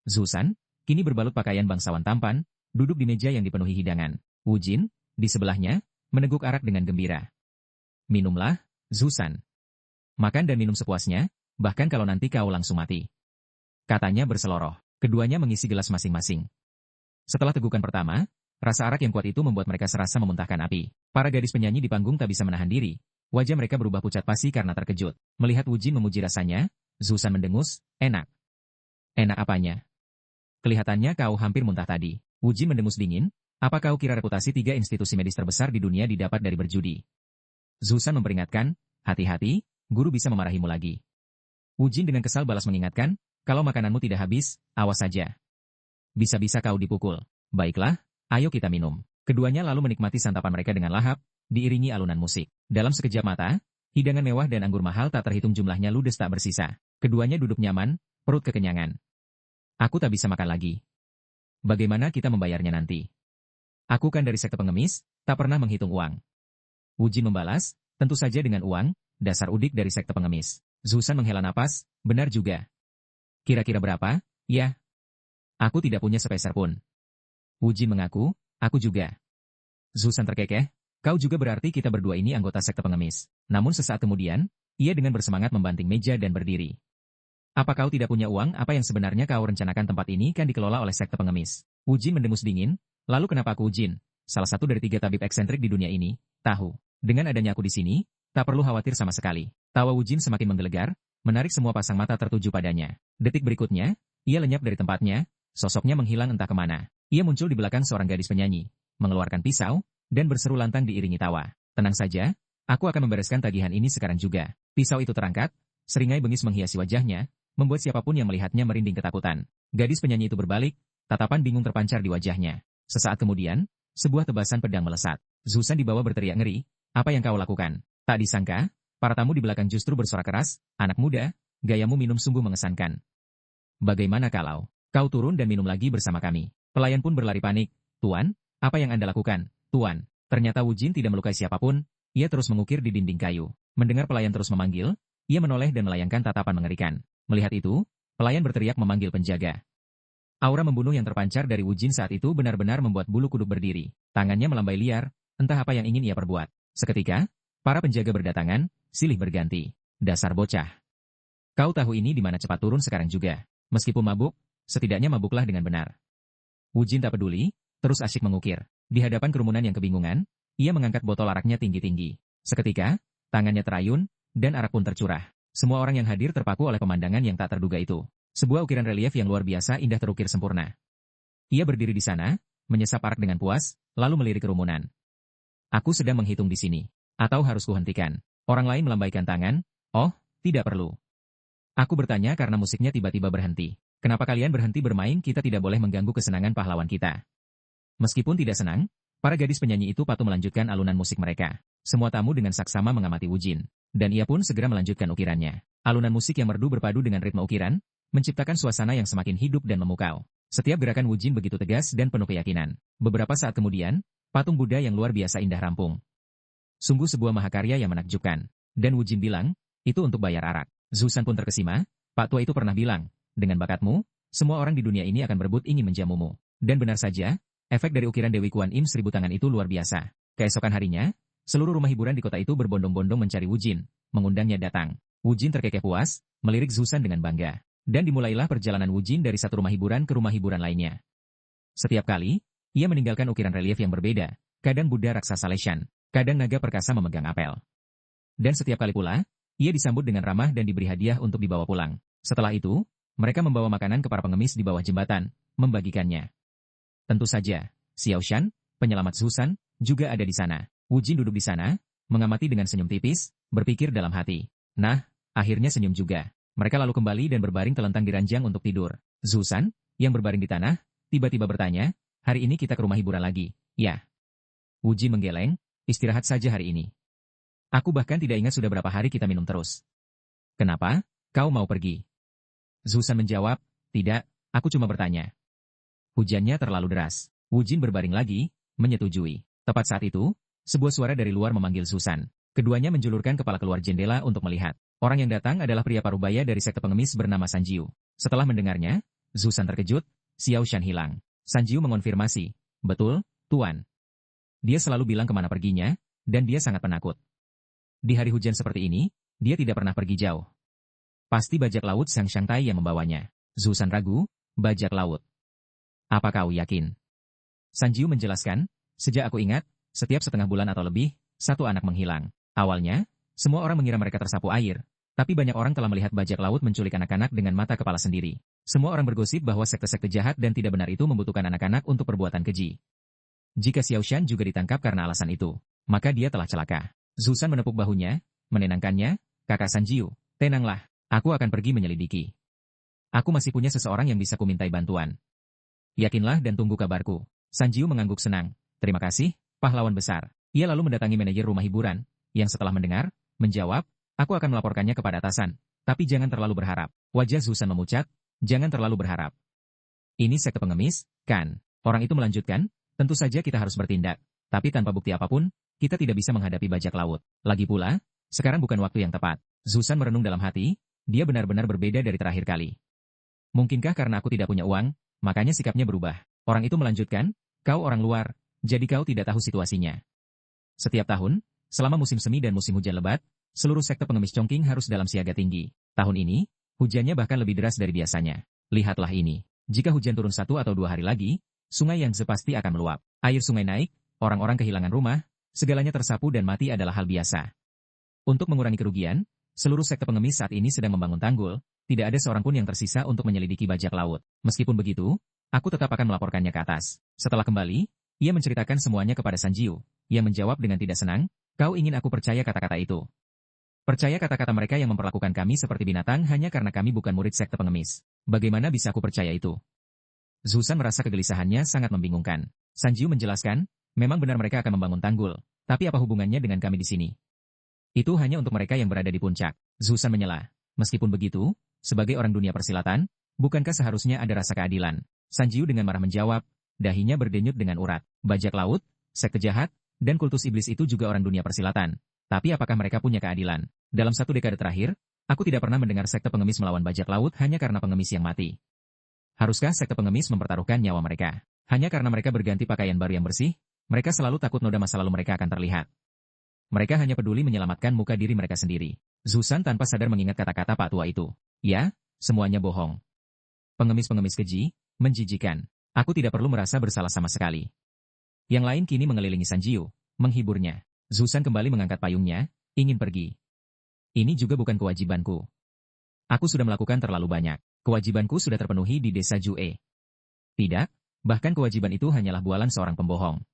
Zusan, kini berbalut pakaian bangsawan tampan, duduk di meja yang dipenuhi hidangan. Wu Jin, di sebelahnya, meneguk arak dengan gembira. Minumlah, Zusan. Makan dan minum sepuasnya, bahkan kalau nanti kau langsung mati. Katanya berseloroh. Keduanya mengisi gelas masing-masing. Setelah tegukan pertama, rasa arak yang kuat itu membuat mereka serasa memuntahkan api. Para gadis penyanyi di panggung tak bisa menahan diri. Wajah mereka berubah pucat pasi karena terkejut. Melihat Wu Jin memuji rasanya, Zusan mendengus, enak. Enak apanya? Kelihatannya kau hampir muntah tadi. Wu Jin mendengus dingin, apa kau kira reputasi 3 institusi medis terbesar di dunia didapat dari berjudi? Zusan memperingatkan, hati-hati, guru bisa memarahimu lagi. Wu Jin dengan kesal balas mengingatkan, kalau makananmu tidak habis, awas saja. Bisa-bisa kau dipukul. Baiklah, ayo kita minum. Keduanya lalu menikmati santapan mereka dengan lahap, diiringi alunan musik. Dalam sekejap mata, hidangan mewah dan anggur mahal tak terhitung jumlahnya ludes tak bersisa. Keduanya duduk nyaman, perut kekenyangan. Aku tak bisa makan lagi. Bagaimana kita membayarnya nanti? Aku kan dari sekte pengemis, tak pernah menghitung uang. Wu Jin membalas, tentu saja dengan uang, dasar udik dari sekte pengemis. Zusan menghela napas, benar juga. Kira-kira berapa? Ya. Aku tidak punya sepeser pun. Wu Jin mengaku, aku juga. Zusan terkekeh, kau juga berarti kita berdua ini anggota sekte pengemis. Namun sesaat kemudian, ia dengan bersemangat membanting meja dan berdiri. Apa kau tidak punya uang? Apa yang sebenarnya kau rencanakan? Tempat ini kan dikelola oleh sekte pengemis. Wu Jin mendengus dingin, lalu kenapa aku Wu Jin? salah satu dari 3 tabib eksentrik di dunia ini, tahu. Dengan adanya aku di sini, tak perlu khawatir sama sekali. Tawa Wu Jin semakin menggelegar, menarik semua pasang mata tertuju padanya. Detik berikutnya, ia lenyap dari tempatnya, sosoknya menghilang entah kemana. Ia muncul di belakang seorang gadis penyanyi, mengeluarkan pisau, dan berseru lantang diiringi tawa. Tenang saja, aku akan membereskan tagihan ini sekarang juga. Pisau itu terangkat, seringai bengis menghiasi wajahnya, membuat siapapun yang melihatnya merinding ketakutan. Gadis penyanyi itu berbalik, tatapan bingung terpancar di wajahnya. Sesaat kemudian, sebuah tebasan pedang melesat. Zusan di bawah berteriak ngeri, "Apa yang kau lakukan?" Tak disangka, para tamu di belakang justru bersorak keras, "Anak muda, gayamu minum sungguh mengesankan. Bagaimana kalau kau turun dan minum lagi bersama kami?" Pelayan pun berlari panik, "Tuan, apa yang Anda lakukan, Tuan?" Ternyata Wu Jin tidak melukai siapapun, ia terus mengukir di dinding kayu. Mendengar pelayan terus memanggil, ia menoleh dan melayangkan tatapan mengerikan. Melihat itu, pelayan berteriak memanggil penjaga. Aura membunuh yang terpancar dari Wu Jin saat itu benar-benar membuat bulu kuduk berdiri. Tangannya melambai liar, entah apa yang ingin ia perbuat. Seketika, para penjaga berdatangan, silih berganti. "Dasar bocah. Kau tahu ini di mana, cepat turun sekarang juga. Meskipun mabuk, setidaknya mabuklah dengan benar." Wu Jin tak peduli, terus asyik mengukir. Di hadapan kerumunan yang kebingungan, ia mengangkat botol araknya tinggi-tinggi. Seketika, tangannya terayun, dan arak pun tercurah. Semua orang yang hadir terpaku oleh pemandangan yang tak terduga itu. Sebuah ukiran relief yang luar biasa indah terukir sempurna. Ia berdiri di sana, menyesap arak dengan puas, lalu melirik kerumunan. "Aku sedang menghitung di sini. Atau harus kuhentikan?" Orang lain melambaikan tangan, "Oh, tidak perlu. Aku bertanya karena musiknya tiba-tiba berhenti. Kenapa kalian berhenti bermain? Kita tidak boleh mengganggu kesenangan pahlawan kita." Meskipun tidak senang, para gadis penyanyi itu patuh melanjutkan alunan musik mereka. Semua tamu dengan saksama mengamati Wu Jin, dan ia pun segera melanjutkan ukirannya. Alunan musik yang merdu berpadu dengan ritme ukiran, menciptakan suasana yang semakin hidup dan memukau. Setiap gerakan Wu Jin begitu tegas dan penuh keyakinan. Beberapa saat kemudian, patung Buddha yang luar biasa indah rampung. Sungguh sebuah mahakarya yang menakjubkan. Dan Wu Jin bilang, "Itu untuk bayar arak." Zusan pun terkesima, "Pak tua itu pernah bilang, dengan bakatmu, semua orang di dunia ini akan berebut ingin menjamumu." Dan benar saja, efek dari ukiran Dewi Kuan Im 1000 tangan itu luar biasa. Keesokan harinya, seluruh rumah hiburan di kota itu berbondong-bondong mencari Wu Jin, mengundangnya datang. Wu Jin terkekeh puas, melirik Zusan dengan bangga. Dan dimulailah perjalanan Wu Jin dari satu rumah hiburan ke rumah hiburan lainnya. Setiap kali, ia meninggalkan ukiran relief yang berbeda, kadang Buddha raksasa Leshan, kadang naga perkasa memegang apel. Dan setiap kali pula, ia disambut dengan ramah dan diberi hadiah untuk dibawa pulang. Setelah itu, mereka membawa makanan ke para pengemis di bawah jembatan, membagikannya. Tentu saja, Xiao Shan, penyelamat Zusan, juga ada di sana. Wu Jin duduk di sana, mengamati dengan senyum tipis, berpikir dalam hati. Nah, akhirnya senyum juga. Mereka lalu kembali dan berbaring telentang di ranjang untuk tidur. Zusan, yang berbaring di tanah, tiba-tiba bertanya, "Hari ini kita ke rumah hiburan lagi?" "Ya." Wu Jin menggeleng, "Istirahat saja hari ini. Aku bahkan tidak ingat sudah berapa hari kita minum terus." "Kenapa? Kau mau pergi?" Zusan menjawab, "Tidak, aku cuma bertanya." Hujannya terlalu deras. Wu Jin berbaring lagi, menyetujui. Tepat saat itu, sebuah suara dari luar memanggil Zusan. Keduanya menjulurkan kepala keluar jendela untuk melihat. Orang yang datang adalah pria parubaya dari sekte pengemis bernama Sanjiu. Setelah mendengarnya, Zusan terkejut, Xiao Shan hilang. Sanjiu mengonfirmasi, "Betul, Tuan. Dia selalu bilang kemana perginya, dan dia sangat penakut. Di hari hujan seperti ini, dia tidak pernah pergi jauh. Pasti bajak laut Sang Shangtai yang membawanya." Zusan ragu, "Bajak laut? Apa kau yakin?" Sanjiu menjelaskan, "Sejak aku ingat, setiap setengah bulan atau lebih, satu anak menghilang. Awalnya, semua orang mengira mereka tersapu air, tapi banyak orang telah melihat bajak laut menculik anak-anak dengan mata kepala sendiri. Semua orang bergosip bahwa sekte-sekte jahat dan tidak benar itu membutuhkan anak-anak untuk perbuatan keji. Jika Xiao Shan juga ditangkap karena alasan itu, maka dia telah celaka." Zusan menepuk bahunya, menenangkannya, "Kakak Sanjiu, tenanglah, aku akan pergi menyelidiki. Aku masih punya seseorang yang bisa kumintai bantuan. Yakinlah dan tunggu kabarku." Sanjiu mengangguk senang, "Terima kasih, pahlawan besar." Ia lalu mendatangi manajer rumah hiburan, yang setelah mendengar, menjawab, "Aku akan melaporkannya kepada atasan, tapi jangan terlalu berharap." Wajah Zusan memucat, "Jangan terlalu berharap. Ini sekte pengemis, kan?" Orang itu melanjutkan, "Tentu saja kita harus bertindak, tapi tanpa bukti apapun, kita tidak bisa menghadapi bajak laut. Lagi pula, sekarang bukan waktu yang tepat." Zusan merenung dalam hati, dia benar-benar berbeda dari terakhir kali. "Mungkinkah karena aku tidak punya uang, makanya sikapnya berubah?" Orang itu melanjutkan, "Kau orang luar, jadi kau tidak tahu situasinya. Setiap tahun, selama musim semi dan musim hujan lebat, seluruh sekte pengemis Chongqing harus dalam siaga tinggi. Tahun ini, hujannya bahkan lebih deras dari biasanya. Lihatlah ini. Jika hujan turun 1 atau 2 hari lagi, sungai Yangtze pasti akan meluap. Air sungai naik, orang-orang kehilangan rumah, segalanya tersapu dan mati adalah hal biasa. Untuk mengurangi kerugian, seluruh sekte pengemis saat ini sedang membangun tanggul, tidak ada seorang pun yang tersisa untuk menyelidiki bajak laut. Meskipun begitu, aku tetap akan melaporkannya ke atas. Setelah kembali, ia menceritakan semuanya kepada Sanjiu. Ia menjawab dengan tidak senang, kau ingin aku percaya kata-kata itu? Percaya kata-kata mereka yang memperlakukan kami seperti binatang hanya karena kami bukan murid sekte pengemis. Bagaimana bisa aku percaya itu? Zusan merasa kegelisahannya sangat membingungkan. Sanjiu menjelaskan, memang benar mereka akan membangun tanggul, tapi apa hubungannya dengan kami di sini? Itu hanya untuk mereka yang berada di puncak. Zusan menyela. Meskipun begitu, sebagai orang dunia persilatan, bukankah seharusnya ada rasa keadilan? Sanjiu dengan marah menjawab, dahinya berdenyut dengan urat. Bajak laut, sekte jahat, dan kultus iblis itu juga orang dunia persilatan. Tapi apakah mereka punya keadilan? Dalam 1 dekade terakhir, aku tidak pernah mendengar sekte pengemis melawan bajak laut hanya karena pengemis yang mati. Haruskah sekte pengemis mempertaruhkan nyawa mereka? Hanya karena mereka berganti pakaian baru yang bersih, mereka selalu takut noda masa lalu mereka akan terlihat. Mereka hanya peduli menyelamatkan muka diri mereka sendiri. Zusan tanpa sadar mengingat kata-kata Pak Tua itu. Ya, semuanya bohong. Pengemis-pengemis keji, menjijikan. Aku tidak perlu merasa bersalah sama sekali. Yang lain kini mengelilingi Sanjiu, menghiburnya. Zusan kembali mengangkat payungnya, ingin pergi. Ini juga bukan kewajibanku. Aku sudah melakukan terlalu banyak. Kewajibanku sudah terpenuhi di desa Jue. Tidak, bahkan kewajiban itu hanyalah bualan seorang pembohong.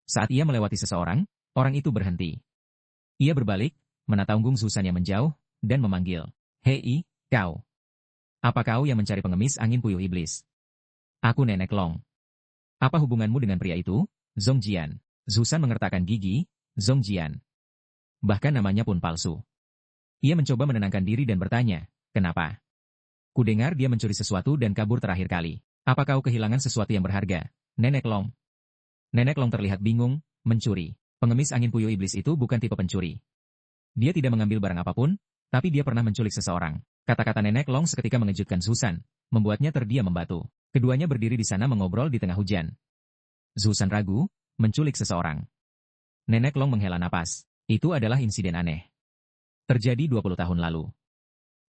Saat ia melewati seseorang, orang itu berhenti. Ia berbalik, menata unggung Zusan yang menjauh, dan memanggil, "Hei, kau. Apa kau yang mencari pengemis angin puyuh iblis? Aku Nenek Long. Apa hubunganmu dengan pria itu, Zongjian?" Zusan mengertakkan gigi, Zongjian. Bahkan namanya pun palsu. Ia mencoba menenangkan diri dan bertanya, kenapa? Kudengar dia mencuri sesuatu dan kabur terakhir kali. Apa kau kehilangan sesuatu yang berharga, Nenek Long? Nenek Long terlihat bingung, mencuri. Pengemis angin puyuh iblis itu bukan tipe pencuri. Dia tidak mengambil barang apapun, tapi dia pernah menculik seseorang. Kata-kata Nenek Long seketika mengejutkan Zusan, membuatnya terdiam membatu. Keduanya berdiri di sana mengobrol di tengah hujan. Zusan ragu, menculik seseorang. Nenek Long menghela napas. Itu adalah insiden aneh. Terjadi 20 tahun lalu.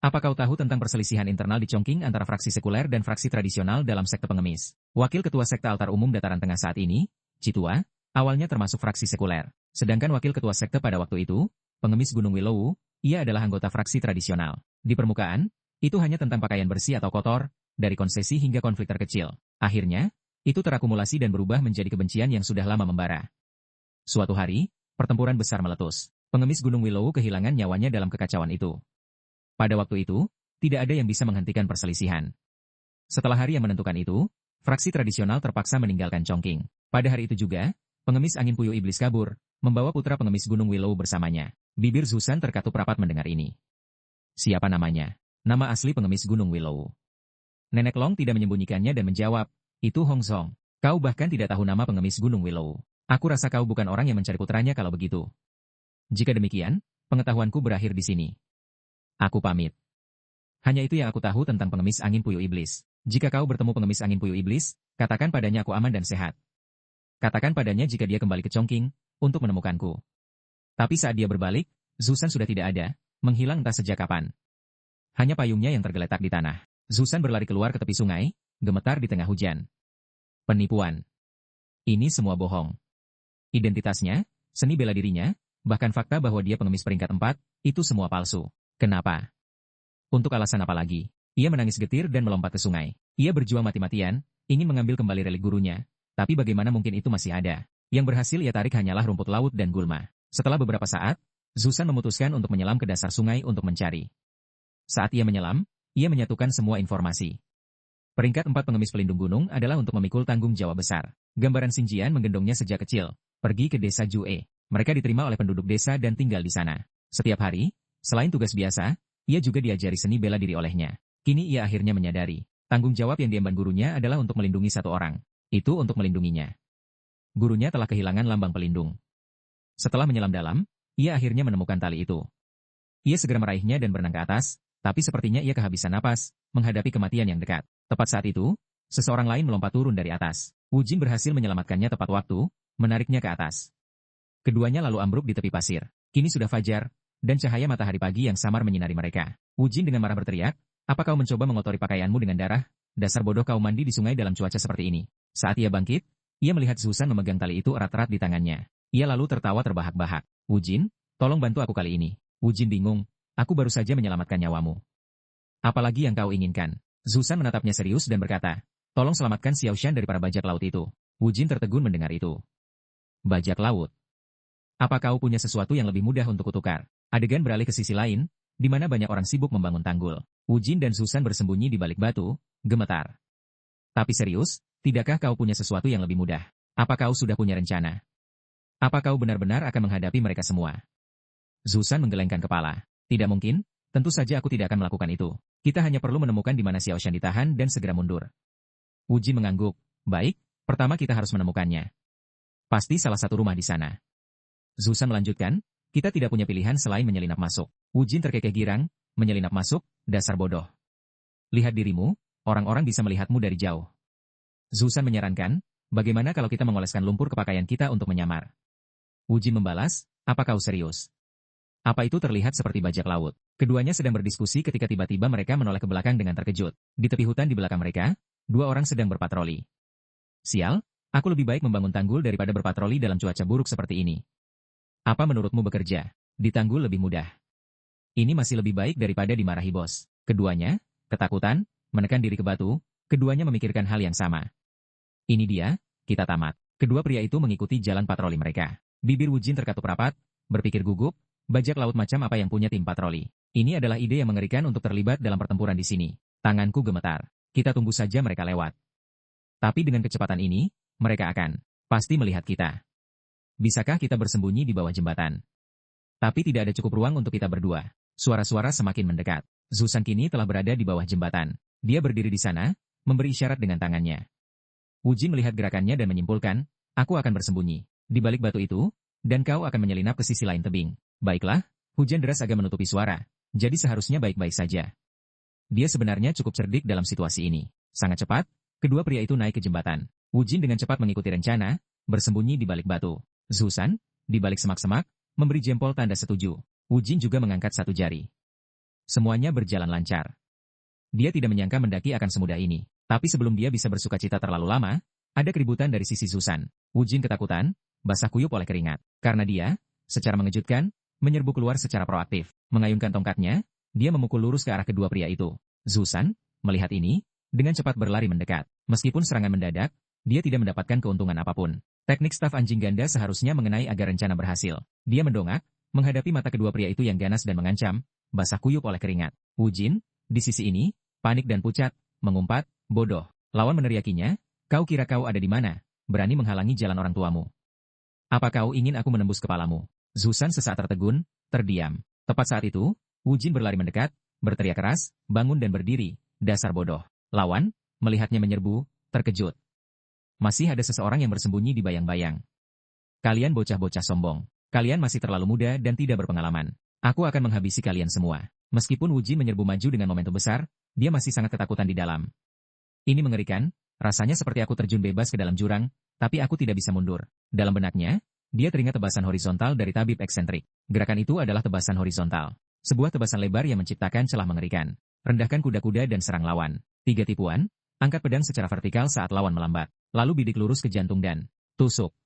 Apa kau tahu tentang perselisihan internal di Chongqing antara fraksi sekuler dan fraksi tradisional dalam sekte pengemis? Wakil ketua sekte altar umum dataran tengah saat ini, Citua, awalnya termasuk fraksi sekuler. Sedangkan wakil ketua sekte pada waktu itu, pengemis Gunung Willow, ia adalah anggota fraksi tradisional. Di permukaan, itu hanya tentang pakaian bersih atau kotor, dari konsesi hingga konflik terkecil. Akhirnya, itu terakumulasi dan berubah menjadi kebencian yang sudah lama membara. Suatu hari, pertempuran besar meletus. Pengemis Gunung Willow kehilangan nyawanya dalam kekacauan itu. Pada waktu itu, tidak ada yang bisa menghentikan perselisihan. Setelah hari yang menentukan itu, fraksi tradisional terpaksa meninggalkan Chongqing. Pada hari itu juga, pengemis angin puyuh iblis kabur, membawa putra pengemis Gunung Willow bersamanya. Bibir Zusan terkatup rapat mendengar ini. Siapa namanya? Nama asli pengemis Gunung Willow. Nenek Long tidak menyembunyikannya dan menjawab, itu Hong Zong. Kau bahkan tidak tahu nama pengemis Gunung Willow. Aku rasa kau bukan orang yang mencari putranya kalau begitu. Jika demikian, pengetahuanku berakhir di sini. Aku pamit. Hanya itu yang aku tahu tentang pengemis angin puyuh iblis. Jika kau bertemu pengemis angin puyuh iblis, katakan padanya aku aman dan sehat. Katakan padanya jika dia kembali ke Chongqing, untuk menemukanku. Tapi saat dia berbalik, Zusan sudah tidak ada, menghilang entah sejak kapan. Hanya payungnya yang tergeletak di tanah. Zusan berlari keluar ke tepi sungai, gemetar di tengah hujan. Penipuan. Ini semua bohong. Identitasnya, seni bela dirinya, bahkan fakta bahwa dia pengemis peringkat 4, itu semua palsu. Kenapa? Untuk alasan apa lagi? Ia menangis getir dan melompat ke sungai. Ia berjuang mati-matian, ingin mengambil kembali relik gurunya, tapi bagaimana mungkin itu masih ada? Yang berhasil ia tarik hanyalah rumput laut dan gulma. Setelah beberapa saat, Zusan memutuskan untuk menyelam ke dasar sungai untuk mencari. Saat ia menyelam, ia menyatukan semua informasi. Peringkat 4 pengemis pelindung gunung adalah untuk memikul tanggung jawab besar. Gambaran Xinjian menggendongnya sejak kecil, pergi ke desa Jue. Mereka diterima oleh penduduk desa dan tinggal di sana. Setiap hari, selain tugas biasa, ia juga diajari seni bela diri olehnya. Kini ia akhirnya menyadari, tanggung jawab yang diemban gurunya adalah untuk melindungi satu orang. Itu untuk melindunginya. Gurunya telah kehilangan lambang pelindung. Setelah menyelam dalam, ia akhirnya menemukan tali itu. Ia segera meraihnya dan berenang ke atas, tapi sepertinya ia kehabisan napas, menghadapi kematian yang dekat. Tepat saat itu, seseorang lain melompat turun dari atas. Wu Jin berhasil menyelamatkannya tepat waktu, menariknya ke atas. Keduanya lalu ambruk di tepi pasir. Kini sudah fajar, dan cahaya matahari pagi yang samar menyinari mereka. Wu Jin dengan marah berteriak, apa kau mencoba mengotori pakaianmu dengan darah? Dasar bodoh, kau mandi di sungai dalam cuaca seperti ini. Saat ia bangkit, Ia melihat Zuzan memegang tali itu erat-erat di tangannya. Ia lalu tertawa terbahak-bahak. Wujin, tolong bantu aku kali ini. Wujin bingung, aku baru saja menyelamatkan nyawamu. Apalagi yang kau inginkan? Zuzan menatapnya serius dan berkata, tolong selamatkan Xiaoshan dari para bajak laut itu. Wujin tertegun mendengar itu. Bajak laut? Apa kau punya sesuatu yang lebih mudah untuk kutukar? Adegan beralih ke sisi lain, di mana banyak orang sibuk membangun tanggul. Wujin dan Zuzan bersembunyi di balik batu, gemetar. Tapi serius, tidakkah kau punya sesuatu yang lebih mudah? Apa kau sudah punya rencana? Apa kau benar-benar akan menghadapi mereka semua? Zuzan menggelengkan kepala. Tidak mungkin, tentu saja aku tidak akan melakukan itu. Kita hanya perlu menemukan di mana Xiaoshan ditahan dan segera mundur. Wujin mengangguk. Baik, pertama kita harus menemukannya. Pasti salah satu rumah di sana. Zuzan melanjutkan, kita tidak punya pilihan selain menyelinap masuk. Wujin terkekeh girang, menyelinap masuk, dasar bodoh. Lihat dirimu, orang-orang bisa melihatmu dari jauh. Zuzan menyarankan, bagaimana kalau kita mengoleskan lumpur ke pakaian kita untuk menyamar? Wujin membalas, apa kau serius? Apa itu terlihat seperti bajak laut? Keduanya sedang berdiskusi ketika tiba-tiba mereka menoleh ke belakang dengan terkejut. Di tepi hutan di belakang mereka, dua orang sedang berpatroli. Sial, aku lebih baik membangun tanggul daripada berpatroli dalam cuaca buruk seperti ini. Apa menurutmu bekerja di tanggul lebih mudah? Ini masih lebih baik daripada dimarahi bos. Keduanya, ketakutan, menekan diri ke batu, keduanya memikirkan hal yang sama. Ini dia, kita tamat. Kedua pria itu mengikuti jalan patroli mereka. Bibir Wujin terkatup rapat, berpikir gugup, bajak laut macam apa yang punya tim patroli. Ini adalah ide yang mengerikan untuk terlibat dalam pertempuran di sini. Tanganku gemetar. Kita tunggu saja mereka lewat. Tapi dengan kecepatan ini, mereka akan pasti melihat kita. Bisakah kita bersembunyi di bawah jembatan? Tapi tidak ada cukup ruang untuk kita berdua. Suara-suara semakin mendekat. Zuzan kini telah berada di bawah jembatan. Dia berdiri di sana, memberi isyarat dengan tangannya. Wujin melihat gerakannya dan menyimpulkan, aku akan bersembunyi di balik batu itu, dan kau akan menyelinap ke sisi lain tebing. Baiklah, hujan deras agak menutupi suara, jadi seharusnya baik-baik saja. Dia sebenarnya cukup cerdik dalam situasi ini. Sangat cepat, kedua pria itu naik ke jembatan. Wujin dengan cepat mengikuti rencana, bersembunyi di balik batu. Zuzan, di balik semak-semak, memberi jempol tanda setuju. Wujin juga mengangkat satu jari. Semuanya berjalan lancar. Dia tidak menyangka mendaki akan semudah ini. Tapi sebelum dia bisa bersukacita terlalu lama, ada keributan dari sisi Zuzan. Wujin ketakutan, basah kuyup oleh keringat. Karena dia, secara mengejutkan, menyerbu keluar secara proaktif. Mengayunkan tongkatnya, dia memukul lurus ke arah kedua pria itu. Zuzan, melihat ini, dengan cepat berlari mendekat. Meskipun serangan mendadak, dia tidak mendapatkan keuntungan apapun. Teknik staf anjing ganda seharusnya mengenai agar rencana berhasil. Dia mendongak, menghadapi mata kedua pria itu yang ganas dan mengancam, basah kuyup oleh keringat. Wujin, di sisi ini, panik dan pucat, mengumpat, bodoh. Lawan meneriakinya, kau kira kau ada di mana? Berani menghalangi jalan orang tuamu. Apa kau ingin aku menembus kepalamu? Zuzan sesaat tertegun, terdiam. Tepat saat itu, Wujin berlari mendekat, berteriak keras, bangun dan berdiri, dasar bodoh. Lawan, melihatnya menyerbu, terkejut. Masih ada seseorang yang bersembunyi di bayang-bayang. Kalian bocah-bocah sombong. Kalian masih terlalu muda dan tidak berpengalaman. Aku akan menghabisi kalian semua. Meskipun Wujin menyerbu maju dengan momentum besar, dia masih sangat ketakutan di dalam. Ini mengerikan, rasanya seperti aku terjun bebas ke dalam jurang, tapi aku tidak bisa mundur. Dalam benaknya, dia teringat tebasan horizontal dari tabib eksentrik. Gerakan itu adalah tebasan horizontal. Sebuah tebasan lebar yang menciptakan celah mengerikan. Rendahkan kuda-kuda dan serang lawan. 3 tipuan, angkat pedang secara vertikal saat lawan melambat. Lalu bidik lurus ke jantung dan tusuk.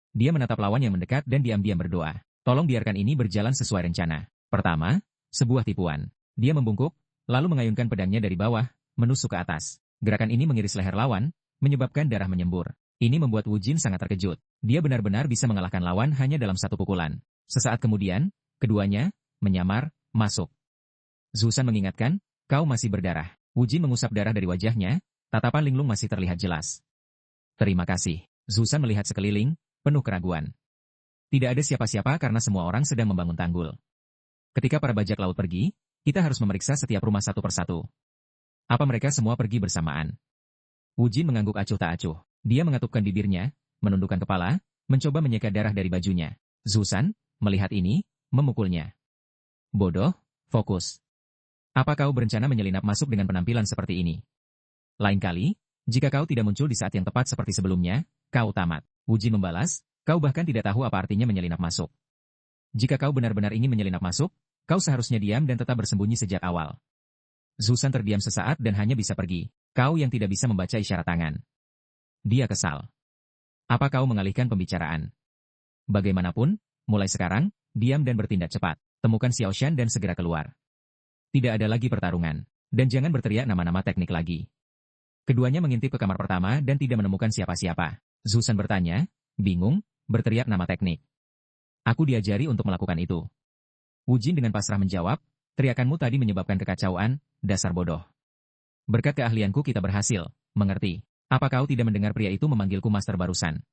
Dia menatap lawan yang mendekat dan diam-diam berdoa. Tolong biarkan ini berjalan sesuai rencana. Pertama, sebuah tipuan. Dia membungkuk, lalu mengayunkan pedangnya dari bawah, menusuk ke atas. Gerakan ini mengiris leher lawan, menyebabkan darah menyembur. Ini membuat Wujin sangat terkejut. Dia benar-benar bisa mengalahkan lawan hanya dalam satu pukulan. Sesaat kemudian, keduanya menyamar, masuk. Zuzan mengingatkan, kau masih berdarah. Wujin mengusap darah dari wajahnya, tatapan linglung masih terlihat jelas. Terima kasih. Zuzan melihat sekeliling, penuh keraguan. Tidak ada siapa-siapa karena semua orang sedang membangun tanggul. Ketika para bajak laut pergi, kita harus memeriksa setiap rumah satu persatu. Apa mereka semua pergi bersamaan? Wujin mengangguk acuh tak acuh. Dia mengatupkan bibirnya, menundukkan kepala, mencoba menyeka darah dari bajunya. Zuzan, melihat ini, memukulnya. Bodoh, fokus. Apa kau berencana menyelinap masuk dengan penampilan seperti ini? Lain kali, jika kau tidak muncul di saat yang tepat seperti sebelumnya, kau tamat. Wujin membalas, kau bahkan tidak tahu apa artinya menyelinap masuk. Jika kau benar-benar ingin menyelinap masuk, kau seharusnya diam dan tetap bersembunyi sejak awal. Zuzan terdiam sesaat dan hanya bisa pergi. Kau yang tidak bisa membaca isyarat tangan. Dia kesal. Apa kau mengalihkan pembicaraan? Bagaimanapun, mulai sekarang, diam dan bertindak cepat. Temukan Xiaoshan dan segera keluar. Tidak ada lagi pertarungan. Dan jangan berteriak nama-nama teknik lagi. Keduanya mengintip ke kamar pertama dan tidak menemukan siapa-siapa. Zusan bertanya, bingung, berteriak nama teknik. Aku diajari untuk melakukan itu. Wu Jin dengan pasrah menjawab, teriakanmu tadi menyebabkan kekacauan, dasar bodoh. Berkat keahlianku kita berhasil, mengerti. Apa kau tidak mendengar pria itu memanggilku master barusan?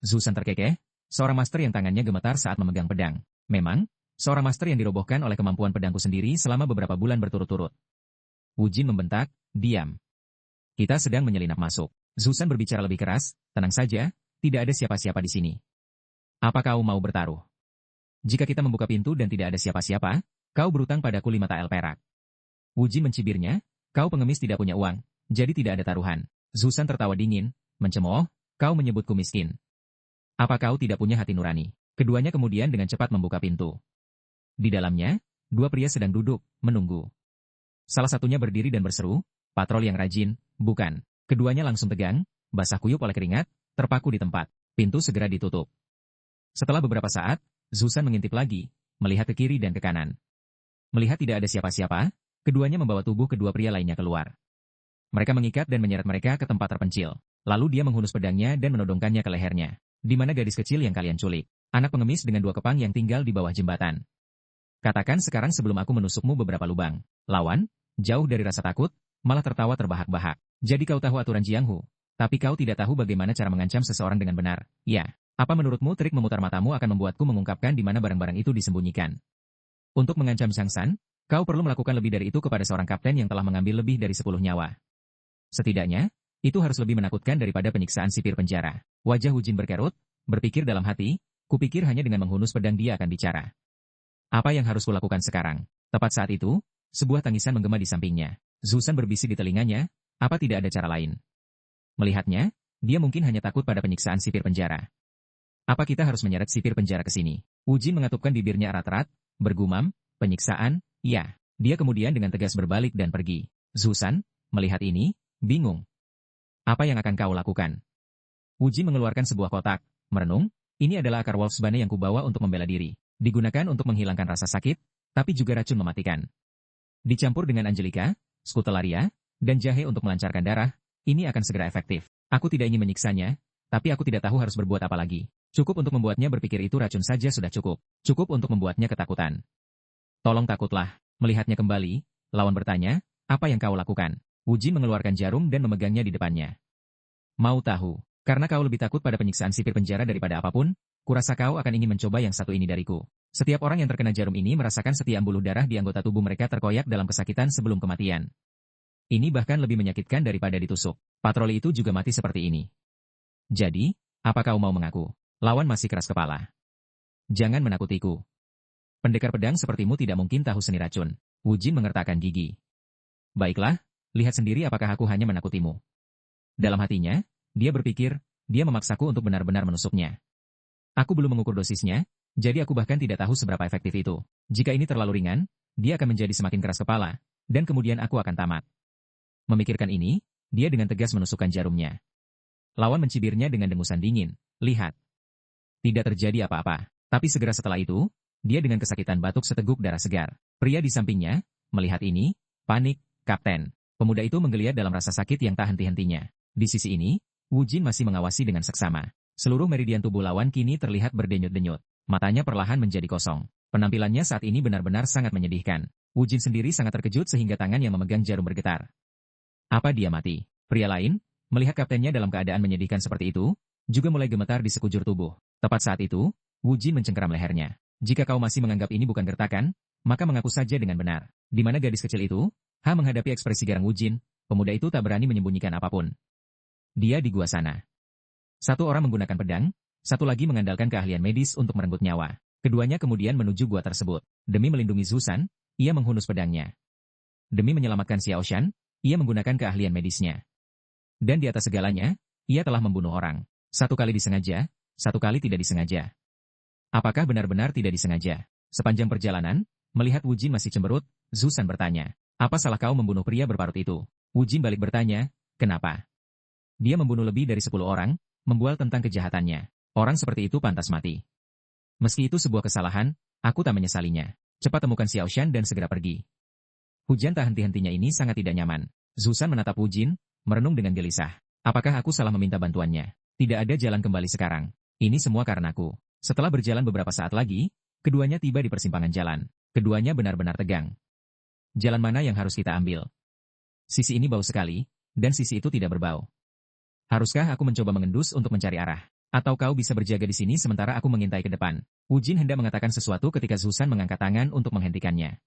Zusan terkekeh, seorang master yang tangannya gemetar saat memegang pedang. Memang, seorang master yang dirobohkan oleh kemampuan pedangku sendiri selama beberapa bulan berturut-turut. Wu Jin membentak, diam. Kita sedang menyelinap masuk. Zusan berbicara lebih keras, tenang saja, tidak ada siapa-siapa di sini. Apa kau mau bertaruh? Jika kita membuka pintu dan tidak ada siapa-siapa, kau berutang padaku 5 tael perak. Wu Jin mencibirnya, kau pengemis tidak punya uang, jadi tidak ada taruhan. Zusan tertawa dingin, mencemooh, kau menyebutku miskin. Apa kau tidak punya hati nurani? Keduanya kemudian dengan cepat membuka pintu. Di dalamnya, 2 pria sedang duduk, menunggu. Salah satunya berdiri dan berseru, patrol yang rajin, bukan. Keduanya langsung tegang, basah kuyup oleh keringat, terpaku di tempat. Pintu segera ditutup. Setelah beberapa saat, Zusan mengintip lagi, melihat ke kiri dan ke kanan. Melihat tidak ada siapa-siapa, keduanya membawa tubuh kedua pria lainnya keluar. Mereka mengikat dan menyeret mereka ke tempat terpencil. Lalu dia menghunus pedangnya dan menodongkannya ke lehernya. Di mana gadis kecil yang kalian culik? Anak pengemis dengan 2 kepang yang tinggal di bawah jembatan. Katakan sekarang sebelum aku menusukmu beberapa lubang. Lawan, jauh dari rasa takut, malah tertawa terbahak-bahak. Jadi kau tahu aturan Jianghu, tapi kau tidak tahu bagaimana cara mengancam seseorang dengan benar. Ya, apa menurutmu trik memutar matamu akan membuatku mengungkapkan di mana barang-barang itu disembunyikan? Untuk mengancam Sang San, kau perlu melakukan lebih dari itu kepada seorang kapten yang telah mengambil lebih dari 10 nyawa. Setidaknya, itu harus lebih menakutkan daripada penyiksaan sipir penjara. Wajah Wu Jin berkerut, berpikir dalam hati, kupikir hanya dengan menghunus pedang dia akan bicara. Apa yang harus kulakukan sekarang? Tepat saat itu, sebuah tangisan menggema di sampingnya. Zusan berbisik di telinganya, apa tidak ada cara lain? Melihatnya, dia mungkin hanya takut pada penyiksaan sipir penjara. Apa kita harus menyeret sipir penjara ke sini? Wu Jin mengatupkan bibirnya erat-erat, bergumam, penyiksaan, ya. Dia kemudian dengan tegas berbalik dan pergi. Zusan, melihat ini, bingung. Apa yang akan kau lakukan? Wu Jin mengeluarkan sebuah kotak, merenung, ini adalah akar wolfsbane yang kubawa untuk membela diri. Digunakan untuk menghilangkan rasa sakit, tapi juga racun mematikan. Dicampur dengan Angelika, Scutelaria, dan jahe untuk melancarkan darah, ini akan segera efektif. Aku tidak ingin menyiksanya, tapi aku tidak tahu harus berbuat apa lagi. Cukup untuk membuatnya berpikir itu racun saja sudah cukup. Cukup untuk membuatnya ketakutan. Tolong takutlah. Melihatnya kembali, lawan bertanya, apa yang kau lakukan? Wu Jin mengeluarkan jarum dan memegangnya di depannya. Mau tahu, karena kau lebih takut pada penyiksaan sipir penjara daripada apapun, kurasa kau akan ingin mencoba yang satu ini dariku. Setiap orang yang terkena jarum ini merasakan setiap embuluh darah di anggota tubuh mereka terkoyak dalam kesakitan sebelum kematian. Ini bahkan lebih menyakitkan daripada ditusuk. Patroli itu juga mati seperti ini. Jadi, apa kau mau mengaku? Lawan masih keras kepala. Jangan menakutiku. Pendekar pedang sepertimu tidak mungkin tahu seni racun. Wu Jin mengertakkan gigi. Baiklah, lihat sendiri apakah aku hanya menakutimu. Dalam hatinya, dia berpikir, dia memaksaku untuk benar-benar menusuknya. Aku belum mengukur dosisnya, jadi aku bahkan tidak tahu seberapa efektif itu. Jika ini terlalu ringan, dia akan menjadi semakin keras kepala, dan kemudian aku akan tamat. Memikirkan ini, dia dengan tegas menusukkan jarumnya. Lawan mencibirnya dengan dengusan dingin, lihat. Tidak terjadi apa-apa, tapi segera setelah itu, dia dengan kesakitan batuk seteguk darah segar. Pria di sampingnya, melihat ini, panik, Kapten. Pemuda itu menggeliat dalam rasa sakit yang tak henti-hentinya. Di sisi ini, Wu Jin masih mengawasi dengan seksama. Seluruh meridian tubuh lawan kini terlihat berdenyut-denyut. Matanya perlahan menjadi kosong. Penampilannya saat ini benar-benar sangat menyedihkan. Wu Jin sendiri sangat terkejut sehingga tangan yang memegang jarum bergetar. Apa dia mati? Pria lain, melihat kaptennya dalam keadaan menyedihkan seperti itu, juga mulai gemetar di sekujur tubuh. Tepat saat itu, Wu Jin mencengkeram lehernya. Jika kau masih menganggap ini bukan gertakan, maka mengaku saja dengan benar. Di mana gadis kecil itu? Menghadapi ekspresi garang Wu Jin, pemuda itu tak berani menyembunyikan apapun. Dia di gua sana. Satu orang menggunakan pedang, satu lagi mengandalkan keahlian medis untuk merenggut nyawa. Keduanya kemudian menuju gua tersebut. Demi melindungi Zusan, ia menghunus pedangnya. Demi menyelamatkan Xiaoshan, ia menggunakan keahlian medisnya. Dan di atas segalanya, ia telah membunuh orang. Satu kali disengaja, satu kali tidak disengaja. Apakah benar-benar tidak disengaja? Sepanjang perjalanan, melihat Wu Jin masih cemberut, Zusan bertanya. Apa salah kau membunuh pria berparut itu? Wu Jin balik bertanya, kenapa? Dia membunuh lebih dari 10 orang, membual tentang kejahatannya. Orang seperti itu pantas mati. Meski itu sebuah kesalahan, aku tak menyesalinya. Cepat temukan Xiao Shan dan segera pergi. Hujan tak henti-hentinya ini sangat tidak nyaman. Zusan menatap Wu Jin, merenung dengan gelisah. Apakah aku salah meminta bantuannya? Tidak ada jalan kembali sekarang. Ini semua karenaku. Setelah berjalan beberapa saat lagi, keduanya tiba di persimpangan jalan. Keduanya benar-benar tegang. Jalan mana yang harus kita ambil? Sisi ini bau sekali, dan sisi itu tidak berbau. Haruskah aku mencoba mengendus untuk mencari arah? Atau kau bisa berjaga di sini sementara aku mengintai ke depan? Wu Jin hendak mengatakan sesuatu ketika Zusan mengangkat tangan untuk menghentikannya.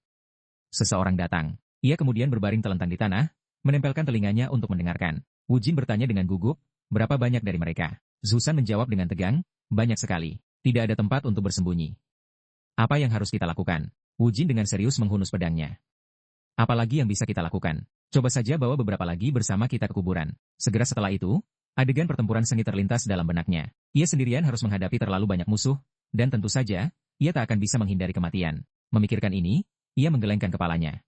Seseorang datang. Ia kemudian berbaring telentang di tanah, menempelkan telinganya untuk mendengarkan. Wu Jin bertanya dengan gugup, berapa banyak dari mereka? Zusan menjawab dengan tegang, banyak sekali. Tidak ada tempat untuk bersembunyi. Apa yang harus kita lakukan? Wu Jin dengan serius menghunus pedangnya. Apalagi yang bisa kita lakukan? Coba saja bawa beberapa lagi bersama kita ke kuburan. Segera setelah itu, adegan pertempuran sengit terlintas dalam benaknya. Ia sendirian harus menghadapi terlalu banyak musuh, dan tentu saja, ia tak akan bisa menghindari kematian. Memikirkan ini, ia menggelengkan kepalanya.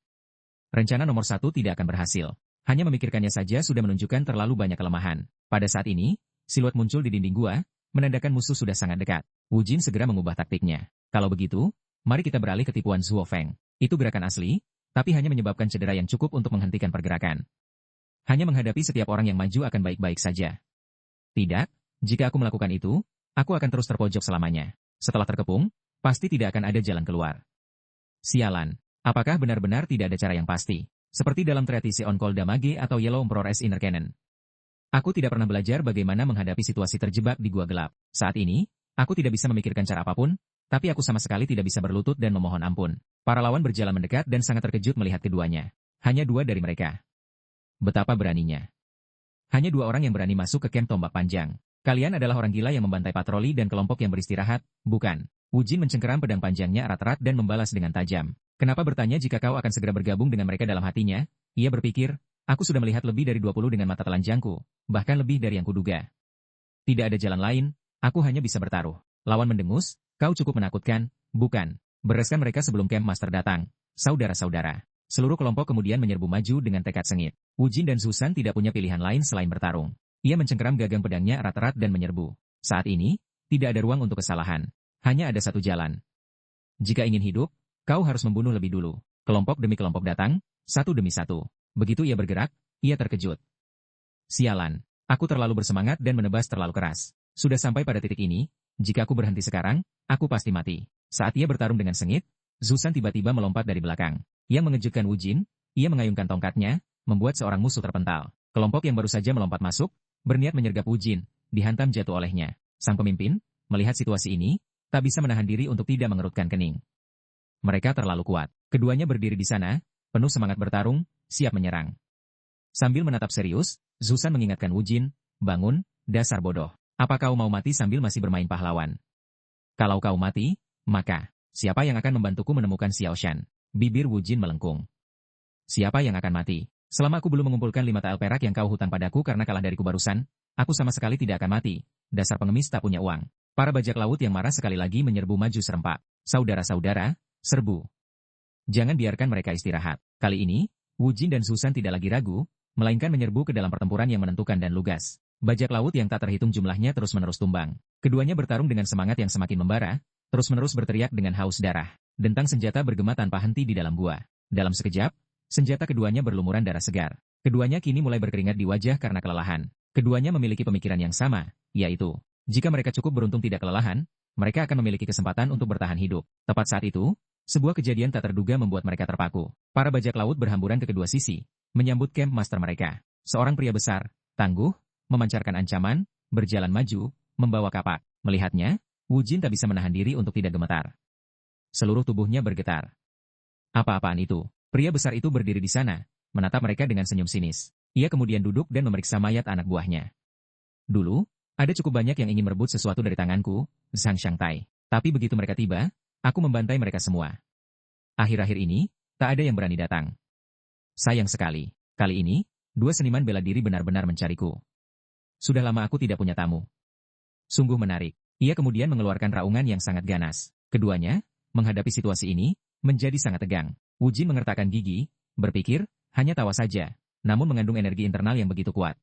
Rencana nomor 1 tidak akan berhasil. Hanya memikirkannya saja sudah menunjukkan terlalu banyak kelemahan. Pada saat ini, siluet muncul di dinding gua, menandakan musuh sudah sangat dekat. Wu Jin segera mengubah taktiknya. Kalau begitu, mari kita beralih ke tipuan Zhuo Feng. Itu gerakan asli, tapi hanya menyebabkan cedera yang cukup untuk menghentikan pergerakan. Hanya menghadapi setiap orang yang maju akan baik-baik saja. Tidak, jika aku melakukan itu, aku akan terus terpojok selamanya. Setelah terkepung, pasti tidak akan ada jalan keluar. Sialan, apakah benar-benar tidak ada cara yang pasti? Seperti dalam treatise On Cold Damage atau Yellow Emperor's Inner Cannon. Aku tidak pernah belajar bagaimana menghadapi situasi terjebak di gua gelap. Saat ini, aku tidak bisa memikirkan cara apapun, tapi aku sama sekali tidak bisa berlutut dan memohon ampun. Para lawan berjalan mendekat dan sangat terkejut melihat keduanya. Hanya 2 dari mereka. Betapa beraninya. Hanya 2 orang yang berani masuk ke kamp tombak panjang. Kalian adalah orang gila yang membantai patroli dan kelompok yang beristirahat, bukan? Wu Jin mencengkeram pedang panjangnya erat-erat dan membalas dengan tajam. Kenapa bertanya jika kau akan segera bergabung dengan mereka dalam hatinya? Ia berpikir, aku sudah melihat lebih dari 20 dengan mata telanjangku, bahkan lebih dari yang kuduga. Tidak ada jalan lain, aku hanya bisa bertaruh. Lawan mendengus, kau cukup menakutkan, bukan? Bereskan mereka sebelum camp master datang. Saudara-saudara. Seluruh kelompok kemudian menyerbu maju dengan tekad sengit. Wu Jin dan Zusan tidak punya pilihan lain selain bertarung. Ia mencengkeram gagang pedangnya erat-erat dan menyerbu. Saat ini, tidak ada ruang untuk kesalahan. Hanya ada satu jalan. Jika ingin hidup, kau harus membunuh lebih dulu. Kelompok demi kelompok datang, satu demi satu. Begitu ia bergerak, ia terkejut. Sialan, aku terlalu bersemangat dan menebas terlalu keras. Sudah sampai pada titik ini, jika aku berhenti sekarang, aku pasti mati. Saat ia bertarung dengan sengit, Zusan tiba-tiba melompat dari belakang. Yang mengejutkan Wu Jin, ia mengayunkan tongkatnya, membuat seorang musuh terpental. Kelompok yang baru saja melompat masuk, berniat menyergap Wu Jin, dihantam jatuh olehnya. Sang pemimpin, melihat situasi ini, tak bisa menahan diri untuk tidak mengerutkan kening. Mereka terlalu kuat. Keduanya berdiri di sana, penuh semangat bertarung, siap menyerang. Sambil menatap serius, Zusan mengingatkan Wu Jin, bangun, dasar bodoh. Apa kau mau mati sambil masih bermain pahlawan? Kalau kau mati, maka, siapa yang akan membantuku menemukan Xiao Shan? Bibir Wu Jin melengkung. Siapa yang akan mati? Selama aku belum mengumpulkan 5 tael perak yang kau hutang padaku karena kalah dariku barusan, aku sama sekali tidak akan mati. Dasar pengemis tak punya uang. Para bajak laut yang marah sekali lagi menyerbu maju serempak. Saudara-saudara, serbu. Jangan biarkan mereka istirahat. Kali ini, Wu Jin dan Zusan tidak lagi ragu, melainkan menyerbu ke dalam pertempuran yang menentukan dan lugas. Bajak laut yang tak terhitung jumlahnya terus-menerus tumbang. Keduanya bertarung dengan semangat yang semakin membara, terus-menerus berteriak dengan haus darah. Dentang senjata bergema tanpa henti di dalam gua. Dalam sekejap, senjata keduanya berlumuran darah segar. Keduanya kini mulai berkeringat di wajah karena kelelahan. Keduanya memiliki pemikiran yang sama, yaitu, jika mereka cukup beruntung tidak kelelahan, mereka akan memiliki kesempatan untuk bertahan hidup. Tepat saat itu, sebuah kejadian tak terduga membuat mereka terpaku. Para bajak laut berhamburan ke kedua sisi, menyambut camp master mereka. Seorang pria besar, tangguh, memancarkan ancaman, berjalan maju, membawa kapak. Melihatnya, Wu Jin tak bisa menahan diri untuk tidak gemetar. Seluruh tubuhnya bergetar. Apa-apaan itu? Pria besar itu berdiri di sana, menatap mereka dengan senyum sinis. Ia kemudian duduk dan memeriksa mayat anak buahnya. Dulu, ada cukup banyak yang ingin merebut sesuatu dari tanganku, Zhang Shangtai. Tapi begitu mereka tiba, aku membantai mereka semua. Akhir-akhir ini, tak ada yang berani datang. Sayang sekali, kali ini, 2 seniman bela diri benar-benar mencariku. Sudah lama aku tidak punya tamu. Sungguh menarik. Ia kemudian mengeluarkan raungan yang sangat ganas. Keduanya, menghadapi situasi ini, menjadi sangat tegang. Wu Jin mengertakkan gigi, berpikir, hanya tawa saja, namun mengandung energi internal yang begitu kuat.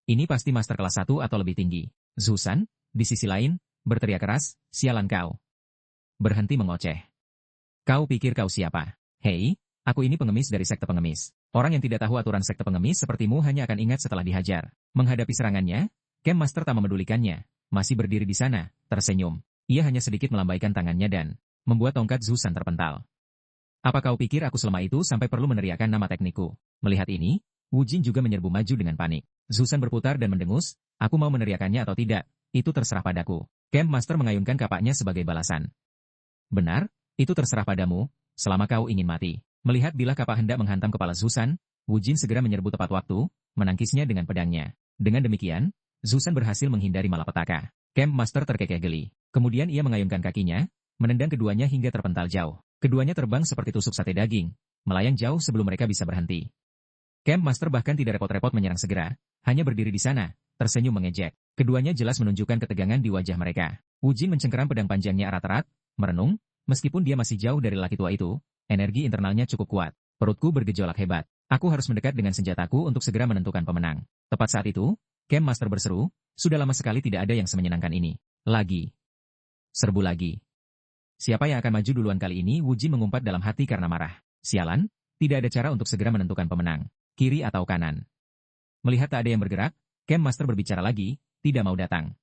Ini pasti master kelas 1 atau lebih tinggi. Zusan, di sisi lain, berteriak keras, sialan kau. Berhenti mengoceh. Kau pikir kau siapa? Hei, aku ini pengemis dari sekte pengemis. Orang yang tidak tahu aturan sekte pengemis sepertimu hanya akan ingat setelah dihajar. Menghadapi serangannya, Camp Master tak memedulikannya. Masih berdiri di sana, tersenyum. Ia hanya sedikit melambaikan tangannya dan membuat tongkat Zusan terpental. Apa kau pikir aku selama itu sampai perlu meneriakkan nama teknikku? Melihat ini, Wu Jin juga menyerbu maju dengan panik. Zusan berputar dan mendengus, aku mau meneriakannya atau tidak, itu terserah padaku. Camp Master mengayunkan kapaknya sebagai balasan. Benar, itu terserah padamu, selama kau ingin mati. Melihat bilah kapak hendak menghantam kepala Zusan, Wu Jin segera menyerbu tepat waktu, menangkisnya dengan pedangnya. Dengan demikian, Zusan berhasil menghindari malapetaka. Camp Master terkekeh geli. Kemudian ia mengayunkan kakinya, menendang keduanya hingga terpental jauh. Keduanya terbang seperti tusuk sate daging, melayang jauh sebelum mereka bisa berhenti. Camp Master bahkan tidak repot-repot menyerang segera, hanya berdiri di sana, tersenyum mengejek. Keduanya jelas menunjukkan ketegangan di wajah mereka. Wu Jin mencengkeram pedang panjangnya erat-erat, merenung, meskipun dia masih jauh dari laki tua itu, energi internalnya cukup kuat. Perutku bergejolak hebat. Aku harus mendekat dengan senjataku untuk segera menentukan pemenang. Tepat saat itu, Camp Master berseru, sudah lama sekali tidak ada yang semenyenangkan ini. Lagi. Serbu lagi. Siapa yang akan maju duluan kali ini? Wu Jin mengumpat dalam hati karena marah. Sialan, tidak ada cara untuk segera menentukan pemenang. Kiri atau kanan. Melihat tak ada yang bergerak, Camp Master berbicara lagi, tidak mau datang.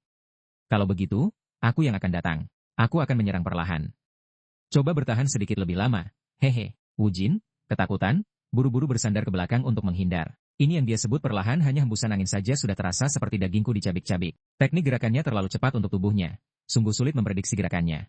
Kalau begitu, aku yang akan datang. Aku akan menyerang perlahan. Coba bertahan sedikit lebih lama. Hehe. Wu Jin, ketakutan, buru-buru bersandar ke belakang untuk menghindar. Ini yang dia sebut perlahan, hanya hembusan angin saja sudah terasa seperti dagingku dicabik-cabik. Teknik gerakannya terlalu cepat untuk tubuhnya. Sungguh sulit memprediksi gerakannya.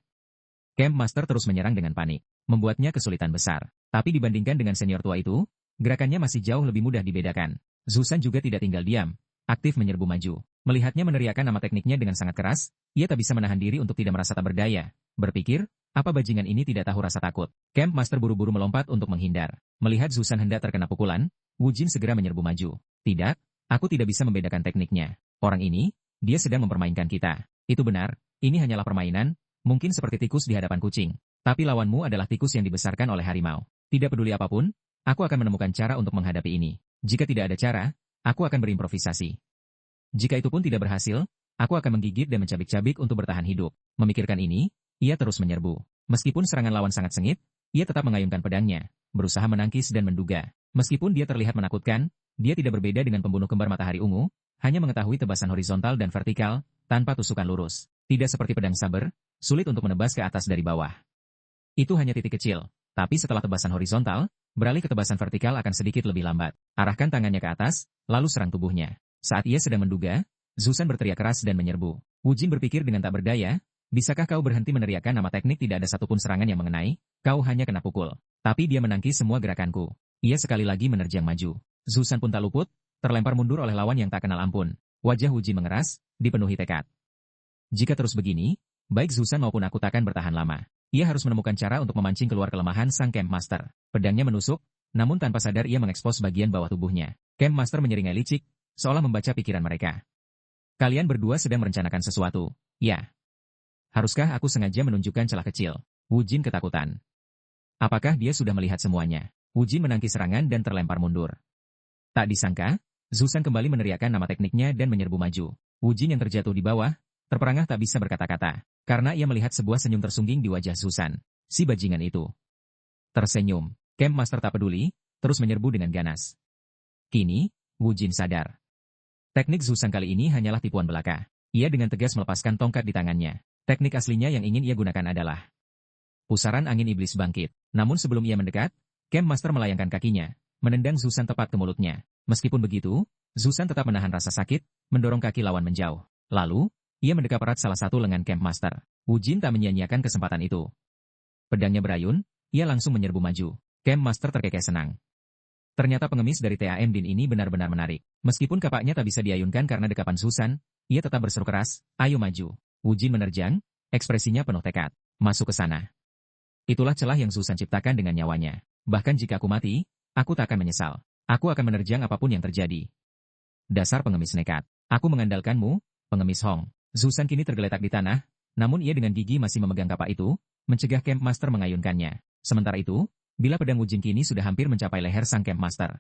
Camp Master terus menyerang dengan panik, membuatnya kesulitan besar. Tapi dibandingkan dengan senior tua itu, gerakannya masih jauh lebih mudah dibedakan. Zusan juga tidak tinggal diam, aktif menyerbu maju. Melihatnya meneriakkan nama tekniknya dengan sangat keras, ia tak bisa menahan diri untuk tidak merasa tak berdaya. Berpikir, apa bajingan ini tidak tahu rasa takut? Camp Master buru-buru melompat untuk menghindar. Melihat Zusan hendak terkena pukulan, Wu Jin segera menyerbu maju. Tidak, aku tidak bisa membedakan tekniknya. Orang ini, dia sedang mempermainkan kita. Itu benar, ini hanyalah permainan, mungkin seperti tikus di hadapan kucing. Tapi lawanmu adalah tikus yang dibesarkan oleh harimau. Tidak peduli apapun, aku akan menemukan cara untuk menghadapi ini. Jika tidak ada cara, aku akan berimprovisasi. Jika itu pun tidak berhasil, aku akan menggigit dan mencabik-cabik untuk bertahan hidup. Memikirkan ini, ia terus menyerbu. Meskipun serangan lawan sangat sengit, ia tetap mengayunkan pedangnya, berusaha menangkis dan menduga. Meskipun dia terlihat menakutkan, dia tidak berbeda dengan pembunuh kembar matahari ungu, hanya mengetahui tebasan horizontal dan vertikal, tanpa tusukan lurus. Tidak seperti pedang saber, sulit untuk menebas ke atas dari bawah. Itu hanya titik kecil, tapi setelah tebasan horizontal, beralih ke tebasan vertikal akan sedikit lebih lambat. Arahkan tangannya ke atas, lalu serang tubuhnya. Saat ia sedang menduga, Zusan berteriak keras dan menyerbu. Wu Jin berpikir dengan tak berdaya, bisakah kau berhenti meneriakkan nama teknik? Tidak ada satupun serangan yang mengenai, kau hanya kena pukul. Tapi dia menangkis semua gerakanku. Ia sekali lagi menerjang maju. Zusan pun tak luput, terlempar mundur oleh lawan yang tak kenal ampun. Wajah Wu Jin mengeras, dipenuhi tekad. Jika terus begini, baik Zusan maupun aku takkan bertahan lama. Ia harus menemukan cara untuk memancing keluar kelemahan sang Camp Master. Pedangnya menusuk, namun tanpa sadar ia mengekspos bagian bawah tubuhnya. Camp Master menyeringai licik, seolah membaca pikiran mereka. Kalian berdua sedang merencanakan sesuatu, ya? Haruskah aku sengaja menunjukkan celah kecil? Wu Jin ketakutan. Apakah dia sudah melihat semuanya? Wu Jin menangkis serangan dan terlempar mundur. Tak disangka, Zusan kembali meneriakkan nama tekniknya dan menyerbu maju. Wu Jin yang terjatuh di bawah, terperangah tak bisa berkata-kata, karena ia melihat sebuah senyum tersungging di wajah Zusan. Si bajingan itu tersenyum. Camp Master tak peduli, terus menyerbu dengan ganas. Kini, Wu Jin sadar. Teknik Zusan kali ini hanyalah tipuan belaka. Ia dengan tegas melepaskan tongkat di tangannya. Teknik aslinya yang ingin ia gunakan adalah pusaran angin iblis bangkit. Namun sebelum ia mendekat, Camp Master melayangkan kakinya, menendang Zusan tepat ke mulutnya. Meskipun begitu, Zusan tetap menahan rasa sakit, mendorong kaki lawan menjauh. Lalu, ia mendekap erat salah satu lengan Camp Master. Wu Jin tak menyia-nyiakan kesempatan itu. Pedangnya berayun, ia langsung menyerbu maju. Camp Master terkekeh senang. Ternyata pengemis dari TAM Din ini benar-benar menarik. Meskipun kapaknya tak bisa diayunkan karena dekapan Zusan, ia tetap berseru keras, ayo maju. Wu Jin menerjang, ekspresinya penuh tekad. Masuk ke sana. Itulah celah yang Zusan ciptakan dengan nyawanya. Bahkan jika aku mati, aku tak akan menyesal. Aku akan menerjang apapun yang terjadi. Dasar pengemis nekat. Aku mengandalkanmu, pengemis Hong. Zusan kini tergeletak di tanah, namun ia dengan gigi masih memegang kapak itu, mencegah Camp Master mengayunkannya. Sementara itu, bila pedang Wu Jin kini sudah hampir mencapai leher sang Camp Master.